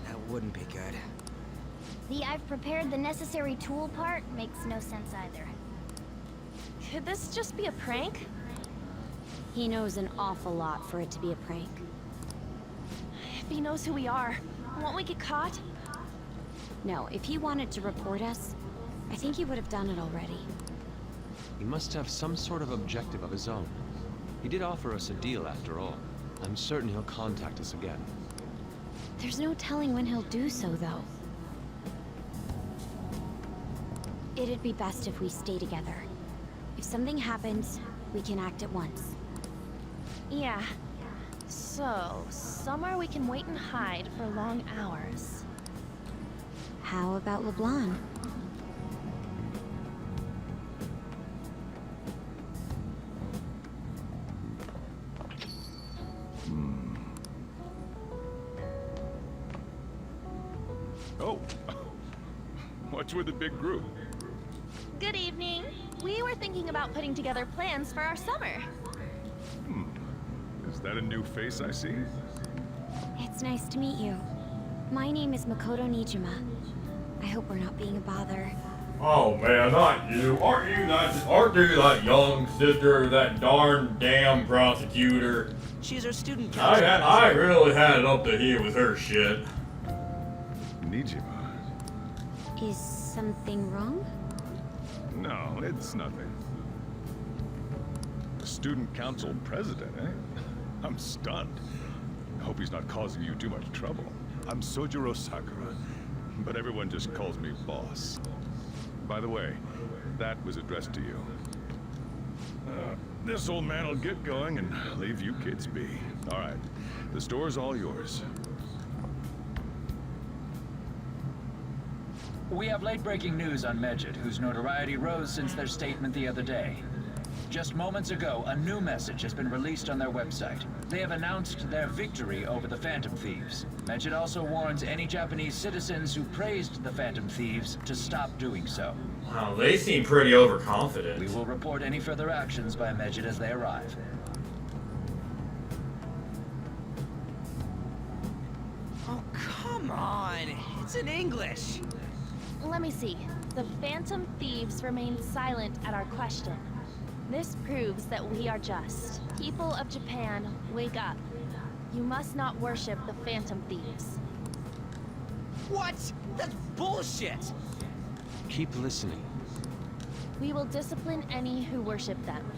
That wouldn't be good. The I've prepared the necessary tool part makes no sense either. Could this just be a prank? He knows an awful lot for it to be a prank. if he knows who we are? Won't we get caught? No, if he wanted to report us, I think he would have done it already. He must have some sort of objective of his own. He did offer us a deal after all. I'm certain he'll contact us again. There's no telling when he'll do so, though. It'd be best if we stay together. If something happens, we can act at once. Yeah. So, somewhere we can wait and hide for long hours. How about LeBlanc? Oh, what's with the big group? Good evening. We were thinking about putting together plans for our summer. Is that a new face I see? It's nice to meet you. My name is Makoto Nijima. I hope we're not being a bother. Oh man, not you. Aren't you that young sister, that darn damn prosecutor? She's our student council. I really had it up to here with her shit. Nijima. Is something wrong? No, it's nothing. The student council president, eh? I'm stunned. I hope he's not causing you too much trouble. I'm Sojiro Sakura, but everyone just calls me boss. By the way, that was addressed to you. This old man will get going and leave you kids be. All right, the store's all yours. We have late-breaking news on Medjed, whose notoriety rose since their statement the other day. Just moments ago, a new message has been released on their website. They have announced their victory over the Phantom Thieves. Medjed also warns any Japanese citizens who praised the Phantom Thieves to stop doing so. Wow, they seem pretty overconfident. We will report any further actions by Medjed as they arrive. Oh, come on! It's in English! Let me see. The Phantom Thieves remain silent at our question. This proves that we are just. People of Japan, wake up. You must not worship the Phantom Thieves. What? That's bullshit! Keep listening. We will discipline any who worship them.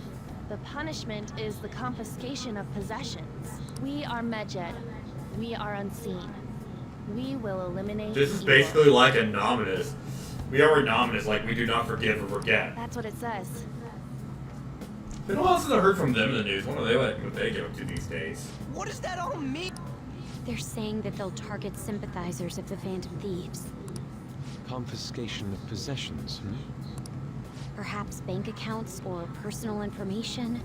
The punishment is the confiscation of possessions. We are Medjed. We are unseen. We will eliminate This is evil. basically like Anonymous. We are Anonymous, like we do not forgive or forget. That's what it says. Who else has I heard from them in the news? What they get up to these days? What does that all mean? They're saying that they'll target sympathizers of the Phantom Thieves. Confiscation of possessions, Perhaps bank accounts or personal information.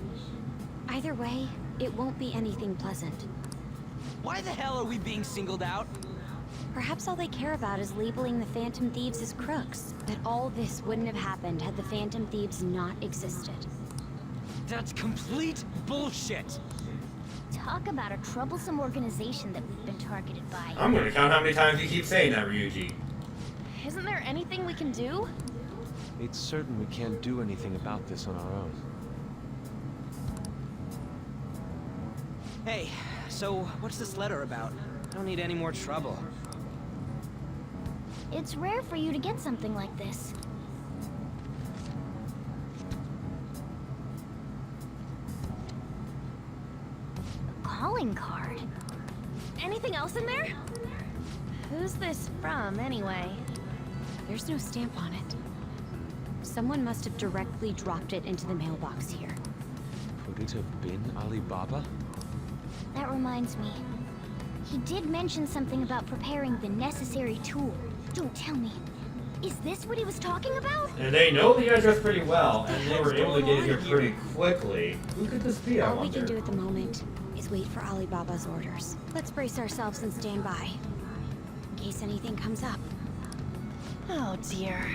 Either way, it won't be anything pleasant. Why the hell are we being singled out? Perhaps all they care about is labeling the Phantom Thieves as crooks. That all this wouldn't have happened had the Phantom Thieves not existed. That's complete bullshit! Talk about a troublesome organization that we've been targeted by. I'm gonna count how many times you keep saying that, Ryuji. Isn't there anything we can do? It's certain we can't do anything about this on our own. Hey, so what's this letter about? I don't need any more trouble. It's rare for you to get something like this. A calling card. Anything else in there? Who's this from, anyway? There's no stamp on it. Someone must have directly dropped it into the mailbox here. Could it have been Alibaba? That reminds me. He did mention something about preparing the necessary tool. Don't tell me. Is this what he was talking about? And they know the address pretty well, and they were able to get here pretty quickly. Who could this be, I All we wonder? can do at the moment is wait for Alibaba's orders. Let's brace ourselves and stand by. In case anything comes up. Oh dear.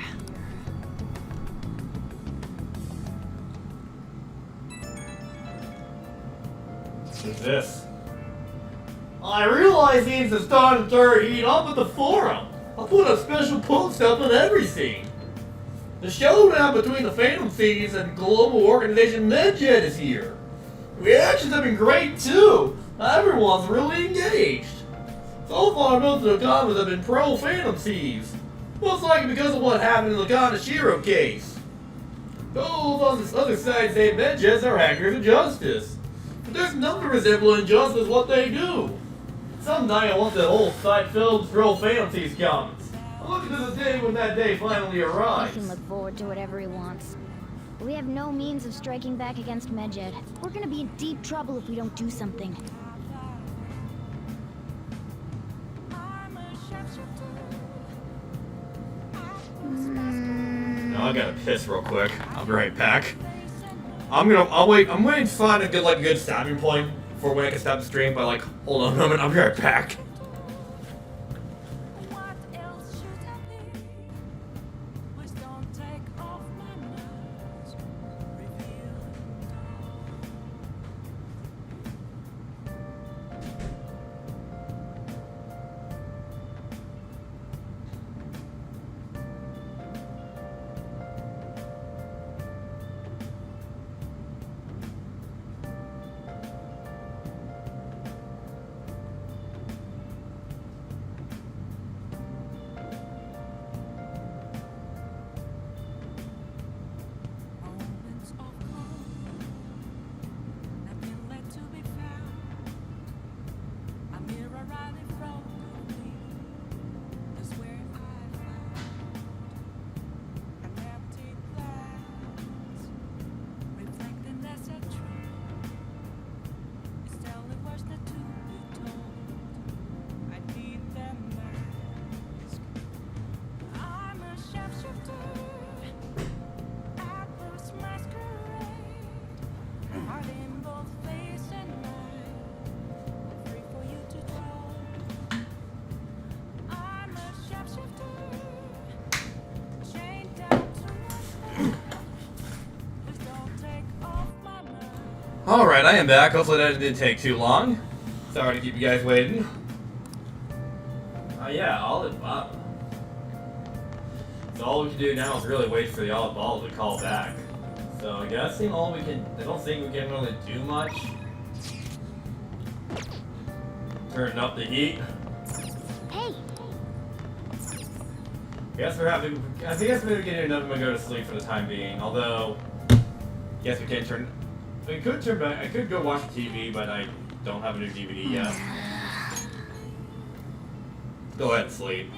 What's this? I realize things are starting to turn heat up at the forum. I'll put a special post up on everything. The showdown between the Phantom Thieves and global organization Medjed is here. Reactions have been great too. Everyone's really engaged. So far, most of the comments have been pro-Phantom Thieves. Most likely because of what happened in the Kanashiro case. Those on the other side say Medjeds are hackers of justice. But there's nothing to resemble injustice what they do. Someday I want the whole site filled with pro-Phantom Thieves comments. I'm looking to the day when that day finally He arrives. can look forward to whatever he wants. We have no means of striking back against Medjed. We're gonna be in deep trouble if we don't do something. No, I gotta piss real quick. I'll be right back. I'm waiting to find a good stopping point for when I can stop the stream, but like, hold on a moment, I'll be right back. Alright, I am back. Hopefully that didn't take too long. Sorry to keep you guys waiting. Yeah, Olive Ball. So all we can do now is really wait for the Olive Ball to call back. So I guess I don't think we can really do much. Turning up the heat. Hey! I guess we're getting nothing but go to sleep for the time being. Although, yes, we can turn. We could turn back. I could go watch TV, but I don't have a new DVD yet. Go ahead and sleep.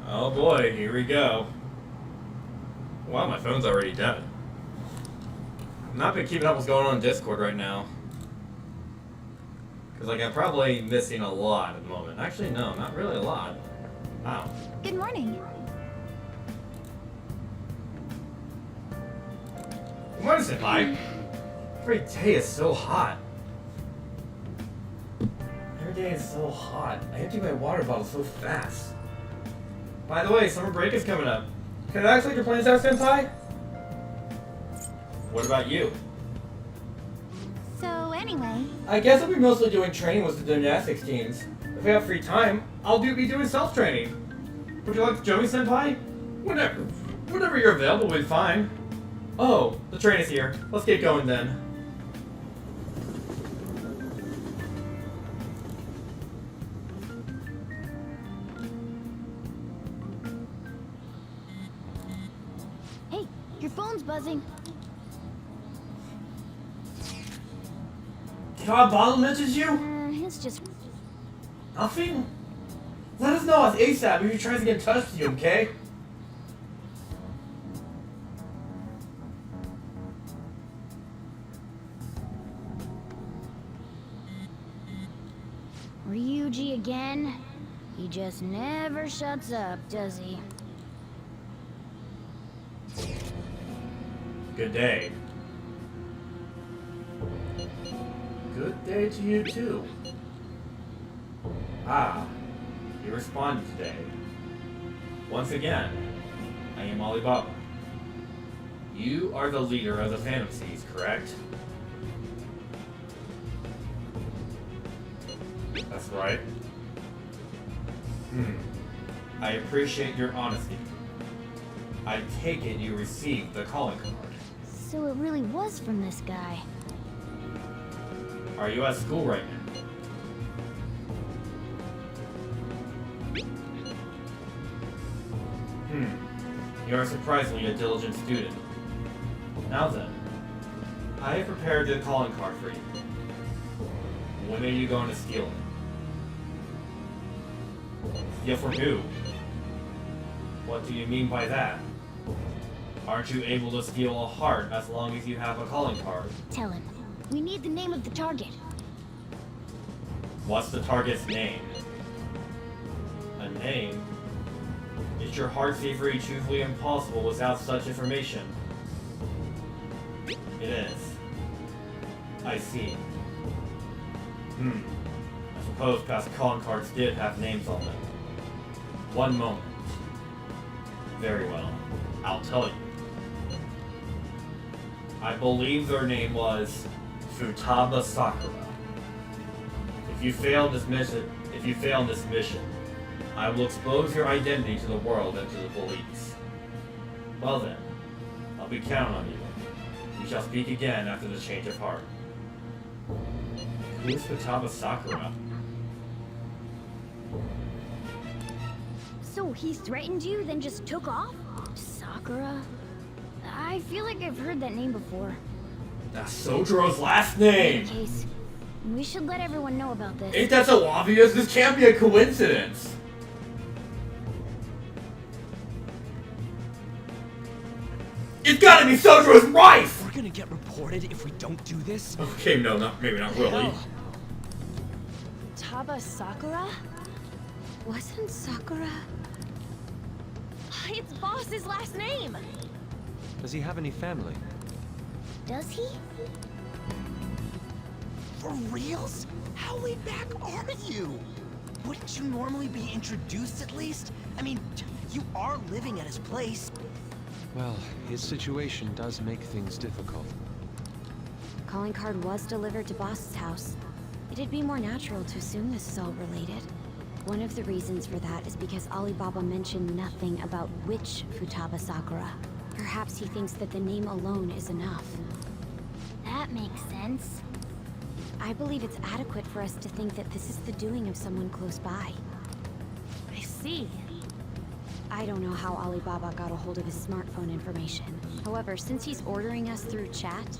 Oh boy, here we go. Wow, my phone's already dead. I've not been keeping up with what's going on in Discord right now. Because like I'm probably missing a lot at the moment. Actually, no, not really a lot. Wow. Good morning. Good morning, Senpai. Every day is so hot. Every day is so hot. I empty my water bottle so fast. By the way, summer break is coming up. Can I actually your plans out, Senpai? What about you? So anyway, I guess I'll be mostly doing training with the gymnastics teams. If I have free time, I'll be doing self-training. Would you like to join me, Senpai? Whenever you're available, we'll be fine. Oh, the train is here. Let's get going then. Hey, your phone's buzzing. Todd Bottle mentions you? It's just... Nothing? Let us know as ASAP if he tries to get in touch with you, okay? Ryuji again? He just never shuts up, does he? Good day. Good day to you too. Ah, you responded today. Once again, I am Alibaba. You are the leader of the Phantom Thieves, correct? That's right. I appreciate your honesty. I take it you received the calling card. So it really was from this guy. Are you at school right now? You are surprisingly a diligent student. Now then, I have prepared the calling card for you. When are you going to steal it? Steal from who? What do you mean by that? Aren't you able to steal a heart as long as you have a calling card? Tell him. We need the name of the target. What's the target's name? A name? Is your heart thievery truthfully impossible without such information? It is. I see. I suppose past calling cards did have names on them. One moment. Very well. I'll tell you. I believe their name was Futaba Sakura. If you fail in this mission, I will expose your identity to the world and to the police. Well then, I'll be counting on you. We shall speak again after the change of heart. Who is Futaba Sakura? So he threatened you, then just took off? Sakura? I feel like I've heard that name before. That's Sojiro's last name! In any case, we should let everyone know about this. Ain't that so obvious? This can't be a coincidence! It's gotta be Sojiro's wife! We're gonna get reported if we don't do this? Okay, no, maybe not really. Hell. Taba Sakura? Wasn't Sakura? It's Boss's last name! Does he have any family? Does he? For reals? How way back are you? Wouldn't you normally be introduced at least? I mean, you are living at his place. Well, his situation does make things difficult. Calling card was delivered to Boss's house. It'd be more natural to assume this is all related. One of the reasons for that is because Alibaba mentioned nothing about which Futaba Sakura. Perhaps he thinks that the name alone is enough. That makes sense. I believe it's adequate for us to think that this is the doing of someone close by. I see. I don't know how Alibaba got a hold of his smartphone information. However, since he's ordering us through chat,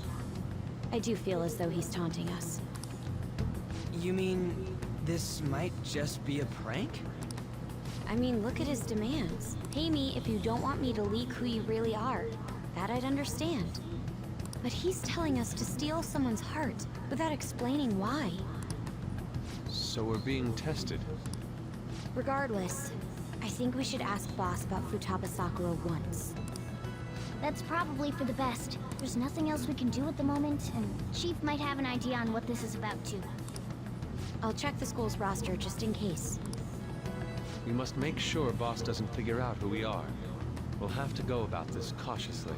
I do feel as though he's taunting us. You mean this might just be a prank? I mean, look at his demands. Pay me if you don't want me to leak who you really are. That I'd understand. But he's telling us to steal someone's heart without explaining why. So we're being tested. Regardless, I think we should ask Boss about Futaba Sakura once. That's probably for the best. There's nothing else we can do at the moment, and Chief might have an idea on what this is about too. I'll check the school's roster just in case. We must make sure Boss doesn't figure out who we are. We'll have to go about this cautiously.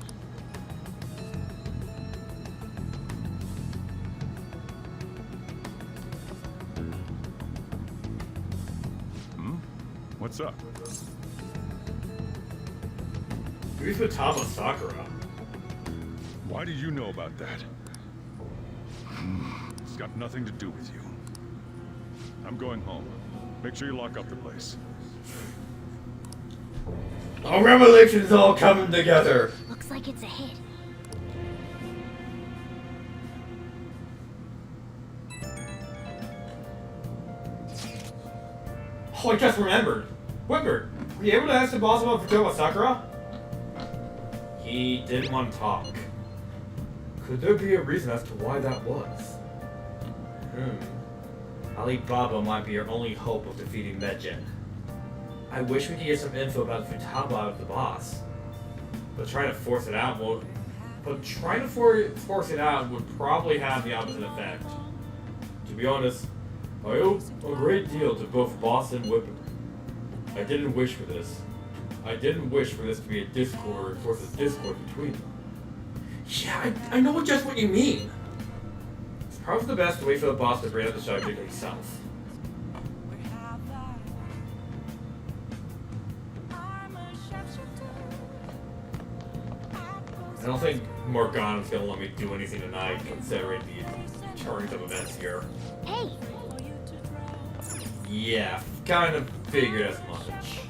What's up? Who's Futaba Sakura? Why do you know about that? It's got nothing to do with you. I'm going home. Make sure you lock up the place. Our revelation's all coming together. Looks like it's a hit. Oh, I just remembered. Wimber, were you able to ask the boss about Futaba Sakura? He didn't want to talk. Could there be a reason as to why that was? Alibaba might be our only hope of defeating Medjin. I wish we could get some info about Futaba out of the boss. But trying to force it out would probably have the opposite effect. To be honest, I owe a great deal to both Boss and Whipper. I didn't wish for this. I didn't wish for this to be a discord or force a discord between them. Yeah, I know just what you mean. It's probably the best way for the boss to bring up the subject himself. I don't think Morgana's gonna let me do anything tonight, considering the turns of events here. Hey! Yeah, kind of figured as much.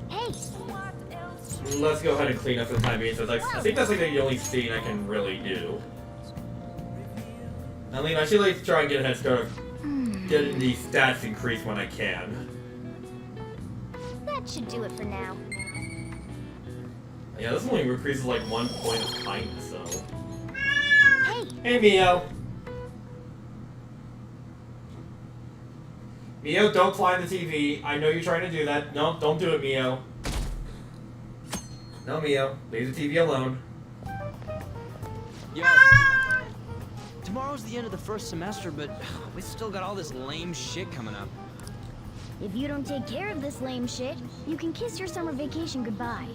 Hey! Let's go ahead and clean up for the time being. So like, I think that's like the only scene I can really do. I mean, I should like try and get a head start of getting these stats increased when I can. That should do it for now. Yeah, this only increases like 1 point of kindness, so. Hey! Hey, Mio! Mio, don't climb the TV. I know you're trying to do that. No, don't do it, Mio. No, Mio. Leave the TV alone. Yo. Tomorrow's the end of the first semester, but we still got all this lame shit coming up. If you don't take care of this lame shit, you can kiss your summer vacation goodbye.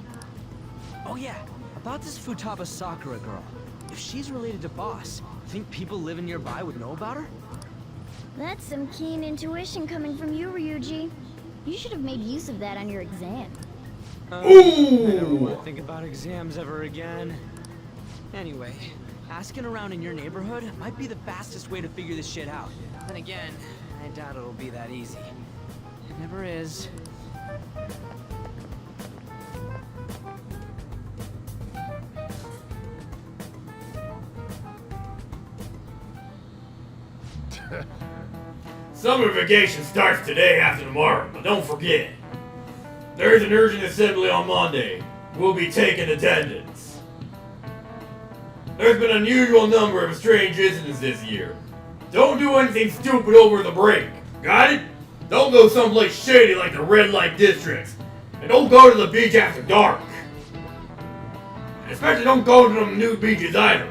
Oh yeah, about this Futaba Sakura girl. If she's related to Boss, think people living nearby would know about her? That's some keen intuition coming from you, Ryuji. You should have made use of that on your exam. I never want to think about exams ever again. Anyway, asking around in your neighborhood might be the fastest way to figure this shit out. Then again, I doubt it'll be that easy. It never is. Summer vacation starts today after tomorrow, but don't forget. There's an urgent assembly on Monday. We'll be taking attendance. There's been an unusual number of strange incidents this year. Don't do anything stupid over the break. Got it? Don't go someplace shady like the red light districts. And don't go to the beach after dark. And especially don't go to them nude beaches either.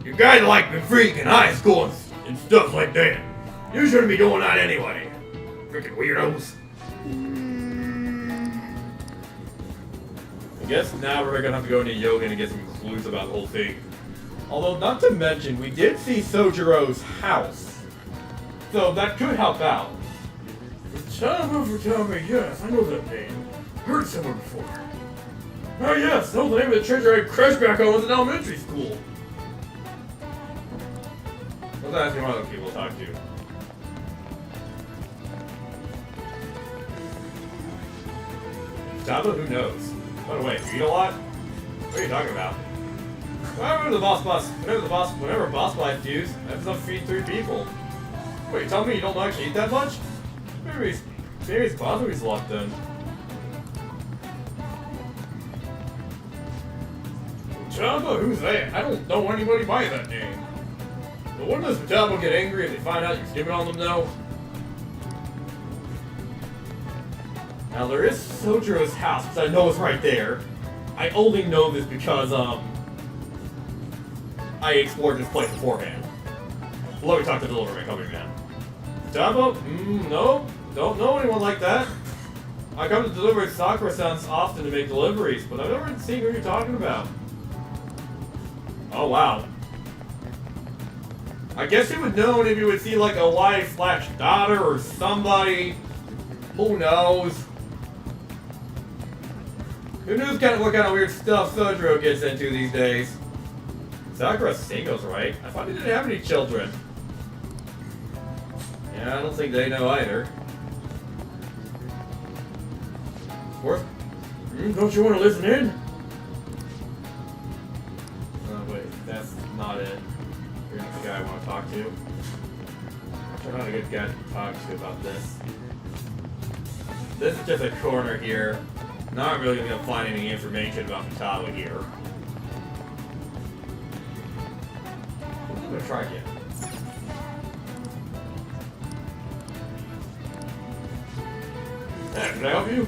You guys like the freak in high school and stuff like that. You shouldn't be doing that anyway. Freaking weirdos. I guess now we're gonna have to go into yoga and get some clues about the whole thing. Although, not to mention, we did see Sojiro's house. So that could help out. Futaba, yes, I know that name. Heard someone before. Oh yes, that was the name of the church I crashed back on when I was in elementary school. Let's ask him what other people talk to. Futaba, who knows? By the way, you eat a lot? What are you talking about? Whenever boss fights use, I have to feed 3 people. Wait, you tell me you don't actually eat that much? Maybe it's Boswi's luck then. Futaba, who's that? I don't know anybody by that name. But when does Futaba get angry if they find out you're skipping on them though? Now there is Sojiro's house, because I know it's right there. I only know this because, I explored this place beforehand. Let me talk to the delivery company man. Futaba? No. Don't know anyone like that. I come to deliver Sakura-san's often to make deliveries, but I've never seen who you're talking about. Oh, wow. I guess you would know if you would see, like, a wife/daughter or somebody. Who knows? Who knows what kind of weird stuff Sojiro gets into these days? Sakura's singles, right? I thought he didn't have any children. Yeah, I don't think they know either. What? Don't you want to listen in? Oh, wait, that's not it. You're not the guy I want to talk to. I'm not a good guy to talk to about this. This is just a corner here. Not really going to find any information about Futaba here. I'm going to try again. Hey, can I help you?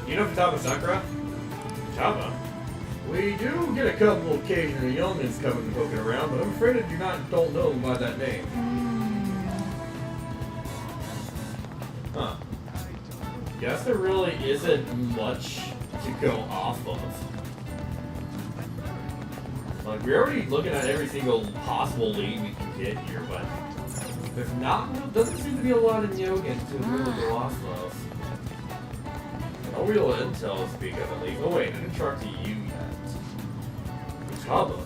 You know Futaba Sakura? Futaba? We do get a couple of occasional youngins coming and poking around, but I'm afraid I don't know by that name. Huh. Guess there really isn't much to go off of. Like, we're already looking at every single possible lead we can get here, but there's doesn't seem to be a lot of Nyogen to really go off of. No real intel to speak of, at least. Oh wait, I didn't talk to you yet. Futaba?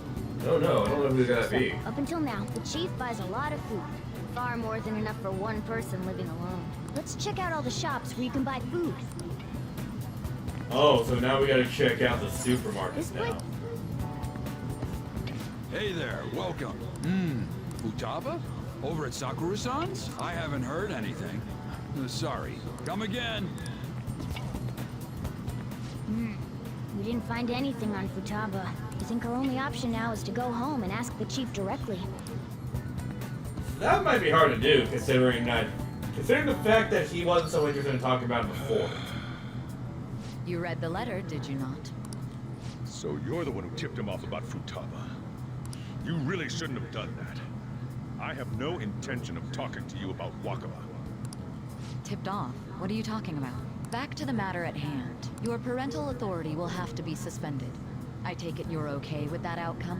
No, I don't know who that be. Up until now, the chief buys a lot of food. Far more than enough for one person living alone. Let's check out all the shops where you can buy food. Oh, so now we gotta check out the supermarkets now. Hey there, welcome. Futaba? Over at Sakura-san's? I haven't heard anything. Sorry. Come again. We didn't find anything on Futaba. I think our only option now is to go home and ask the chief directly. That might be hard to do, considering the fact that he wasn't so interested in talking about it before. You read the letter, did you not? So you're the one who tipped him off about Futaba. You really shouldn't have done that. I have no intention of talking to you about Wakaba. Tipped off? What are you talking about? Back to the matter at hand. Your parental authority will have to be suspended. I take it you're okay with that outcome?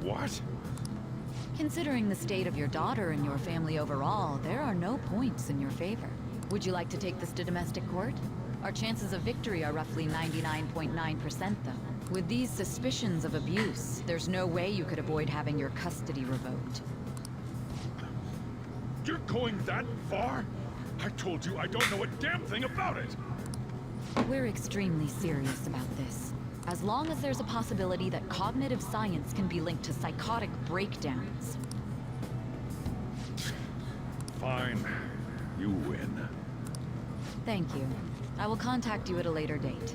What? Considering the state of your daughter and your family overall, there are no points in your favor. Would you like to take this to domestic court? Our chances of victory are roughly 99.9% though. With these suspicions of abuse, there's no way you could avoid having your custody revoked. You're going that far? I told you I don't know a damn thing about it! We're extremely serious about this. As long as there's a possibility that cognitive science can be linked to psychotic breakdowns. Fine. You win. Thank you. I will contact you at a later date.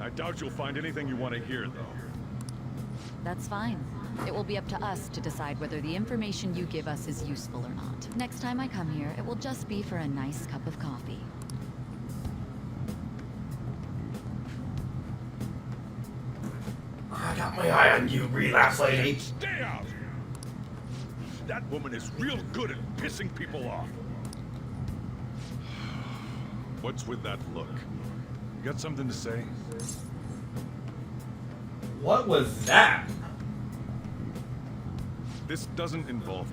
I doubt you'll find anything you want to hear, though. That's fine. It will be up to us to decide whether the information you give us is useful or not. Next time I come here, it will just be for a nice cup of coffee. I got my eye on you, relapse lady. Stay out! That woman is real good at pissing people off. What's with that look? You got something to say? What was that? This doesn't involve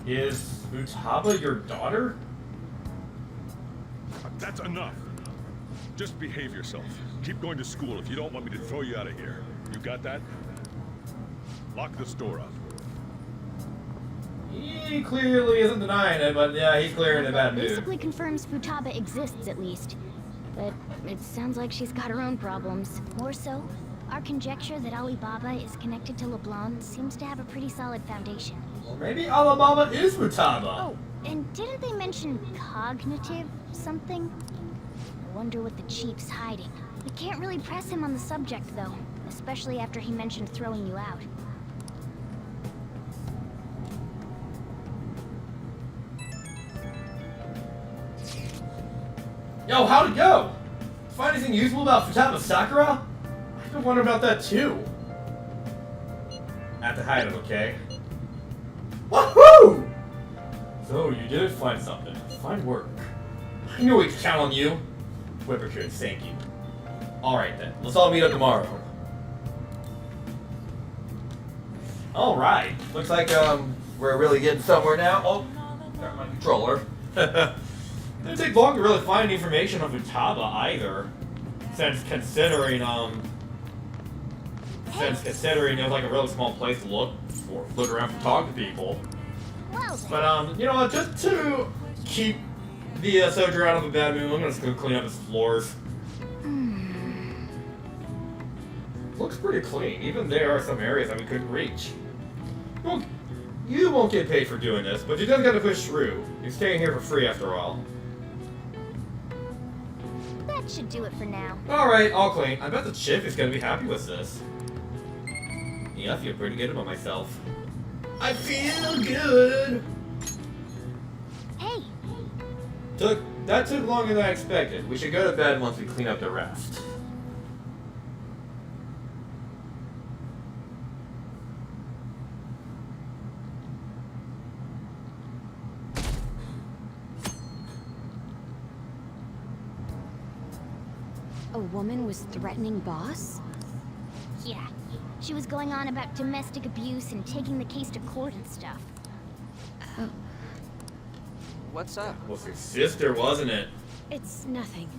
you. Is Futaba your daughter? That's enough. Just behave yourself. Keep going to school if you don't want me to throw you out of here. You got that? Lock the store up. He clearly isn't denying it, but yeah, he's clearly in a bad mood. Basically confirms Futaba exists, at least. But it sounds like she's got her own problems. More so, our conjecture that Alibaba is connected to LeBlanc seems to have a pretty solid foundation. Well, maybe Alibaba is Futaba. Oh, and didn't they mention cognitive something? I wonder what the chief's hiding. We can't really press him on the subject, though. Especially after he mentioned throwing you out. Yo, how'd it go? Find anything useful about Futaba Sakura? I could wonder about that too. At the height of okay. Woohoo! So you did find something. Fine work. I knew we could count on you. Whipperkins, thank you. Alright then, let's all meet up tomorrow. Alright, looks like we're really getting somewhere now. Oh, there's my controller. Didn't take long to really find any information on Futaba either. Since considering it was like a really small place to look around for talk to people. But you know what, just to keep the soldier out of a bad mood, I'm gonna just go clean up his floors. Looks pretty clean, even there are some areas that we couldn't reach. Well, you won't get paid for doing this, but you just gotta push through. You're staying here for free after all. That should do it for now. Alright, all clean. I bet the chief is gonna be happy with this. Yeah, I feel pretty good about myself. I feel good! Hey! That took longer than I expected. We should go to bed once we clean up the rest. A woman was threatening Boss? Yeah. She was going on about domestic abuse and taking the case to court and stuff. What's up? Was your sister, wasn't it? It's nothing.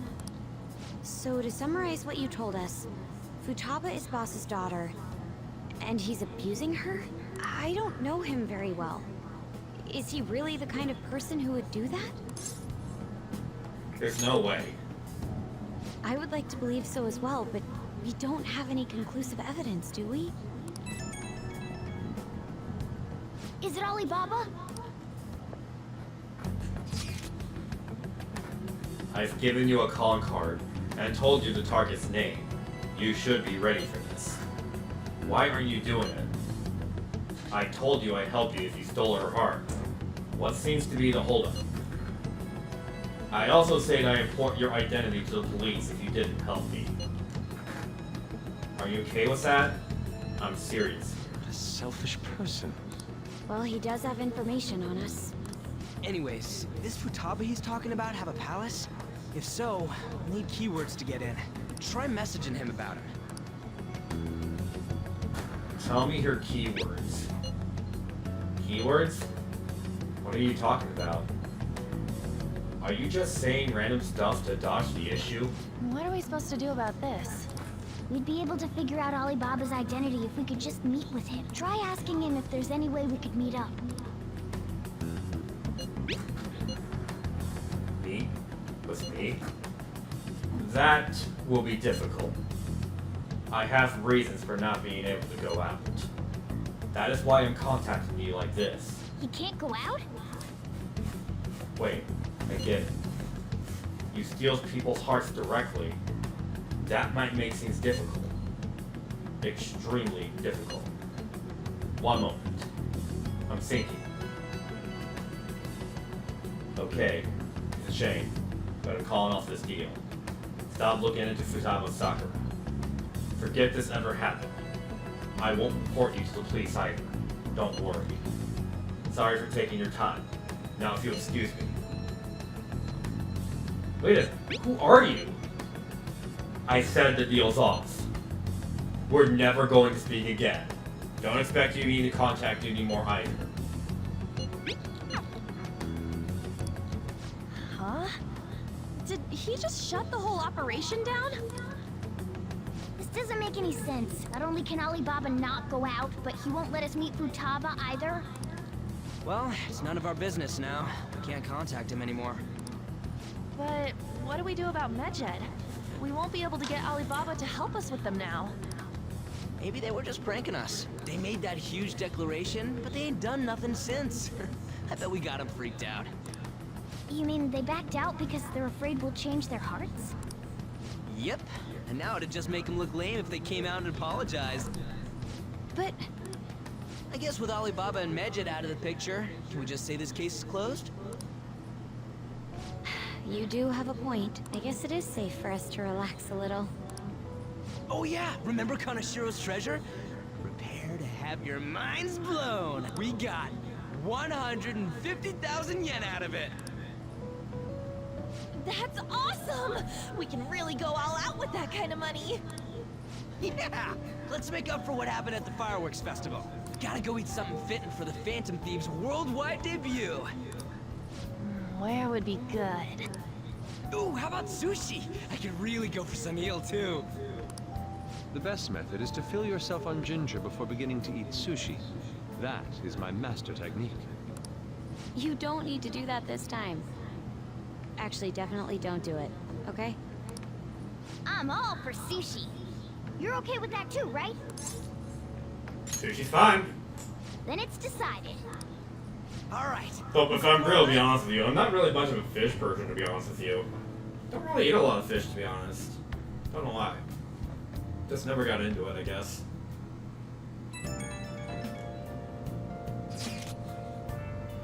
So to summarize what you told us, Futaba is Boss's daughter, and he's abusing her? I don't know him very well. Is he really the kind of person who would do that? There's no way. I would like to believe so as well, but we don't have any conclusive evidence, do we? Is it Alibaba? I've given you a calling card and told you the target's name. You should be ready for this. Why aren't you doing it? I told you I'd help you if you stole her heart. What seems to be the holdup? I also said I report your identity to the police if you didn't help me. Are you okay with that? I'm serious. What a selfish person. Well, he does have information on us. Anyways, this Futaba he's talking about have a palace? If so, we'll need keywords to get in. Try messaging him about him. Tell me your keywords. Keywords? What are you talking about? Are you just saying random stuff to dodge the issue? What are we supposed to do about this? We'd be able to figure out Alibaba's identity if we could just meet with him. Try asking him if there's any way we could meet up. Me? With me? That will be difficult. I have reasons for not being able to go out. That is why I'm contacting you like this. He can't go out? Wait, I get it. You steal people's hearts directly. That might make things difficult. Extremely difficult. One moment. I'm thinking. Okay, it's a shame, but I'm calling off this deal. Stop looking into Futaba's Sakura. Forget this ever happened. I won't report you to the police either. Don't worry. Sorry for taking your time. Now if you'll excuse me. Wait a minute, who are you? I said the deal's off. We're never going to speak again. Don't expect me to contact you anymore either. Huh? Did he just shut the whole operation down? This doesn't make any sense. Not only can Alibaba not go out, but he won't let us meet Futaba either. Well, it's none of our business now. We can't contact him anymore. But what do we do about Medjed? We won't be able to get Alibaba to help us with them now. Maybe they were just pranking us. They made that huge declaration, but they ain't done nothing since. I bet we got them freaked out. You mean they backed out because they're afraid we'll change their hearts? Yep. And now it'd just make them look lame if they came out and apologized. But I guess with Alibaba and Medjed out of the picture, can we just say this case is closed? You do have a point. I guess it is safe for us to relax a little. Oh yeah, remember Kanashiro's treasure? Prepare to have your minds blown. We got 150,000 yen out of it. that's awesome! We can really go all out with that kind of money. Yeah, let's make up for what happened at the fireworks festival. Gotta go eat something fitting for the Phantom Thieves' worldwide debut. Where would be good? Ooh, how about sushi? I could really go for some eel too. The best method is to fill yourself on ginger before beginning to eat sushi. That is my master technique. You don't need to do that this time. Actually, definitely don't do it, okay? I'm all for sushi. You're okay with that too, right? Sushi's fine. Then it's decided. Alright. But if I'm real, to be honest with you, I'm not really much of a fish person, to be honest with you. Don't really eat a lot of fish, to be honest. Don't know why. Just never got into it, I guess.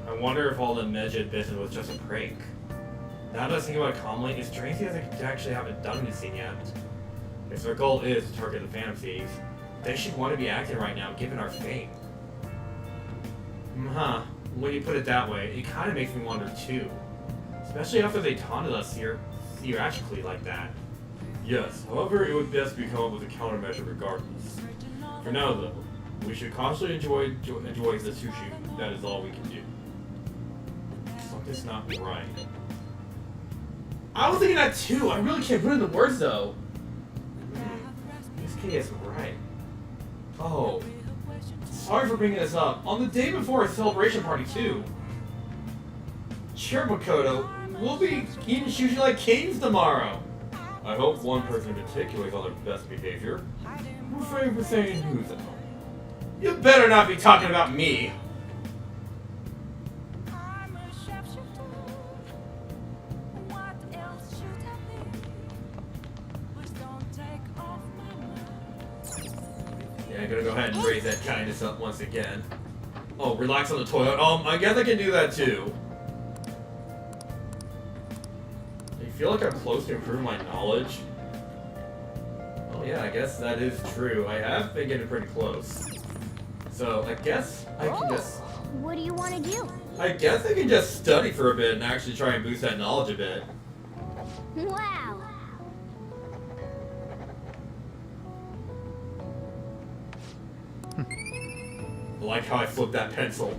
I wonder if all the Medjed business was just a prank. Now that I think about it calmly, it's strange that they actually haven't done anything yet. If their goal is to target the Phantom Thieves, they should want to be acting right now, given our fame. Huh. When you put it that way, it kind of makes me wonder too. Especially after they taunted us here theatrically like that. Yes, however, it would best be come up with a countermeasure regardless. For now though, we should constantly enjoy the sushi. That is all we can do. this not be right? I was thinking that too. I really can't put in the words though. This kid is right. Oh. Sorry for bringing this up. On the day before a celebration party too. Sure, Makoto. We'll be eating sushi like kings tomorrow. I hope one person in particular is on their best behavior. I'm afraid we're saying who though. You better not be talking about me. Yeah, I'm gonna go ahead and raise that kindness up once again. Oh, relax on the toilet. I guess I can do that too. I feel like I'm close to improving my knowledge. Oh yeah, I guess that is true. I have been getting pretty close. So I guess I can just... What do you want to do? I guess I can just study for a bit and actually try and boost that knowledge a bit. Wow. I like how I flipped that pencil.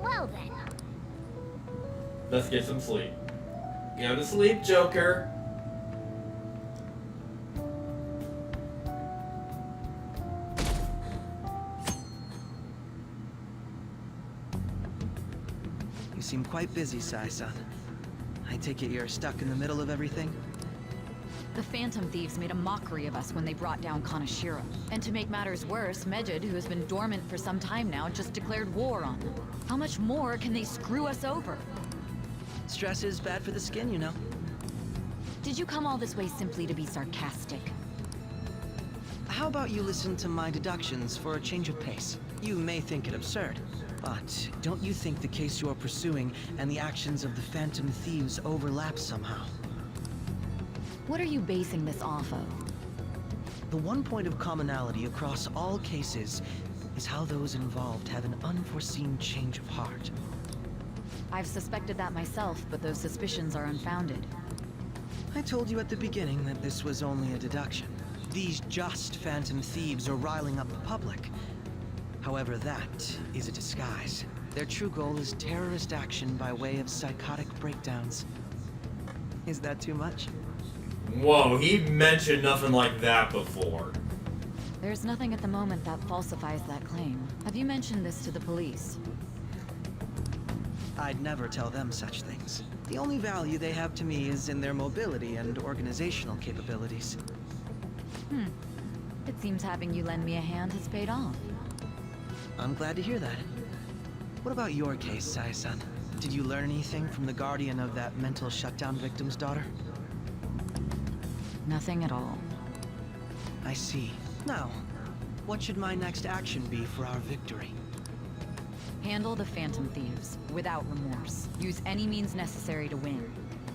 Well then. Let's get some sleep. Go to sleep, Joker. You seem quite busy, Sai-san. I take it you're stuck in the middle of everything? The Phantom Thieves made a mockery of us when they brought down Kanashiro. And to make matters worse, Mejid, who has been dormant for some time now, just declared war on them. How much more can they screw us over? Stress is bad for the skin, you know. Did you come all this way simply to be sarcastic? How about you listen to my deductions for a change of pace? You may think it absurd, but don't you think the case you're pursuing and the actions of the Phantom Thieves overlap somehow? What are you basing this off of? The one point of commonality across all cases is how those involved have an unforeseen change of heart. I've suspected that myself, but those suspicions are unfounded. I told you at the beginning that this was only a deduction. These just Phantom Thieves are riling up the public. However, that is a disguise. Their true goal is terrorist action by way of psychotic breakdowns. Is that too much? Whoa, he mentioned nothing like that before. There's nothing at the moment that falsifies that claim. Have you mentioned this to the police? I'd never tell them such things. The only value they have to me is in their mobility and organizational capabilities. It seems having you lend me a hand has paid off. I'm glad to hear that. What about your case, Sai-san? Did you learn anything from the guardian of that mental shutdown victim's daughter? Nothing at all. I see. Now, what should my next action be for our victory? Handle the Phantom Thieves, without remorse. Use any means necessary to win.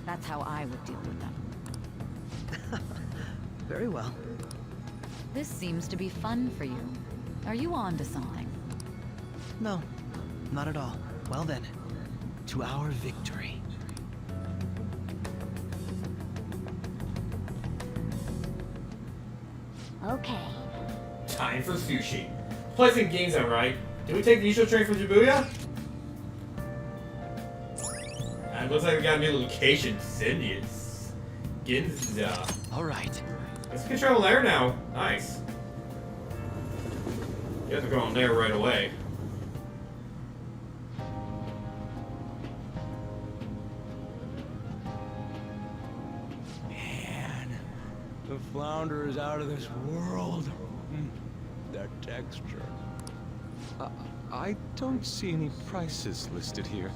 That's how I would deal with them. Very well. This seems to be fun for you. Are you on to something? No, not at all. Well then, to our victory. Okay. Time for sushi. Placing games out, right? Did we take the Isho train from Shibuya? And it looks like we got a new location, Zinnias. Ginza. Alright. Let's get travel there now. Nice. You have to go on there right away. Man, the flounder is out of this world. That texture. I don't see any prices listed here.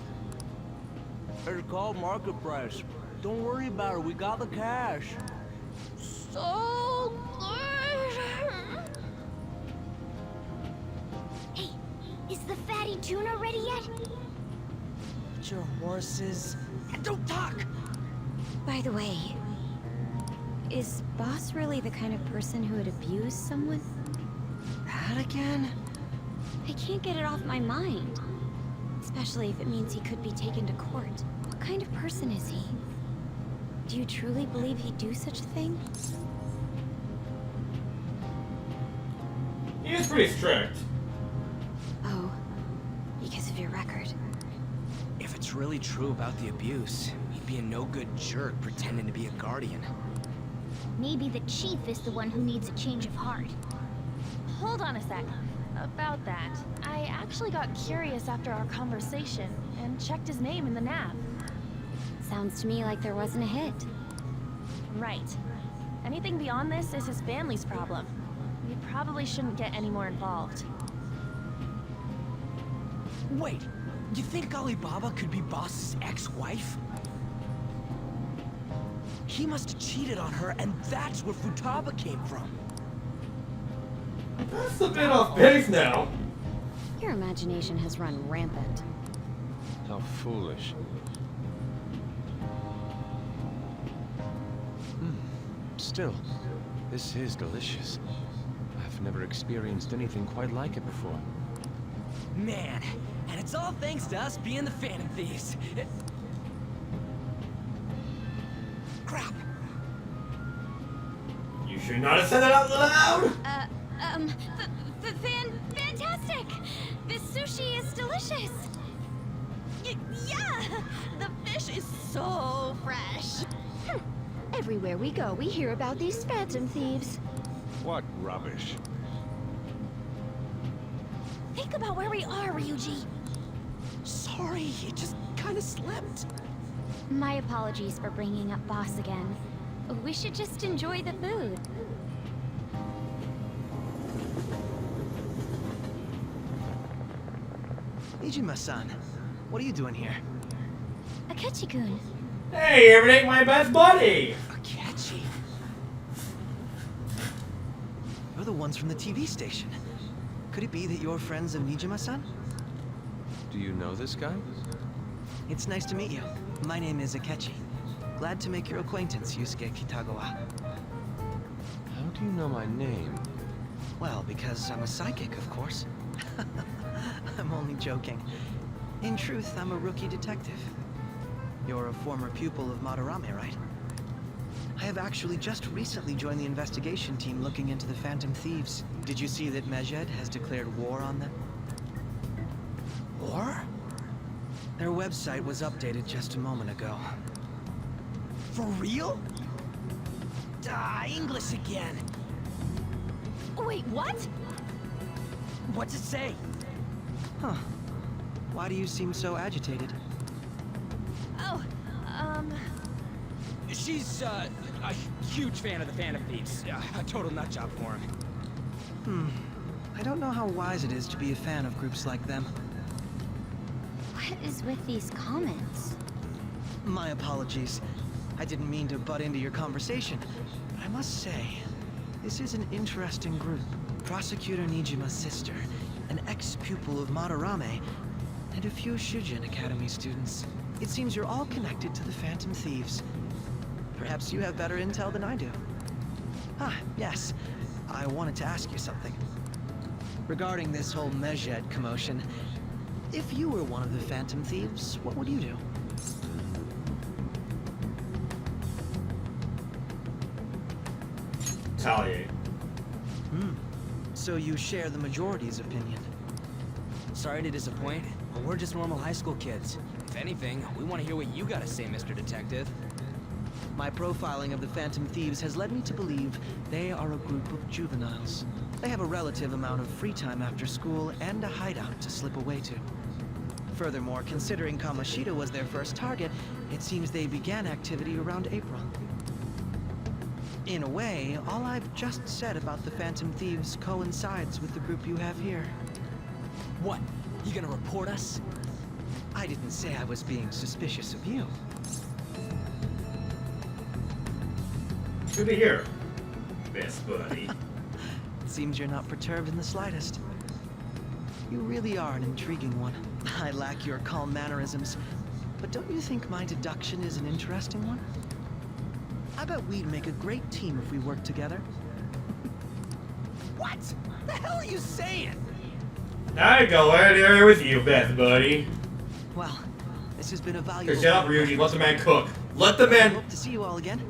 It's called market price. Don't worry about it. We got the cash. So good. Hey, is the fatty tuna ready yet? Put your horses... And don't talk! By the way, is Boss really the kind of person who would abuse someone? That again? I can't get it off my mind. Especially if it means he could be taken to court. What kind of person is he? Do you truly believe he'd do such a thing? He is pretty strict. Oh, because really true about the abuse, he'd be a no-good jerk pretending to be a guardian. Maybe the chief is the one who needs a change of heart. Hold on a sec. About that, I actually got curious after our conversation and checked his name in the nav. Sounds to me like there wasn't a hit. Right. Anything beyond this is his family's problem. We probably shouldn't get any more involved. Wait, you think Alibaba could be Boss's ex-wife? He must have cheated on her, and that's where Futaba came from. That's a bit off base now. Your imagination has run rampant. How foolish. Still, this is delicious. I've never experienced anything quite like it before. Man, and it's all thanks to us being the Phantom Thieves. Crap. You should not have said it out loud. Fantastic! This sushi is delicious! Yeah! The fish is so fresh! Everywhere we go, we hear about these phantom thieves. What rubbish. Think about where we are, Ryuji. Sorry, it just kind of slipped. My apologies for bringing up Boss again. We should just enjoy the food. Nijima-san, what are you doing here? Akechi-kun. Hey, everything, my best buddy. Akechi. You're the ones from the TV station. Could it be that you're friends of Nijima-san? Do you know this guy? It's nice to meet you. My name is Akechi. Glad to make your acquaintance, Yusuke Kitagawa. How do you know my name? Well, because I'm a psychic, of course. I'm only joking. In truth, I'm a rookie detective. You're a former pupil of Madarame, right? I have actually just recently joined the investigation team looking into the Phantom Thieves. Did you see that Medjed has declared war on them? War? Their website was updated just a moment ago. For real? English again. Wait, what? What's it say? Huh. Why do you seem so agitated? Oh, She's, a huge fan of the Phantom Thieves. A total nutjob for him. I don't know how wise it is to be a fan of groups like them. What is with these comments? My apologies. I didn't mean to butt into your conversation, but I must say, this is an interesting group. Prosecutor Nijima's sister, an ex-pupil of Madarame, and a few Shujin Academy students. It seems you're all connected to the Phantom Thieves. Perhaps you have better intel than I do. Yes. I wanted to ask you something. Regarding this whole Medjed commotion, if you were one of the Phantom Thieves, what would you do? Retaliate. So you share the majority's opinion. Sorry to disappoint, but we're just normal high school kids. If anything, we want to hear what you gotta say, Mr. Detective. My profiling of the Phantom Thieves has led me to believe they are a group of juveniles. They have a relative amount of free time after school and a hideout to slip away to. Furthermore, considering Kamoshida was their first target, it seems they began activity around April. In a way, all I've just said about the Phantom Thieves coincides with the group you have here. What? You gonna report us? I didn't say I was being suspicious of you. Good to hear, best buddy. Seems you're not perturbed in the slightest. You really are an intriguing one. I lack your calm mannerisms, but don't you think my deduction is an interesting one? I bet we'd make a great team if we worked together. What? The hell are you saying? I go right there with you, best buddy. Well, this has been a valuable... Shut up, Ryuji. Let the man cook. Let the man... Hope to see you all again.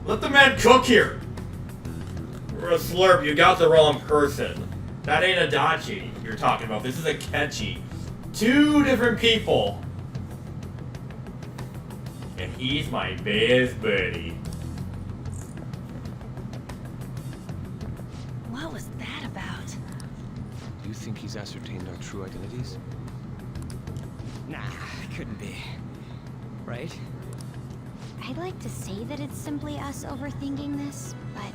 Let the man cook here. We're a slurp. You got the wrong person. That ain't Adachi you're talking about. This is Akechi. Two different people. And he's my best buddy. What was that about? Do you think he's ascertained our true identities? Nah, couldn't be. Right? I'd like to say that it's simply us overthinking this, but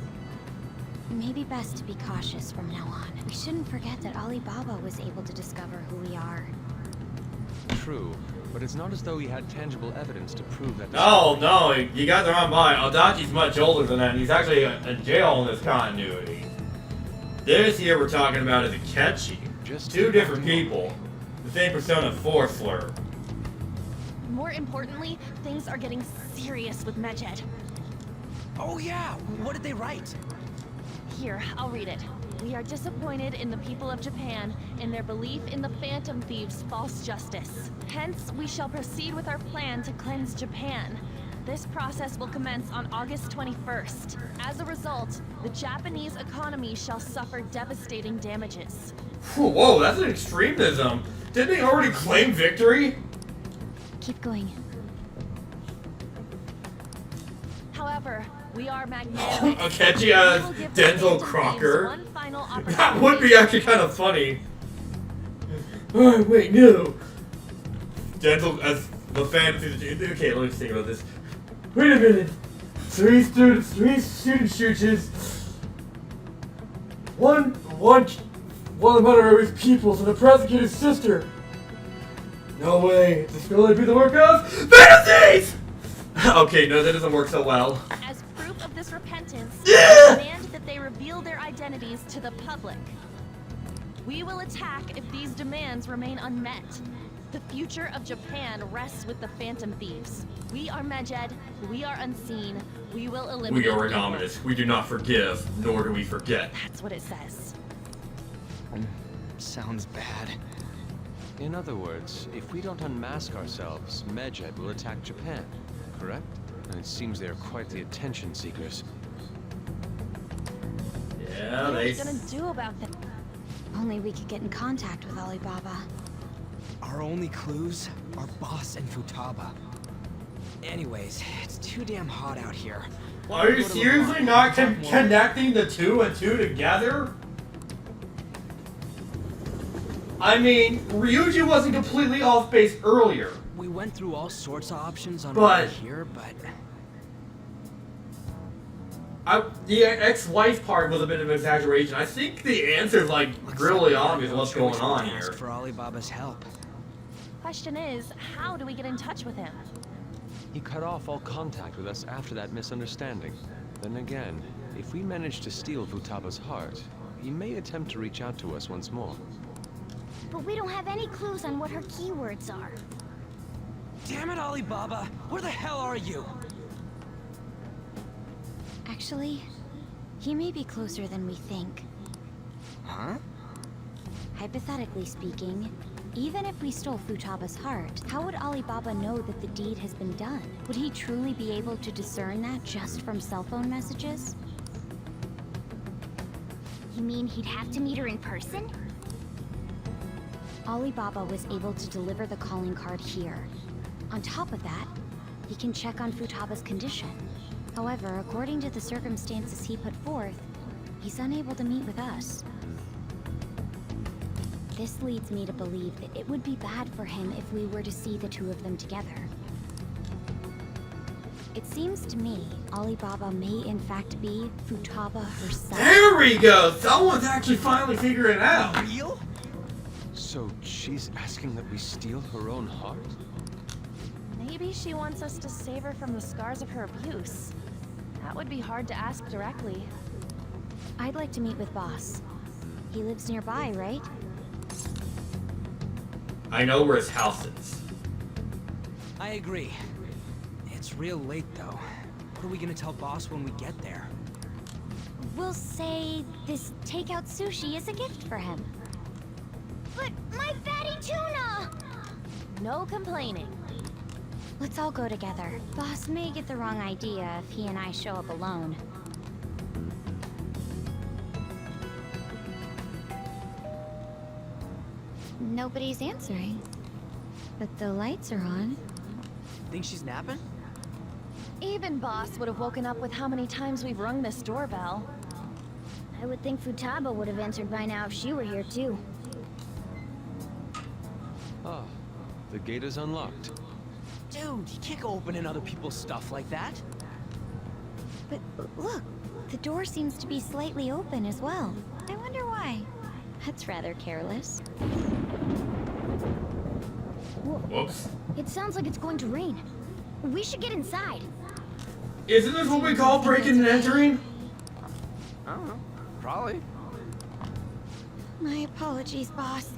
maybe best to be cautious from now on. We shouldn't forget that Alibaba was able to discover who we are. True, but it's not as though he had tangible evidence to prove that. No, you guys are wrong by. Adachi's much older than that, and he's actually in jail in this continuity. This here we're talking about is Akechi. Just two different people. The same Persona 4 slur. More importantly, things are getting serious with Medjed. Oh yeah, what did they write? Here, I'll read it. We are disappointed in the people of Japan in their belief in the Phantom Thieves' false justice. Hence, we shall proceed with our plan to cleanse Japan. This process will commence on August 21st. As a result, the Japanese economy shall suffer devastating damages. Whoa, that's an extremism. Didn't they already claim victory? Keep going. However, we are magnanimous. Akechi as Denzel Crocker. That would be actually kind of funny. Oh, wait, no. Denzel as the fantasy. Okay, let me think about this. Wait a minute. Three student churches. One of the Monterey's peoples and the prosecutor's sister. No way. This could only be the work of fantasies! Okay, no, that doesn't work so well. As proof of this repentance, Yeah! we demand that they reveal their identities to the public. We will attack if these demands remain unmet. The future of Japan rests with the Phantom Thieves. We are Medjed, we are unseen, we will eliminate We are evil. Innominus. We do not forgive, nor do we forget. That's what it says. Sounds bad. In other words, if we don't unmask ourselves, Medjed will attack Japan, correct? And it seems they are quite the attention seekers. Yeah, What are we gonna do about that? Only we could get in contact with Alibaba. Our only clues are Boss and Futaba. Anyways, it's too damn hot out here. Are you seriously not connecting the two and two together? I mean, Ryuji wasn't completely off base earlier. We went through all sorts of options on But- right here, but The ex-wife part was a bit of an exaggeration. I think the answer's like really obvious what's going on here. for Alibaba's help. Question is, how do we get in touch with him? He cut off all contact with us after that misunderstanding. Then again, if we manage to steal Futaba's heart, he may attempt to reach out to us once more. But we don't have any clues on what her keywords are. Damn it, Alibaba! Where the hell are you? Actually, he may be closer than we think. Huh? Hypothetically speaking, even if we stole Futaba's heart, how would Alibaba know that the deed has been done? Would he truly be able to discern that just from cell phone messages? You mean he'd have to meet her in person? Alibaba was able to deliver the calling card here. On top of that, he can check on Futaba's condition. However, according to the circumstances he put forth, he's unable to meet with us. This leads me to believe that it would be bad for him if we were to see the two of them together. It seems to me Alibaba may in fact be Futaba herself. There we go! Someone's actually finally figuring it out! Real? So she's asking that we steal her own heart? Maybe she wants us to save her from the scars of her abuse. That would be hard to ask directly. I'd like to meet with Boss. He lives nearby, right? I know where his house is. I agree. It's real late, though. What are we gonna tell Boss when we get there? We'll say this takeout sushi is a gift for him. But my fatty tuna! No complaining. Let's all go together. Boss may get the wrong idea if he and I show up alone. Nobody's answering. But the lights are on. Think she's napping? Even Boss would have woken up with how many times we've rung this doorbell. I would think Futaba would have answered by now if she were here too. Ah, the gate is unlocked. Dude, you can't go opening other people's stuff like that. But look, the door seems to be slightly open as well. I wonder why. That's rather careless. Whoops. It sounds like it's going to rain. We should get inside. Isn't this what we call breaking and entering? I don't know. Probably. My apologies, boss.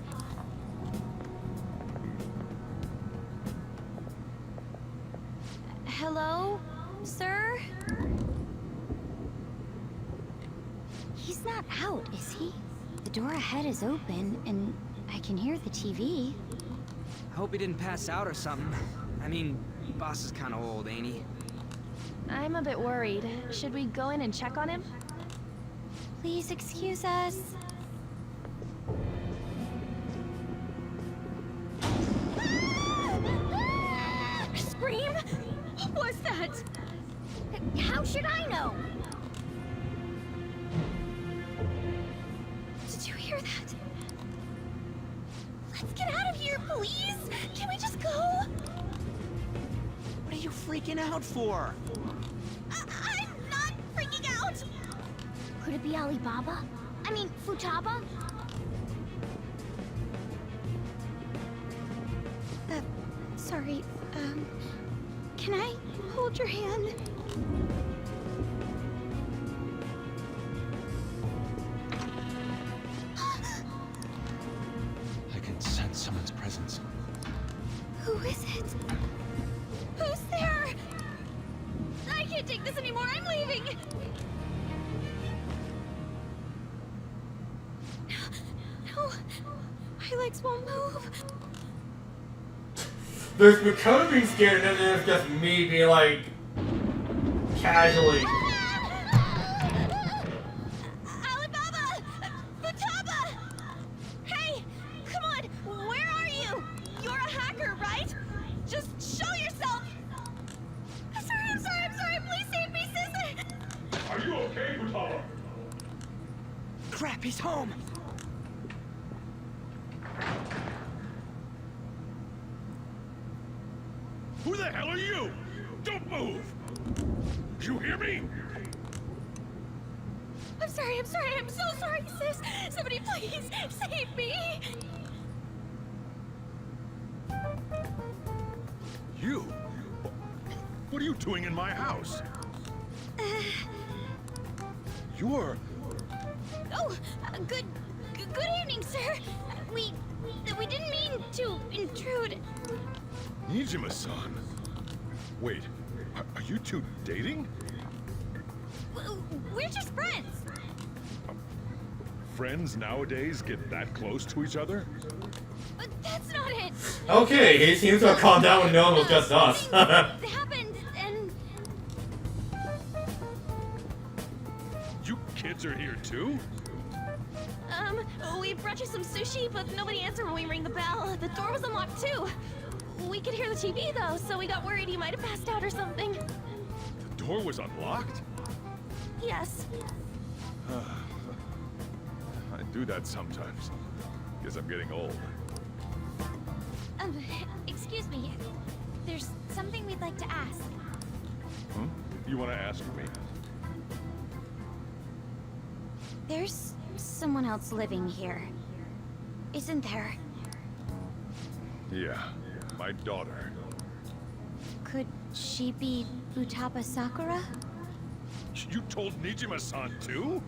Hello, sir? He's not out, is he? The door ahead is open, and I can hear the TV. I hope he didn't pass out or something. I mean, Boss is kind of old, ain't he? I'm a bit worried. Should we go in and check on him? Please excuse us. Scream? What was that? How should I know? Did you hear that? Let's get out of here, please! Can we just go? What are you freaking out for? I'm not freaking out! Could it be Alibaba? I mean, Futaba? Sorry, can I hold your hand? I can sense someone's presence. Who is it? Who's there? I can't take this anymore, I'm leaving! No, my legs won't move. There's Dakota being scared, and then there's just me being like casually. Alibaba! Futaba! Hey! Come on! Where are you? You're a hacker, right? Just show yourself! I'm sorry! Please save me, sister! Are you okay, Futaba? Crap, he's home! Who the hell are you? Don't move! You hear me? I'm sorry, I'm so sorry, sis! Somebody please save me! You? What are you doing in my house? You're... Oh, good evening, sir! We didn't mean to intrude. Nijima-san. Wait, are you two dating? We're just friends. Friends nowadays get that close to each other? But that's not it. Okay, he seems to have calmed down when no one was just us. It happened, and You kids are here too? We brought you some sushi, but nobody answered when we rang the bell. The door was unlocked too. We could hear the TV though, so we got worried you might have passed out or something. The door was unlocked? Yes. I do that sometimes. Guess I'm getting old. Excuse me. There's something we'd like to ask. Hmm? You want to ask me? There's someone else living here, isn't there? Yeah, my daughter. Could she be Futaba Sakura? You told Nijima-san too?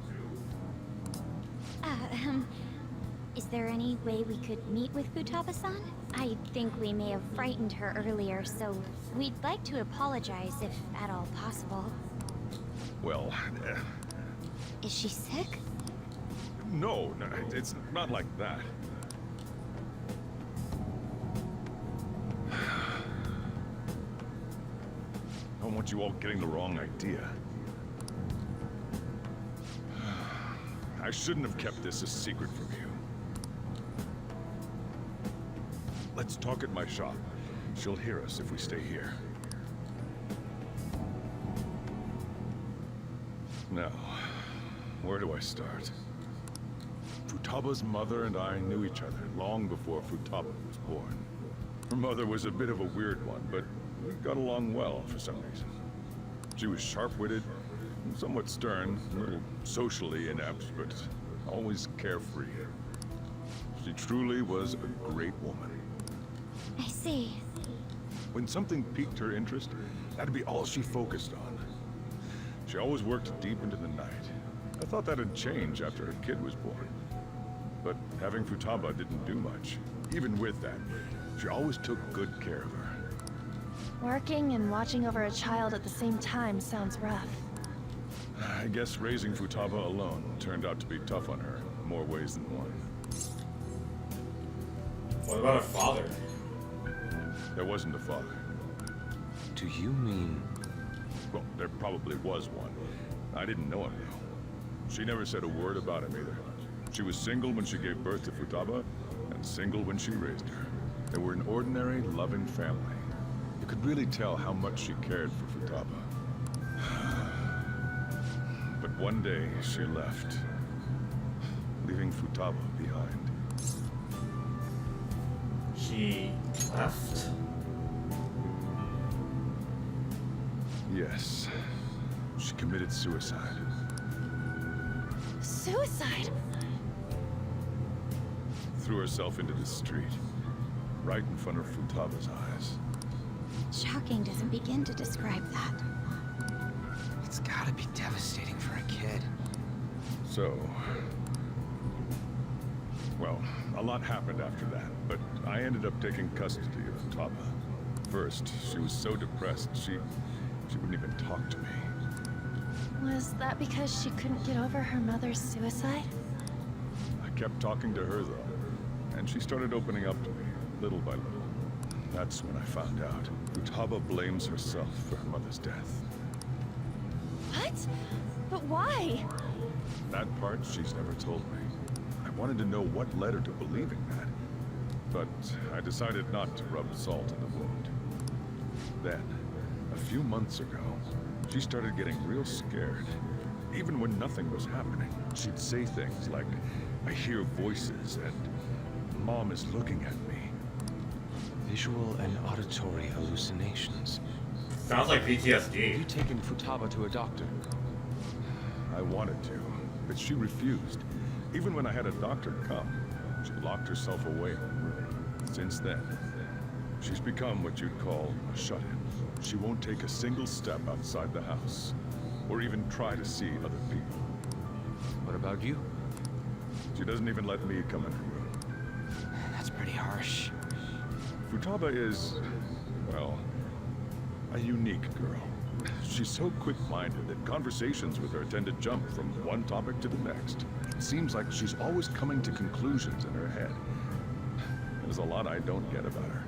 Is there any way we could meet with Futaba-san? I think we may have frightened her earlier, so we'd like to apologize if at all possible. Well, Is she sick? no, it's not like that. I don't want you all getting the wrong idea. I shouldn't have kept this a secret from you. Let's talk at my shop. She'll hear us if we stay here. Now, where do I start? Futaba's mother and I knew each other long before Futaba was born. Her mother was a bit of a weird one, but we got along well for some reason. She was sharp-witted, somewhat stern, a little socially inept, but always carefree. She truly was a great woman. I see. When something piqued her interest, that'd be all she focused on. She always worked deep into the night. I thought that'd change after her kid was born. But having Futaba didn't do much. Even with that, she always took good care of her. Working and watching over a child at the same time sounds rough. I guess raising Futaba alone turned out to be tough on her in more ways than one. What about her father? There wasn't a father. Do you mean... Well, there probably was one. I didn't know him, though. She never said a word about him either. She was single when she gave birth to Futaba, and single when she raised her. They were an ordinary, loving family. You could really tell how much she cared for Futaba. But one day, she left, leaving Futaba behind. She left? Yes. She committed suicide. Suicide? Threw herself into the street, right in front of Futaba's eyes. Shocking doesn't begin to describe that. It's gotta be devastating for a kid. So... Well, a lot happened after that, but I ended up taking custody of Futaba. First, she was so depressed, she wouldn't even talk to me. Was that because she couldn't get over her mother's suicide? I kept talking to her, though, and she started opening up to me, little by little. That's when I found out. Futaba blames herself for her mother's death. What? But why? That part she's never told me. I wanted to know what led her to believing that. But I decided not to rub salt in the wound. Then, a few months ago, she started getting real scared. Even when nothing was happening, she'd say things like, "I hear voices," and "Mom is looking at me." Visual and auditory hallucinations. Sounds like PTSD. Have you taken Futaba to a doctor? I wanted to, but she refused. Even when I had a doctor come, she locked herself away in a room. Since then, she's become what you'd call a shut-in. She won't take a single step outside the house, or even try to see other people. What about you? She doesn't even let me come in her room. That's pretty harsh. Futaba is, well, a unique girl. She's so quick-minded that conversations with her tend to jump from one topic to the next. It seems like she's always coming to conclusions in her head. There's a lot I don't get about her.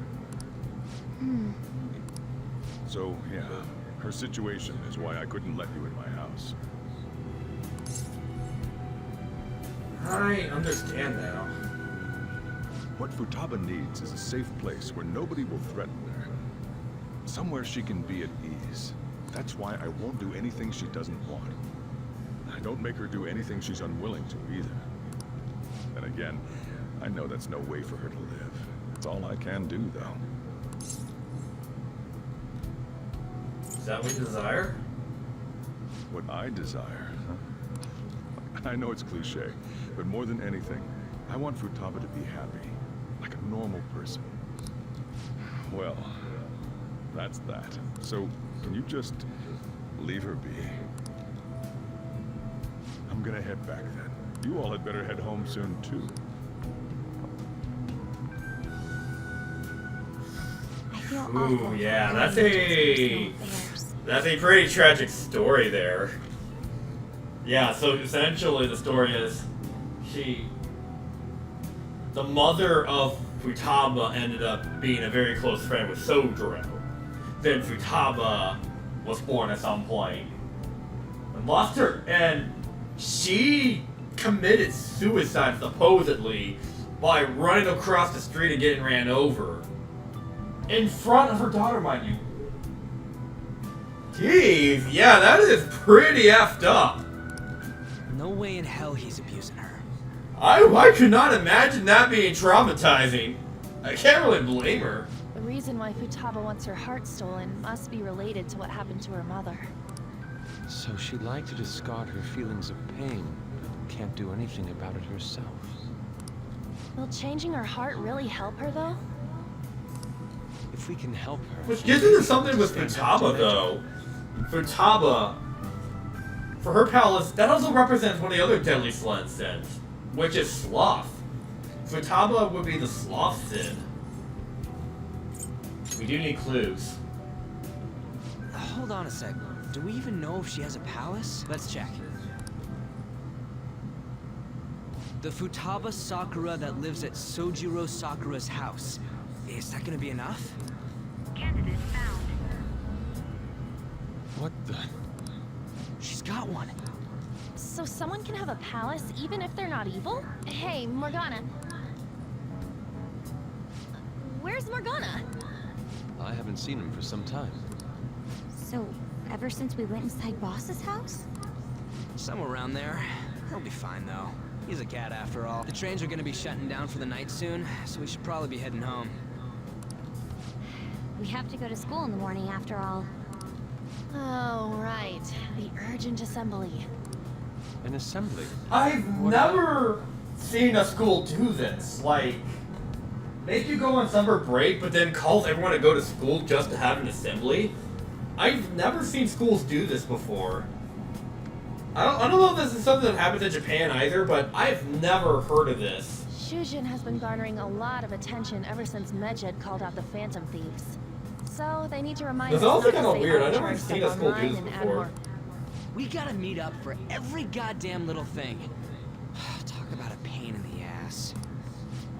So, yeah, her situation is why I couldn't let you in my house. I understand now. What Futaba needs is a safe place where nobody will threaten her. Somewhere she can be at ease. That's why I won't do anything she doesn't want. I don't make her do anything she's unwilling to either. Then again, I know that's no way for her to live. It's all I can do, though. Is that what you desire? What I desire, huh? I know it's cliche, but more than anything, I want Futaba to be happy, like a normal person. Well, that's that. So, can you just leave her be? I'm gonna head back then. You all had better head home soon, too. Ooh, yeah, that's a pretty tragic story there. Yeah, so essentially the story is the mother of Futaba ended up being a very close friend with Sojiro. Then Futaba was born at some point and lost her, and she committed suicide supposedly by running across the street and getting ran over. In front of her daughter, mind you. Jeez, yeah, that is pretty effed up. No way in hell he's abusing her. I could not imagine that being traumatizing. I can't really blame her. The reason why Futaba wants her heart stolen must be related to what happened to her mother. So she'd like to discard her feelings of pain, but can't do anything about it herself. Will changing her heart really help her, though? If we can help her... Which gets into something with Futaba, though. Futaba, for her palace, that also represents one of the other deadly sins, which is sloth. Futaba would be the sloth sin. We do need clues. Hold on a sec. Do we even know if she has a palace? Let's check. The Futaba Sakura that lives at Sojiro Sakura's house. Is that gonna be enough? Candidate found. What the... She's got one. So someone can have a palace even if they're not evil? Hey, Morgana. Where's Morgana? I haven't seen him for some time. So, ever since we went inside Boss's house? Somewhere around there. He'll be fine, though. He's a cat after all. The trains are gonna be shutting down for the night soon, so we should probably be heading home. We have to go to school in the morning after all. Oh, right. The urgent assembly. An assembly? I've never seen a school do this. Like, make you go on summer break, but then calls everyone to go to school just to have an assembly. I've never seen schools do this before. I don't know if this is something that happens in Japan either, but I've never heard of this. Shujin has been garnering a lot of attention ever since Medjed called out the Phantom Thieves. So they need to remind us This is also not to kind of say weird. I've never arbitrary seen a stuff school do online this and add before. more. We gotta meet up for every goddamn little thing. Talk about a pain in the ass.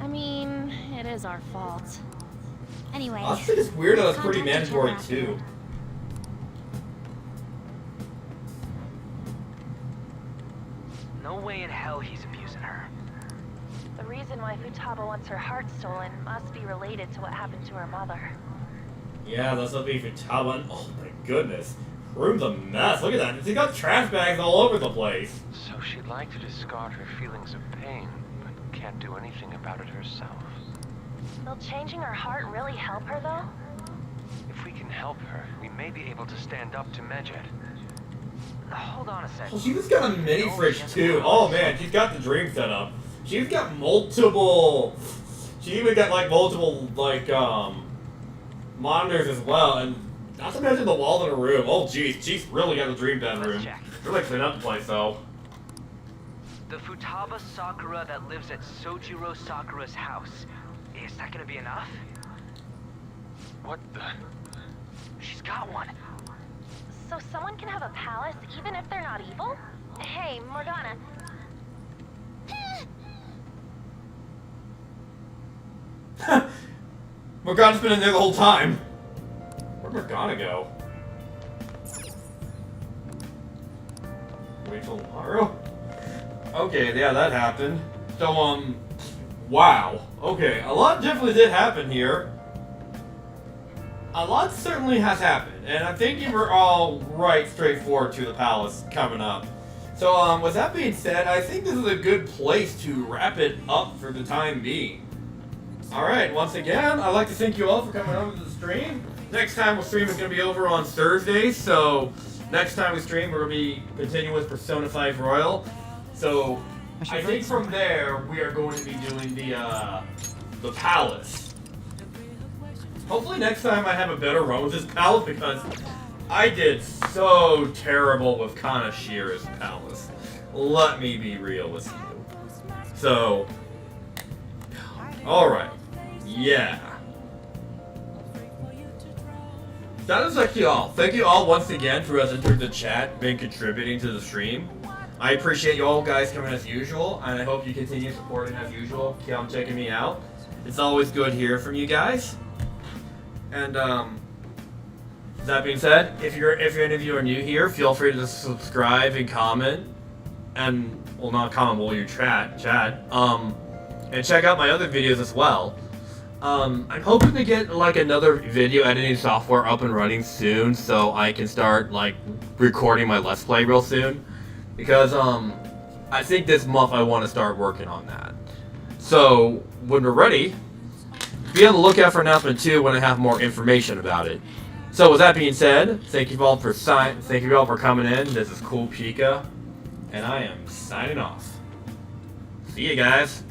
I mean, it is our fault. Anyway, I think it's weird that it's pretty contact each mandatory other too. No way in hell he's abusing her. The reason why Futaba wants her heart stolen must be related to what happened to her mother. Yeah, that's what being Futaba. Oh my goodness. Room's a mess. Look at that. They got trash bags all over the place. So she'd like to discard her feelings of pain, but can't do anything about it herself. Will changing her heart really help her, though? If we can help her, we may be able to stand up to Medjed. Hold on a sec. Oh, she's got a mini fridge too. Oh man, she's got the dream set up. She's got multiple. She even got like multiple monitors as well, and not to mention the walls in her room. Oh geez, she's really got the dream bedroom. Really clean up the place though. The Futaba Sakura that lives at Sojiro Sakura's house. Is that gonna be enough? What the... She's got one. So someone can have a palace even if they're not evil? Hey, Morgana. Morgana's been in there the whole time. Where'd Morgana go? Wait till tomorrow? Okay, yeah, that happened. So, wow. Okay, a lot definitely did happen here. A lot certainly has happened, and I think you were all right straightforward to the palace coming up. So, with that being said, I think this is a good place to wrap it up for the time being. Alright, once again, I'd like to thank you all for coming over to the stream. Next time we'll stream is going to be over on Thursday, so next time we stream we're going to be continuing with Persona 5 Royal. So, I think from there we are going to be doing the palace. Hopefully next time I have a better run with this palace because I did so terrible with Kanashira's palace. Let me be real with you. So, alright. Yeah. That is actually all. Thank you all once again for us entering the chat, been contributing to the stream. I appreciate you all guys coming as usual, and I hope you continue supporting as usual. Keep on checking me out. It's always good hearing from you guys. And that being said, if any of you are new here, feel free to subscribe and comment, and well, not comment, well, your chat. and check out my other videos as well. I'm hoping to get like another video editing software up and running soon, so I can start like recording my Let's Play real soon. Because I think this month I want to start working on that. So when we're ready, be on the lookout for announcement 2 when I have more information about it. So with that being said, thank you all for coming in. This is CoolPika, and I am signing off. See you guys.